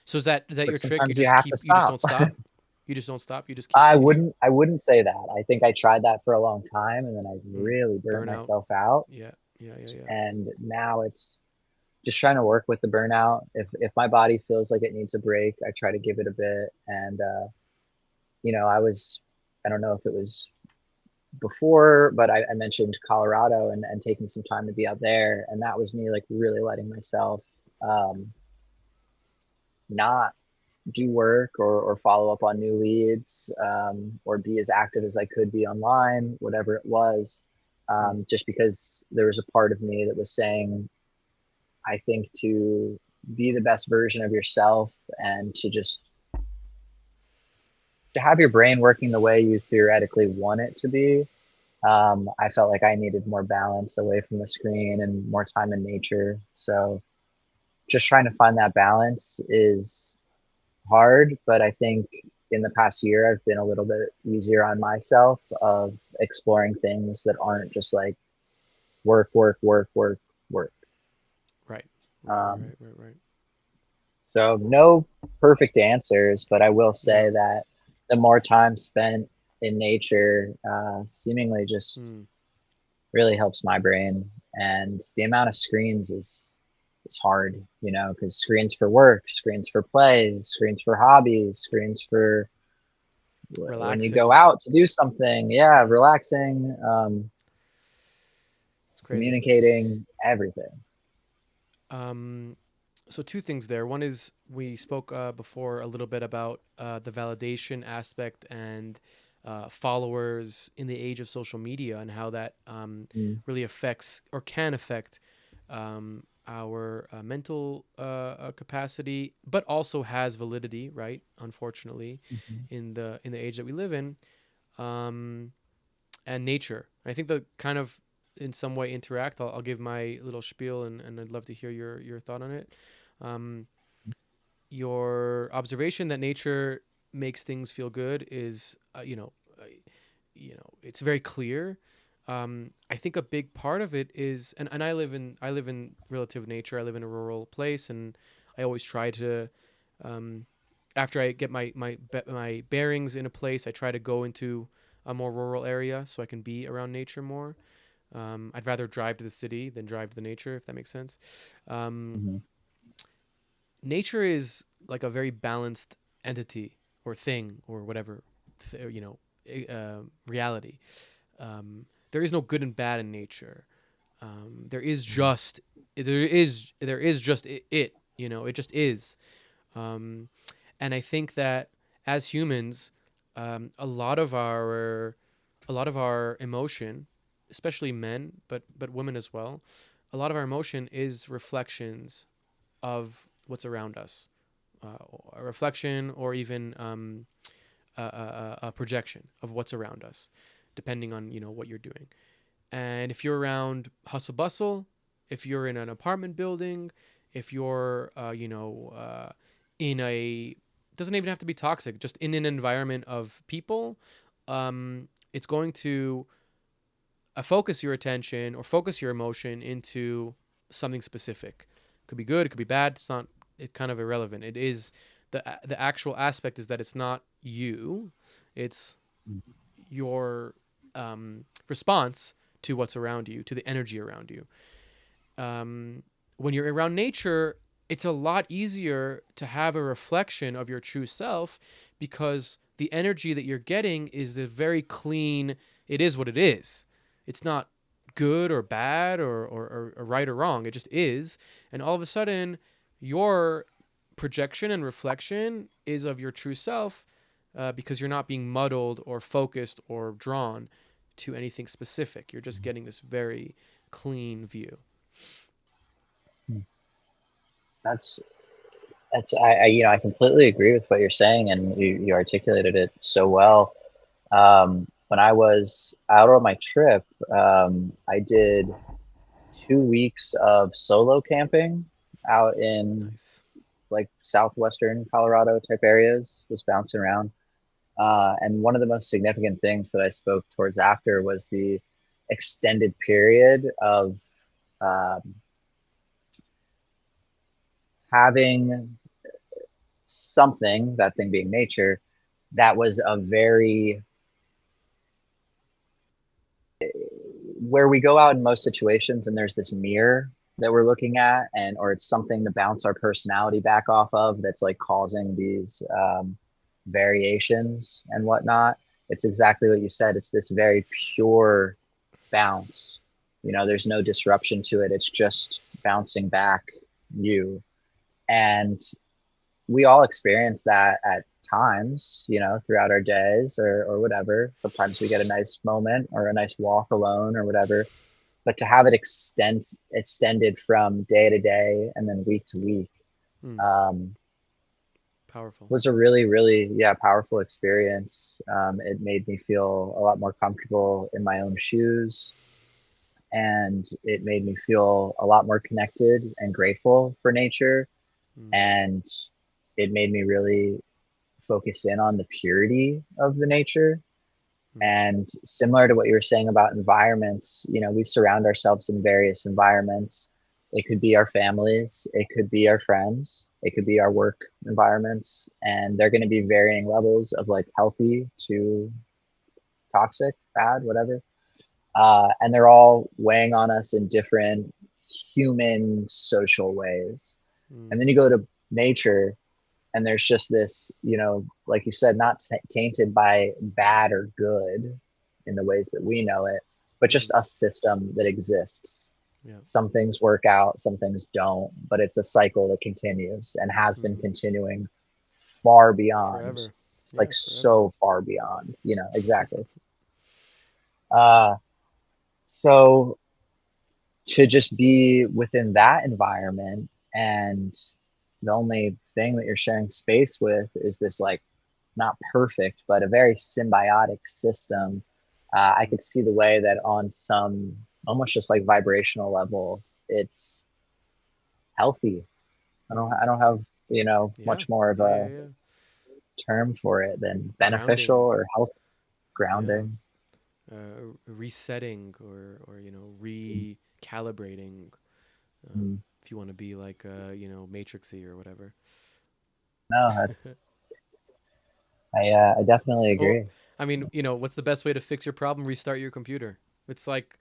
Speaker 1: So is that your trick?
Speaker 3: You have to
Speaker 1: You just
Speaker 3: stop.
Speaker 1: don't stop. You just don't stop. You just keep.
Speaker 3: I
Speaker 1: continuing?
Speaker 3: wouldn't say that. I think I tried that for a long time, and then I really burned
Speaker 1: Burnout.
Speaker 3: myself out.
Speaker 1: Yeah.
Speaker 3: And now it's just trying to work with the burnout. If my body feels like it needs a break, I try to give it a bit. And I don't know if it was before, but I mentioned Colorado and taking some time to be out there, and that was me like really letting myself not do work or follow up on new leads, or be as active as I could be online, whatever it was, just because there was a part of me that was saying, I think to be the best version of yourself and to have your brain working the way you theoretically want it to be, I felt like I needed more balance away from the screen and more time in nature. So just trying to find that balance is hard, but I think in the past year, I've been a little bit easier on myself of exploring things that aren't just like work.
Speaker 1: Right. Right.
Speaker 3: So no perfect answers, but I will say that the more time spent in nature, seemingly just really helps my brain. And the amount of screens is hard, because screens for work, screens for play, screens for hobbies, screens for when you go out to do something. Yeah, relaxing,
Speaker 1: it's crazy.
Speaker 3: Communicating, everything.
Speaker 1: So two things there. One is we spoke before a little bit about the validation aspect and followers in the age of social media, and how that really affects or can affect our mental capacity, but also has validity, right? Unfortunately, in the age that we live in, and nature. I think that kind of in some way interact. I'll give my little spiel, and I'd love to hear your thought on it. your observation that nature makes things feel good is, it's very clear. I think a big part of it is, and I live in relative nature. I live in a rural place, and I always try to, um, after I get my bearings in a place, I try to go into a more rural area so I can be around nature more. I'd rather drive to the city than drive to the nature, if that makes sense. Um,
Speaker 3: Hmm.
Speaker 1: Nature is like a very balanced entity or thing or whatever, reality. There is no good and bad in nature. There is just there is just it. It just is. Um, and I think that as humans, a lot of our emotion, especially men, but women as well, a lot of our emotion is reflections of what's around us, a reflection or even a projection of what's around us, depending on what you're doing. And if you're around hustle bustle, if you're in an apartment building, if you're in a, doesn't even have to be toxic, just in an environment of people, it's going to focus your attention or focus your emotion into something specific. It could be good, it could be bad. It's kind of irrelevant. It is the actual aspect is that it's not you, it's your response to what's around you, to the energy around you. When you're around nature, it's a lot easier to have a reflection of your true self because the energy that you're getting is a very clean, it is what it is. It's not good or bad or right or wrong. It just is. And all of a sudden, your projection and reflection is of your true self because you're not being muddled or focused or drawn to anything specific. You're just getting this very clean view.
Speaker 3: That's I completely agree with what you're saying, and you articulated it so well. When I was out on my trip, I did 2 weeks of solo camping out in
Speaker 1: Nice.
Speaker 3: like southwestern Colorado type areas, just bouncing around. And one of the most significant things that I spoke towards after was the extended period of um, having something, that thing being nature, that was a very, where we go out in most situations and there's this mirror that we're looking at, and or it's something to bounce our personality back off of that's like causing these variations and whatnot. It's exactly what you said. It's this very pure bounce. There's no disruption to it. It's just bouncing back you. And we all experience that at times, throughout our days or whatever. Sometimes we get a nice moment or a nice walk alone or whatever. But to have it extended from day to day and then week to week,
Speaker 1: Hmm.
Speaker 3: um,
Speaker 1: Powerful.
Speaker 3: was a really, really, yeah, powerful experience. It made me feel a lot more comfortable in my own shoes, and it made me feel a lot more connected and grateful for nature.
Speaker 1: Hmm.
Speaker 3: And it made me really focus in on the purity of the nature.
Speaker 1: Hmm.
Speaker 3: And similar to what you were saying about environments, we surround ourselves in various environments. It could be our families, it could be our friends, it could be our work environments, and they're going to be varying levels of like healthy to toxic, bad, whatever. And they're all weighing on us in different human social ways.
Speaker 1: Hmm.
Speaker 3: And then you go to nature, and there's just this, like you said, not tainted by bad or good in the ways that we know it, but
Speaker 1: Hmm.
Speaker 3: just a system that exists.
Speaker 1: Yeah.
Speaker 3: Some things work out, some things don't, but it's a cycle that continues and has been
Speaker 1: Hmm.
Speaker 3: continuing far beyond,
Speaker 1: Forever.
Speaker 3: like
Speaker 1: Yeah, forever.
Speaker 3: so far beyond, exactly. Uh, so to just be within that environment, and the only thing that you're sharing space with is this like not perfect but a very symbiotic system. I
Speaker 1: Hmm.
Speaker 3: could see the way that on some almost just like vibrational level it's healthy. I don't
Speaker 1: Hmm.
Speaker 3: I don't have
Speaker 1: Yeah.
Speaker 3: much more of
Speaker 1: Yeah. Yeah.
Speaker 3: a
Speaker 1: Yeah.
Speaker 3: term for it than beneficial
Speaker 1: Grounding.
Speaker 3: or health
Speaker 1: Yeah.
Speaker 3: grounding.
Speaker 1: Resetting or recalibrating.
Speaker 3: Mhm.
Speaker 1: If you want to be like matrixy or whatever.
Speaker 3: No, I definitely
Speaker 1: Well,
Speaker 3: agree.
Speaker 1: I mean, what's the best way to fix your problem? Restart your computer. It's like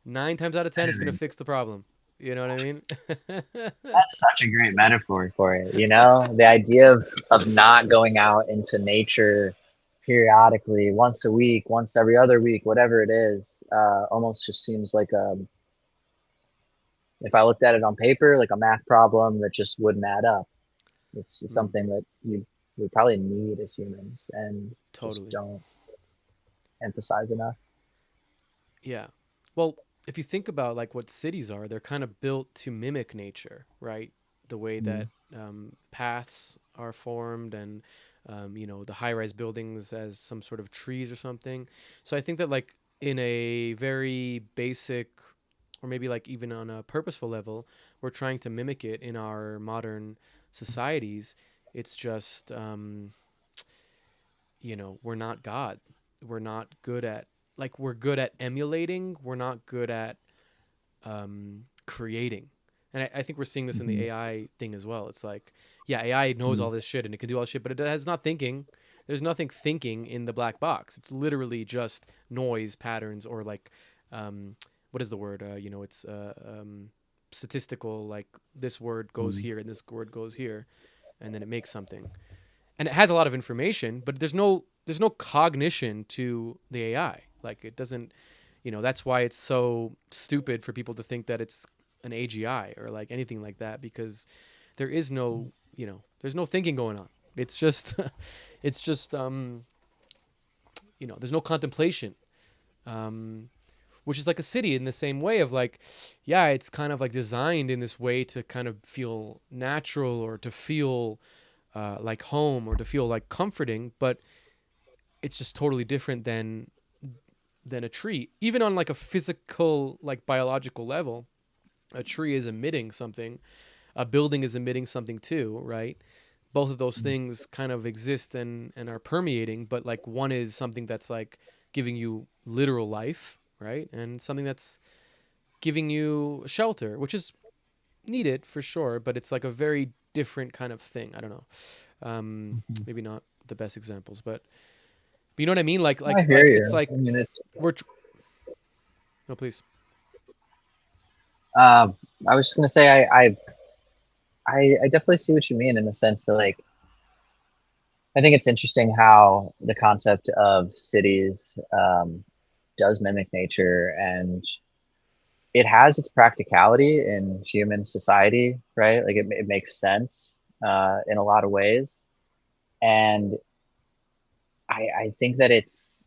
Speaker 1: 9 times out of 10, it's gonna fix the problem. You know what I mean?
Speaker 3: That's such a great metaphor for it. The idea of not going out into nature periodically, once a week, once every other week, whatever it is, almost just seems like if I looked at it on paper, like a math problem that just wouldn't add up. It's
Speaker 1: Mm,
Speaker 3: something that we probably need as humans and just
Speaker 1: totally.
Speaker 3: don't emphasize enough.
Speaker 1: Yeah. Well, if you think about like what cities are, they're kind of built to mimic nature, right? The way that
Speaker 3: Mm,
Speaker 1: paths are formed and the high-rise buildings as some sort of trees or something. So I think that like in a very basic or maybe like even on a purposeful level, we're trying to mimic it in our modern societies. It's just we're not God. We're not good at like we're good at emulating. We're not good at creating. And I think we're seeing this in the
Speaker 3: mhm,
Speaker 1: AI thing as well. It's like, yeah, AI knows
Speaker 3: mm,
Speaker 1: all this shit and it can do all this shit, but it has not thinking. There's nothing thinking in the black box. It's literally just noise patterns or like, what is the word? It's statistical. Like this word goes
Speaker 3: mm,
Speaker 1: here and this word goes here, and then it makes something. And it has a lot of information, but there's no cognition to the AI. Like it doesn't, that's why it's so stupid for people to think that it's an AGI or like anything like that because there is no, there's no thinking going on. It's just it's just there's no contemplation. Um which is like a city in the same way of like yeah, it's kind of like designed in this way to kind of feel natural or to feel like home or to feel like comforting, but it's just totally different than a tree. Even on like a physical, like biological level, a tree is emitting something. A building is emitting something too, right? Both of those
Speaker 3: mm,
Speaker 1: things kind of exist and are permeating, but like one is something that's like giving you literal life, right? And something that's giving you shelter, which is needed for sure, but it's like a very different kind of thing. I don't know.
Speaker 3: mhm.
Speaker 1: Maybe not the best examples, but you know what I mean? Like
Speaker 3: I
Speaker 1: like
Speaker 3: hear
Speaker 1: like it's
Speaker 3: you.
Speaker 1: like
Speaker 3: I mean,
Speaker 1: we're no, please.
Speaker 3: um, I was just gonna say I definitely see what you mean in the sense that like I think it's interesting how the concept of cities does mimic nature and it has its practicality in human society, right? Like it makes sense in a lot of ways. And I think that it's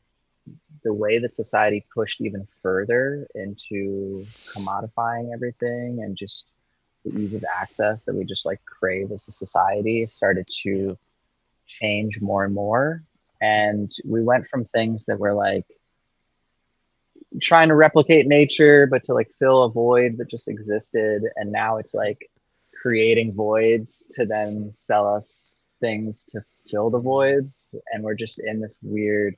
Speaker 3: the way that society pushed even further into commodifying everything and just the ease of access that we just like crave as a society started
Speaker 1: Yeah.
Speaker 3: to change more and more.
Speaker 1: Mm-hmm.
Speaker 3: And we went from things that were like trying to replicate nature, but to like fill a void that just existed. And now it's like creating voids to then sell us things to fill the
Speaker 1: Mm-hmm.
Speaker 3: voids. And we're just in this weird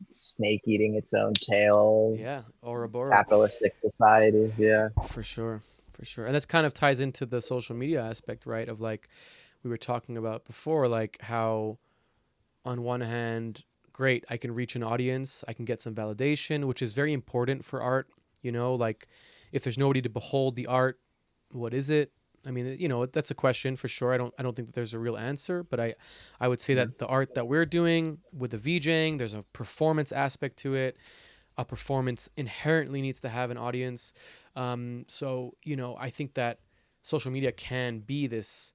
Speaker 3: snake eating its own tail
Speaker 1: Yeah, Ouroboros.
Speaker 3: capitalistic society. Yeah.
Speaker 1: For sure. For sure. And that's kind of ties into the social media aspect, right? Of like we were talking about before, like how on one hand, great, I can reach an audience, I can get some validation, which is very important for art, like if there's nobody to behold the art, what is it? I mean, that's a question for sure. I don't think that there's a real answer, but I would say
Speaker 3: Mhm.
Speaker 1: that the art that we're doing with the VJing, there's a performance aspect to it. A performance inherently needs to have an audience. So I think that social media can be this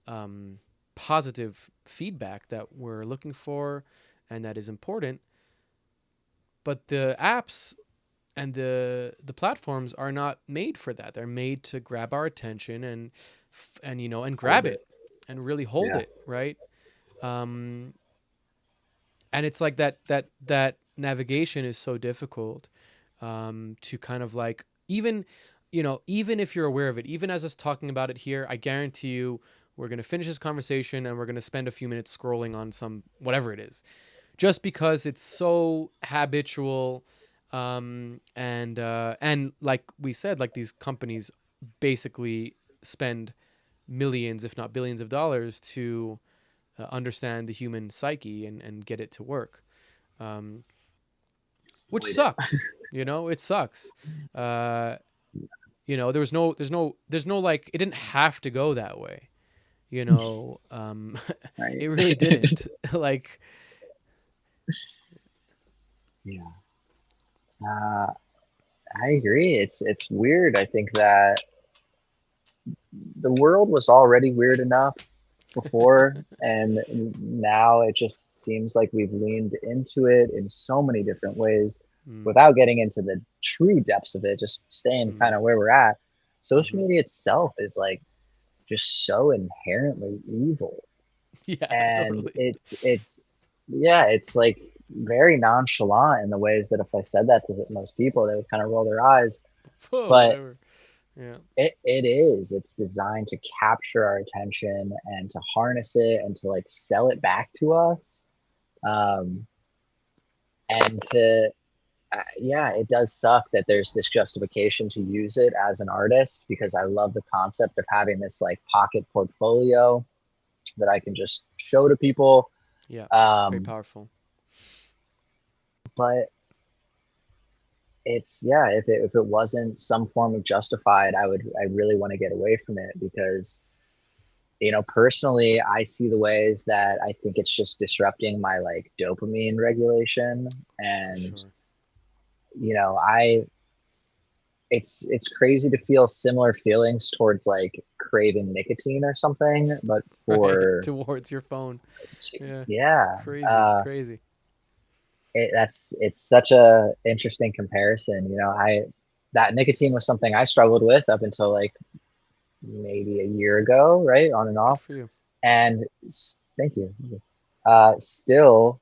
Speaker 1: um, positive feedback that we're looking for, and that is important. But the apps and the platforms are not made for that. They're made to grab our attention and grab
Speaker 3: Hold
Speaker 1: it
Speaker 3: it.
Speaker 1: and really hold
Speaker 3: Yeah.
Speaker 1: it, right? Um, and it's like that navigation is so difficult to kind of like even even if you're aware of it, even as us talking about it here, I guarantee you we're going to finish this conversation and we're going to spend a few minutes scrolling on some whatever it is, just because it's so habitual. And like we said, like these companies basically spend millions, if not billions of dollars to understand the human psyche and get it to work. Which
Speaker 3: Exploit it.
Speaker 1: sucks. It sucks. There's no like, it didn't have to go that way.
Speaker 3: Right.
Speaker 1: It really didn't. Like,
Speaker 3: Yeah. Uh, I agree. It's weird. I think that the world was already weird enough before, and now it just seems like we've leaned into it in so many different ways
Speaker 1: mm,
Speaker 3: without getting into the true depths of it, just staying kind of where we're at. Social
Speaker 1: mhm.
Speaker 3: media itself is like just so inherently evil.
Speaker 1: Yeah,
Speaker 3: And
Speaker 1: totally.
Speaker 3: it's like very nonchalant in the ways that if I said that to most people, they would kind of roll their eyes.
Speaker 1: Whoa,
Speaker 3: But
Speaker 1: whatever. Yeah.
Speaker 3: it's designed to capture our attention and to harness it and to like sell it back to us. Um, and to yeah, it does suck that there's this justification to use it as an artist, because I love the concept of having this like pocket portfolio that I can just show to people.
Speaker 1: Yeah. Very
Speaker 3: Um,
Speaker 1: powerful.
Speaker 3: but it's yeah, if it wasn't some form of justified, I really want to get away from it, because personally, I see the ways that I think it's just disrupting my like dopamine regulation.
Speaker 1: For
Speaker 3: And
Speaker 1: sure.
Speaker 3: I it's crazy to feel similar feelings towards like craving nicotine or something, but
Speaker 1: Right.
Speaker 3: for
Speaker 1: Towards your phone. Yeah.
Speaker 3: yeah,
Speaker 1: Crazy. Crazy.
Speaker 3: it's such a interesting comparison. I that nicotine was something I struggled with up until like maybe a year ago, right, on and
Speaker 1: Good
Speaker 3: off.
Speaker 1: for you.
Speaker 3: And thank you. Still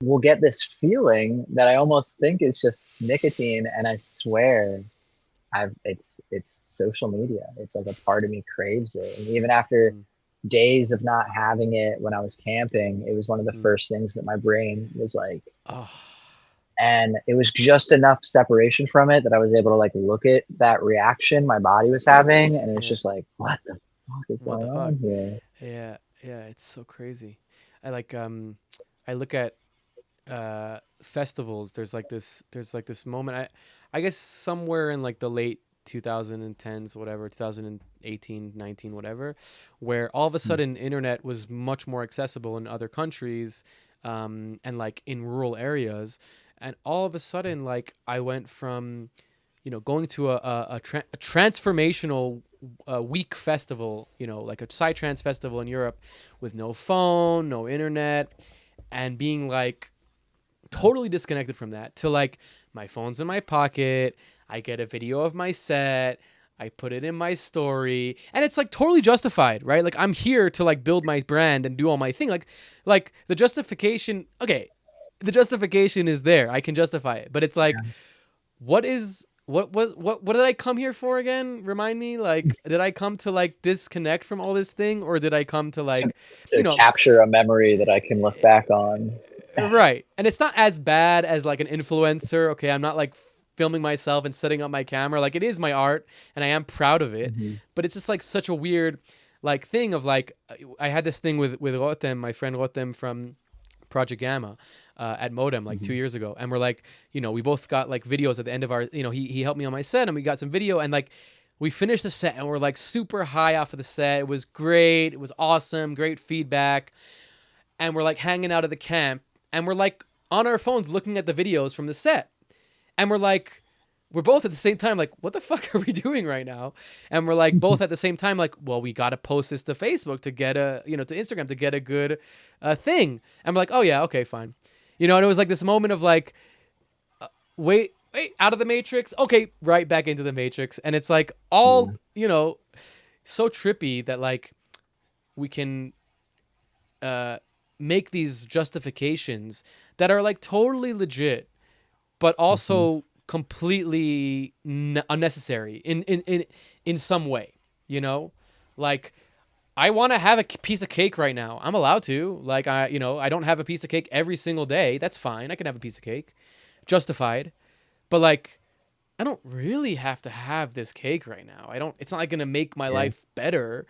Speaker 3: will get this feeling that I almost think is just nicotine, and I swear it's social media. It's like a part of me craves it. And even after
Speaker 1: Mm,
Speaker 3: days of not having it when I was camping, it was one of the
Speaker 1: mm.
Speaker 3: first things that my brain was like,
Speaker 1: Oh,
Speaker 3: and it was just enough separation from it that I was able to like look at that reaction my body was having, and it was
Speaker 1: yeah.
Speaker 3: just like, what the fuck is
Speaker 1: What the
Speaker 3: going
Speaker 1: fuck?
Speaker 3: on here?
Speaker 1: Yeah. Yeah. It's so crazy. I like, I look at, festivals. There's like this moment. I guess somewhere in like the late 2010s, whatever, 2018, 19, whatever, where all of a sudden internet was much more accessible in other countries, and like in rural areas. And all of a sudden, like I went from, going to a transformational week festival, like a psytrance festival in Europe with no phone, no internet, and being like totally disconnected from that to like my phone's in my pocket. I get a video of my set. I put it in my story, and it's like totally justified, right? Like I'm here to like build my brand and do all my thing. Like the justification. Okay, the justification is there. I can justify it, but it's like, what did I come here for again? Remind me. Like, did I come to like disconnect from all this thing, or did I come to
Speaker 3: to,
Speaker 1: like, you
Speaker 3: to
Speaker 1: know,
Speaker 3: capture a memory that I can look back on.
Speaker 1: right. And it's not as bad as like an influencer. Okay, I'm not like filming myself and setting up my camera. Like it is my art and I am proud of it.
Speaker 3: Mhm.
Speaker 1: But it's just like such a weird like thing of like I had this thing with Rotem, my friend Rotem from Project Gamma, at Modem like 2 years ago. And we're like, we both got like videos at the end of our, he helped me on my set and we got some video and like we finished the set and we're like super high off of the set. It was great. It was awesome. Great feedback. And we're like hanging out at the camp and we're like on our phones looking at the videos from the set. And we're both at the same time like, what the fuck are we doing right now? And we're like both at the same time like, well, we got to post this to Facebook to get to Instagram to get a good thing. And we're like, oh yeah, okay, fine. And it was like this moment of like, wait, out of the Matrix. Okay, right back into the Matrix. And it's like all, so trippy that like we can make these justifications that are like totally legit, but also completely unnecessary in some way, you know? Like, I want to have a piece of cake right now. I'm allowed to. Like, I don't have a piece of cake every single day. That's fine. I can have a piece of cake. Justified. But like, I don't really have to have this cake right now. It's not like going to make my life better.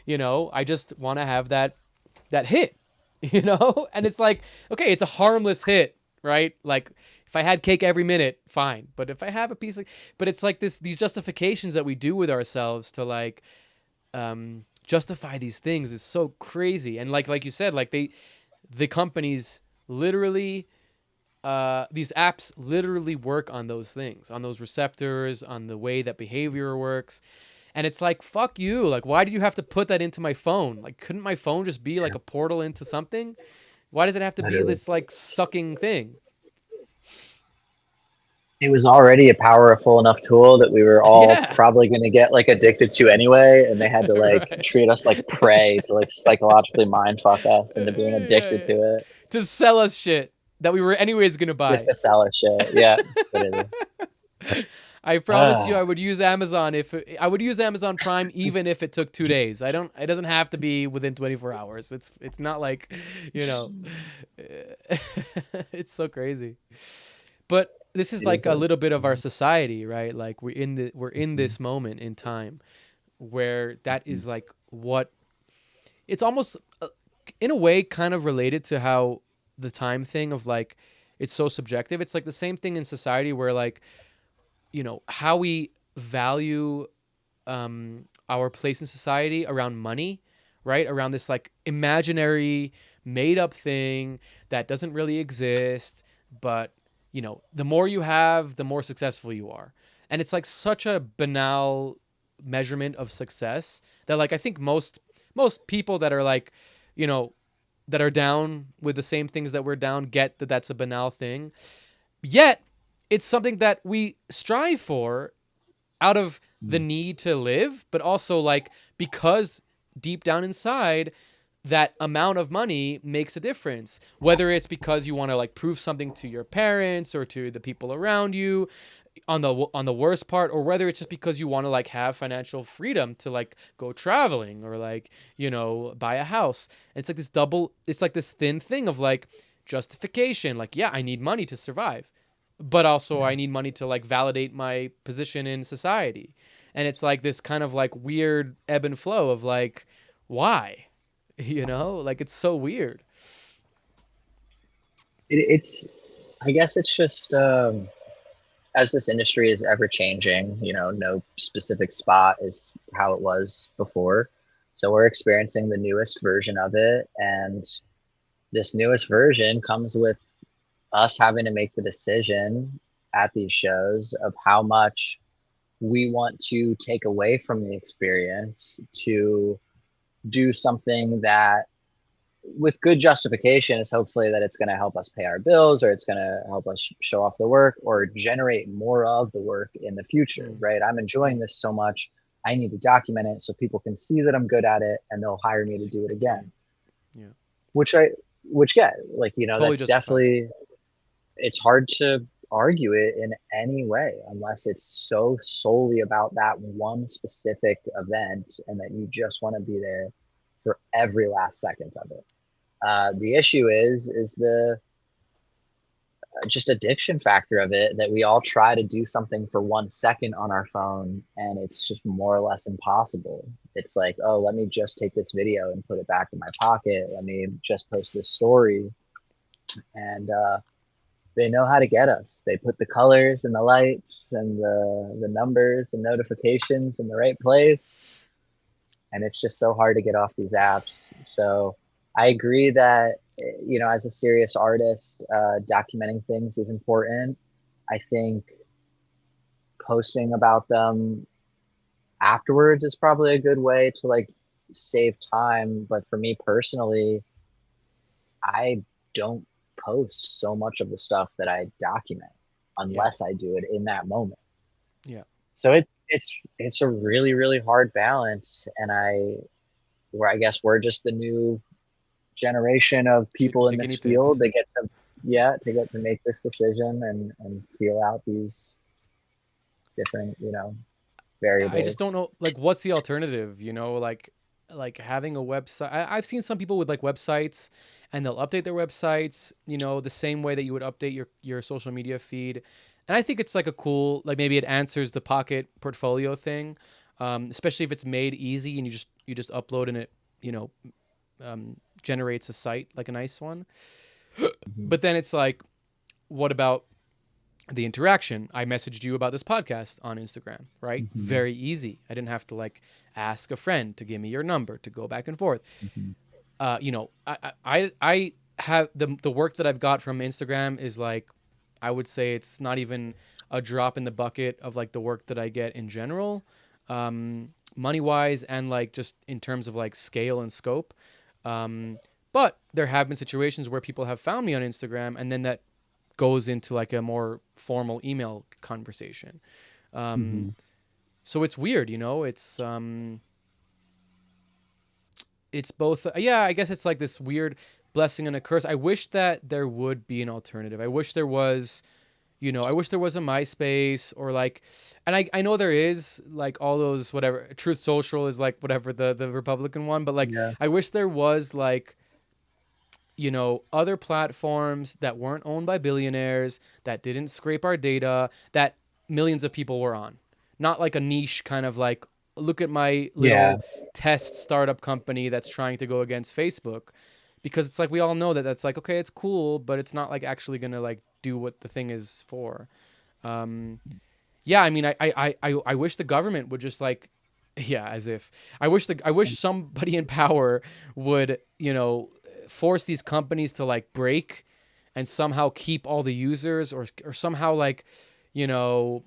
Speaker 1: I just want to have that hit, And it's like, okay, it's a harmless hit, right? Like, if I had cake every minute, fine. But if I have a piece of, but it's like these justifications that we do with ourselves to like, justify these things is so crazy. And like you said, like the companies literally, these apps literally work on those things, on those receptors, on the way that behavior works. And it's like, fuck you. Like, why did you have to put that into my phone? Like, couldn't my phone just be like a portal into something? Why does it have to be this like sucking thing?
Speaker 3: It was already a powerful enough tool that we were all probably going to get like addicted to anyway, and they had to like
Speaker 1: Right.
Speaker 3: treat us like prey to like psychologically mind fuck us into being addicted to it,
Speaker 1: to sell us shit that we were anyways gonna buy.
Speaker 3: just to sell us shit. Yeah, literally.
Speaker 1: I promise you, I would use Amazon I would use Amazon Prime even if it took 2 days. It doesn't have to be within 24 hours. It's not like, it's so crazy. But this is like a little bit of our society, right? Like we're in this moment in time where that is like what it's almost in a way kind of related to how the time thing of like, it's so subjective. It's like the same thing in society where like, how we value our place in society around money, right? Around this like imaginary made up thing that doesn't really exist, but the more you have, the more successful you are. And it's like such a banal measurement of success that like I think most people that are like, that are down with the same things that we're down get that that's a banal thing. Yet it's something that we strive for out of the need to live, but also like because deep down inside that amount of money makes a difference, whether it's because you want to like prove something to your parents or to the people around you on the worst part, or whether it's just because you want to like have financial freedom to like go traveling or like, buy a house. And it's like this thin thing of like justification. Like, yeah, I need money to survive, but also I need money to like validate my position in society. And it's like this kind of like weird ebb and flow of like, why? Like it's so weird.
Speaker 3: It's I guess it's just as this industry is ever changing, no specific spot is how it was before. So we're experiencing the newest version of it, and this newest version comes with us having to make the decision at these shows of how much we want to take away from the experience to do something that with good justification is hopefully that it's going to help us pay our bills, or it's going to help us show off the work or generate more of the work in the future, right? I'm enjoying this so much. I need to document it so people can see that I'm good at it and they'll hire me to do it again.
Speaker 1: Yeah.
Speaker 3: Which like, totally that's justified. Definitely, it's hard to argue it in any way unless it's so solely about that one specific event and that you just want to be there for every last second of it. The issue is the just addiction factor of it, that we all try to do something for 1 second on our phone and it's just more or less impossible. It's like, oh, let me just take this video and put it back in my pocket. Let me just post this story. And they know how to get us. They put the colors and the lights and the numbers and notifications in the right place. And it's just so hard to get off these apps. So I agree that, as a serious artist, documenting things is important. I think posting about them afterwards is probably a good way to like save time. But for me personally, I don't post so much of the stuff that I document unless I do it in that moment.
Speaker 1: Yeah.
Speaker 3: So it's a really, really hard balance. And I guess we're just the new generation of people in this field. They get to make this decision and feel out these different,
Speaker 1: I just don't
Speaker 3: variables.
Speaker 1: know, like, what's the alternative, like having a website. I've seen some people with like websites, and they'll update their websites, the same way that you would update your social media feed. And I think it's like a cool, like maybe it answers the Pocket portfolio thing, especially if it's made easy and you just upload and it, you know, generates a site like a nice one.
Speaker 3: Hmm.
Speaker 1: But then it's like, what about the interaction? I messaged you about this podcast on Instagram, right?
Speaker 3: Hmm.
Speaker 1: Very easy. I didn't have to like ask a friend to give me your number to go back and forth.
Speaker 3: Hmm.
Speaker 1: I have the work that I've got from Instagram is like, I would say it's not even a drop in the bucket of like the work that I get in general, money wise, and like just in terms of like scale and scope. Um, but there have been situations where people have found me on Instagram, and then that goes into like a more formal email conversation. Um,
Speaker 3: Hmm.
Speaker 1: so it's weird, it's both. Yeah, I guess it's like this weird blessing and a curse. I wish that there would be an alternative. I wish there was, I wish there was a MySpace or like, and I know there is like all those, whatever. Truth Social is like whatever the Republican one, but like
Speaker 3: Yeah.
Speaker 1: I wish there was like, other platforms that weren't owned by billionaires, that didn't scrape our data, that millions of people were on. Not like a niche kind of like, look at my
Speaker 3: Yeah.
Speaker 1: little test startup company that's trying to go against Facebook. Because it's like we all know that that's like, okay, it's cool, but it's not like actually gonna like do what the thing is for. Um, yeah, I mean, I wish the government would just like, yeah, as if I wish somebody in power would, force these companies to like break and somehow keep all the users, or somehow like, you know,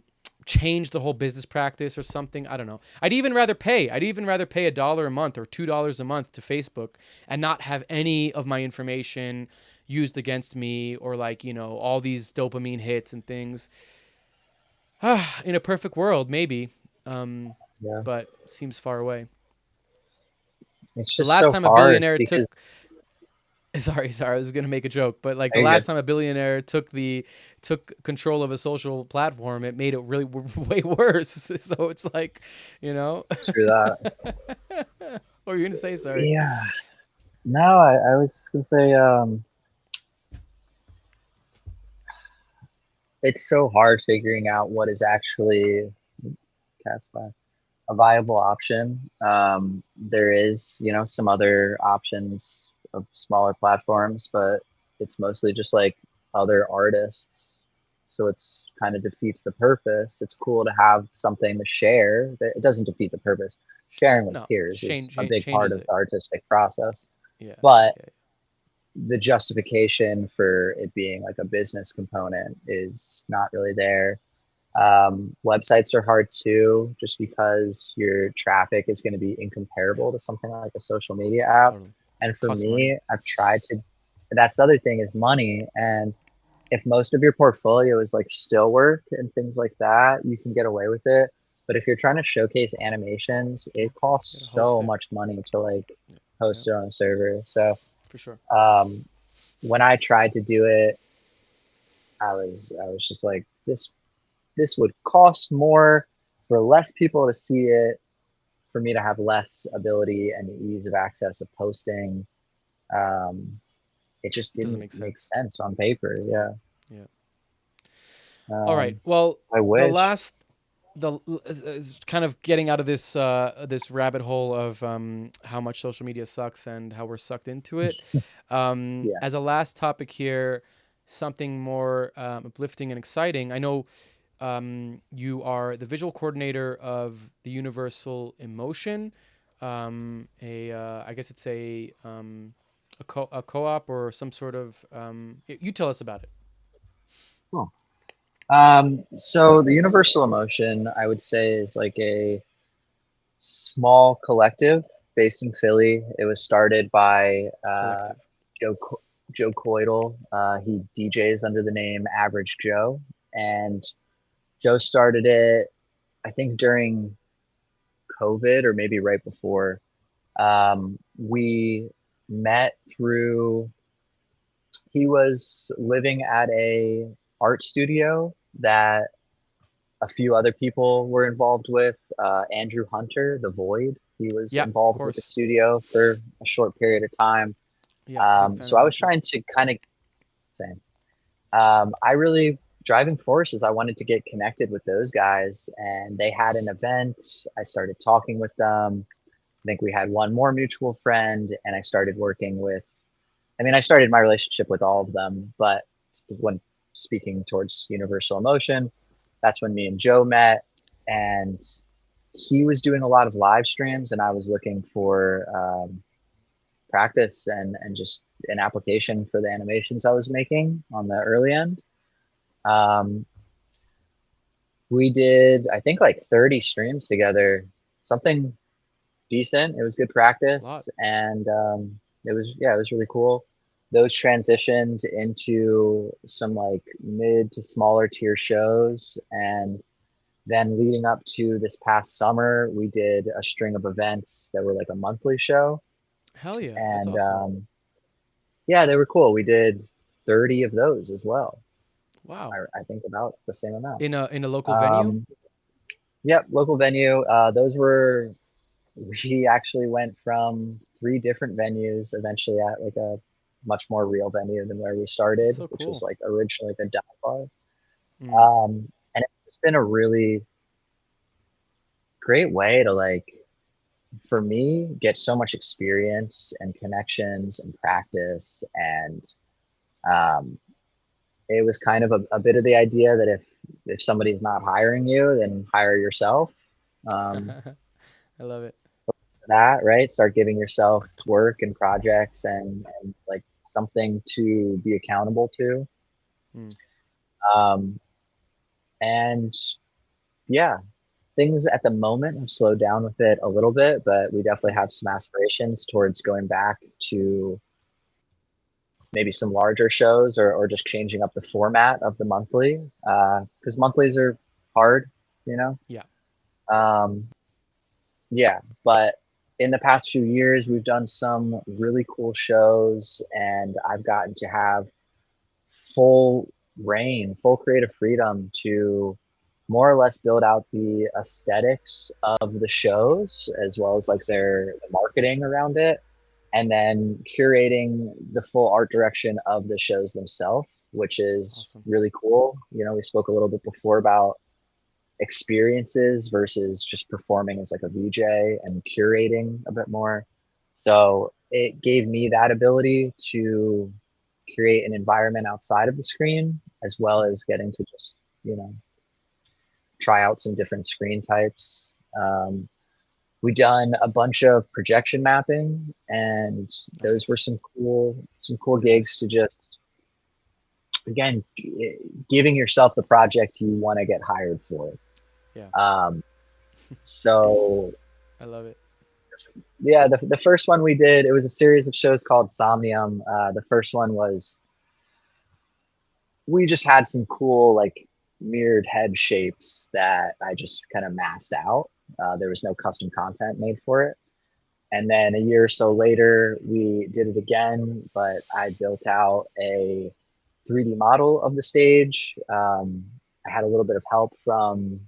Speaker 1: change the whole business practice or something. I don't know. I'd even rather pay $1 a month or $2 a month to Facebook and not have any of my information used against me, or like, all these dopamine hits and things. In a perfect world, maybe, um,
Speaker 3: Yeah.
Speaker 1: but seems far away.
Speaker 3: It's
Speaker 1: The
Speaker 3: just
Speaker 1: last
Speaker 3: so
Speaker 1: time a
Speaker 3: hard
Speaker 1: billionaire took,
Speaker 3: because
Speaker 1: sorry, I was gonna make a joke, but like the
Speaker 3: are you
Speaker 1: last
Speaker 3: good?
Speaker 1: time a billionaire took control of a social platform, it made it really way worse. So it's like, you know,
Speaker 3: True that.
Speaker 1: what were you gonna say? Sorry.
Speaker 3: Yeah. No, I was just gonna say, it's so hard figuring out what is actually cat's by a viable option. There is, some other options of smaller platforms, but it's mostly just like other artists. So it's kind of defeats the purpose. It's cool to have something to share. It doesn't defeat the purpose. Sharing with
Speaker 1: No,
Speaker 3: peers is a big part
Speaker 1: changes
Speaker 3: of
Speaker 1: it.
Speaker 3: the artistic process.
Speaker 1: Yeah,
Speaker 3: But
Speaker 1: yeah,
Speaker 3: the justification for it being like a business component is not really there. Websites are hard too, just because your traffic is going to be
Speaker 1: yeah.
Speaker 3: incomparable to something like a social media app.
Speaker 1: Totally.
Speaker 3: And for
Speaker 1: Costs money.
Speaker 3: me, I've tried to, that's the other thing is money. And if most of your portfolio is like still work and things like that, you can get away with it. But if you're trying to showcase animations,
Speaker 1: Yeah,
Speaker 3: it
Speaker 1: gotta
Speaker 3: costs
Speaker 1: host
Speaker 3: so
Speaker 1: it.
Speaker 3: much money to like
Speaker 1: Yeah, yeah,
Speaker 3: host it on a server. So
Speaker 1: for sure.
Speaker 3: um, when I tried to do it, I was just like, this would cost more for less people to see it, for me to have less ability and ease of access of posting. Um, it just
Speaker 1: Doesn't
Speaker 3: didn't
Speaker 1: make
Speaker 3: make
Speaker 1: sense.
Speaker 3: sense on paper.
Speaker 1: Yeah,
Speaker 3: Yeah.
Speaker 1: yeah. All right.
Speaker 3: Um,
Speaker 1: Well,
Speaker 3: I
Speaker 1: the
Speaker 3: wish.
Speaker 1: last the is kind of getting out of this rabbit hole of how much social media sucks and how we're sucked into it.
Speaker 3: Yeah.
Speaker 1: As a last topic here, something more uplifting and exciting. I know you are the visual coordinator of the Universal Emotion. I guess it's a co-op or some sort of. You tell us about it.
Speaker 3: Cool. So the Universal Emotion, I would say, is like a small collective based in Philly. It was started by
Speaker 1: Collective.
Speaker 3: Joe Joe Coydle. He DJs under the name Average Joe, and Joe started it, I think, during COVID or maybe right before. We met through, he was living at a art studio that a few other people were involved with. Andrew Hunter, The Void, he was
Speaker 1: Yeah, of
Speaker 3: involved with the
Speaker 1: course.
Speaker 3: studio for a short period of time.
Speaker 1: Yeah, big fan
Speaker 3: So
Speaker 1: of
Speaker 3: I
Speaker 1: them
Speaker 3: was
Speaker 1: too.
Speaker 3: trying to kind of say, I really driving force is I wanted to get connected with those guys, and they had an event. I started talking with them. I think we had one more mutual friend, and I started working with. I mean, I started my relationship with all of them, but when speaking towards Universal Emotion, that's when me and Joe met, and he was doing a lot of live streams, and I was looking for practice and just an application for the animations I was making on the early end. Um, we did, I think, like 30 streams together, something decent. It was good
Speaker 1: A lot.
Speaker 3: practice, and it was, yeah, it was really cool. Those transitioned into some like mid to smaller tier shows, and then leading up to this past summer, we did a string of events that were like a monthly show,
Speaker 1: Hell yeah, that's
Speaker 3: and
Speaker 1: awesome.
Speaker 3: yeah, they were cool. We did 30 of those as well.
Speaker 1: Wow.
Speaker 3: I think about the same amount.
Speaker 1: In a local venue?
Speaker 3: Um, yep, local venue. Those were, we actually went from three different venues eventually at like a much more real venue than where we
Speaker 1: That's
Speaker 3: started,
Speaker 1: so
Speaker 3: which was
Speaker 1: cool.
Speaker 3: like originally the dive bar.
Speaker 1: Mm,
Speaker 3: And it's been a really great way to like, for me, get so much experience and connections and practice. And um, it was kind of a bit of the idea that if somebody's not hiring you, then hire yourself. Um,
Speaker 1: I love it.
Speaker 3: that right, start giving yourself work and projects and like something to be accountable to.
Speaker 1: Mm,
Speaker 3: Um, and yeah, things at the moment have slowed down with it a little bit, but we definitely have some aspirations towards going back to maybe some larger shows or just changing up the format of the monthly, because monthlies are hard, you know.
Speaker 1: yeah.
Speaker 3: um, yeah, but in the past few years we've done some really cool shows, and I've gotten to have full reign, full creative freedom to more or less build out the aesthetics of the shows as well as like
Speaker 1: Awesome.
Speaker 3: the marketing around it, and then curating the full art direction of the shows themselves, which is
Speaker 1: Awesome.
Speaker 3: really cool. You know, we spoke a little bit before about experiences versus just performing as like a VJ and curating a bit more. So it gave me that ability to create an environment outside of the screen, as well as getting to just, you know, try out some different screen types. Um, we done a bunch of projection mapping, and those were
Speaker 1: Nice.
Speaker 3: some cool gigs
Speaker 1: Nice.
Speaker 3: to just, again, giving yourself the project you want to get hired for.
Speaker 1: Yeah.
Speaker 3: Um, so
Speaker 1: I love it.
Speaker 3: yeah, the first one we did, it was a series of shows called Somnium. The first one was, we just had some cool like mirrored head shapes that I just kind of masked out. There was no custom content made for it. And then a year or so later, we did it again, but I built out a 3D model of the stage. I had a little bit of help from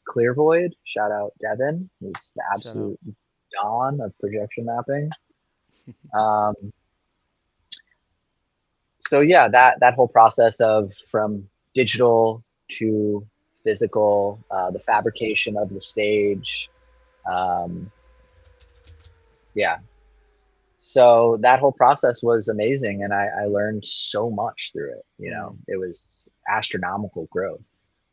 Speaker 3: Clear Void. Shout out Devin, who's the
Speaker 1: Shout out.
Speaker 3: absolute dawn of projection mapping. Um, so yeah, that whole process of from digital to physical, the fabrication of the stage, um, yeah. So that whole process was amazing, and I learned so much through it. You know,
Speaker 1: Mm,
Speaker 3: it was astronomical growth,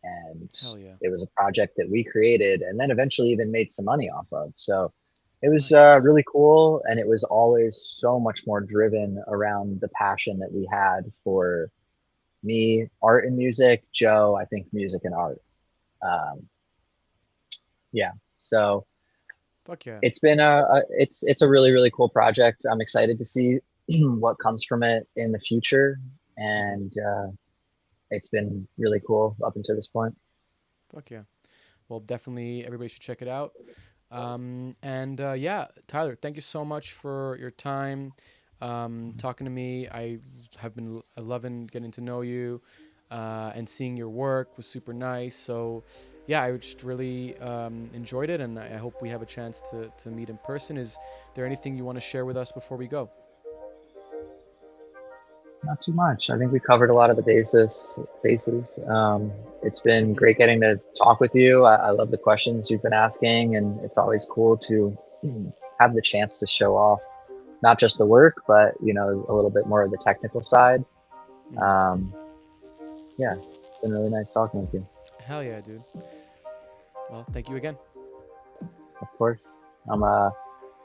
Speaker 3: and
Speaker 1: hell yeah.
Speaker 3: it was a project that we created, and then eventually even made some money off of. So it was
Speaker 1: Nice.
Speaker 3: really cool, and it was always so much more driven around the passion that we had for me, art and music. Joe, I think music and art. Um, yeah. So
Speaker 1: Fuck yeah.
Speaker 3: it's been it's a really cool project. I'm excited to see what comes from it in the future,
Speaker 1: Hmm.
Speaker 3: and it's been really cool up until this point.
Speaker 1: Fuck yeah. Well, definitely everybody should check it out. And yeah, Tyler, thank you so much for your time talking to me. I have been loving getting to know you. and seeing your work was super nice. So yeah, I just really enjoyed it, and I hope we have a chance to meet in person. Is there anything you want to share with us before we go?
Speaker 3: Not too much. I think we covered a lot of the bases. It's been great getting to talk with you. I love the questions you've been asking, and it's always cool to have the chance to show off not just the work, but a little bit more of the technical side. Yeah, it's been really nice talking with you.
Speaker 1: Hell yeah, dude. Well, thank you again.
Speaker 3: Of course, I'm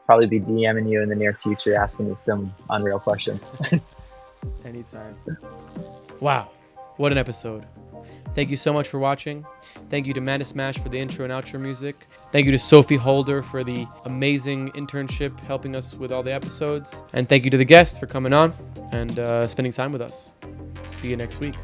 Speaker 3: probably be DMing you in the near future, asking you some unreal questions.
Speaker 1: Anytime. Wow, what an episode. Thank you so much for watching. Thank you to Manda Smash for the intro and outro music. Thank you to Sophie Holder for the amazing internship helping us with all the episodes. And thank you to the guests for coming on and spending time with us. See you next week.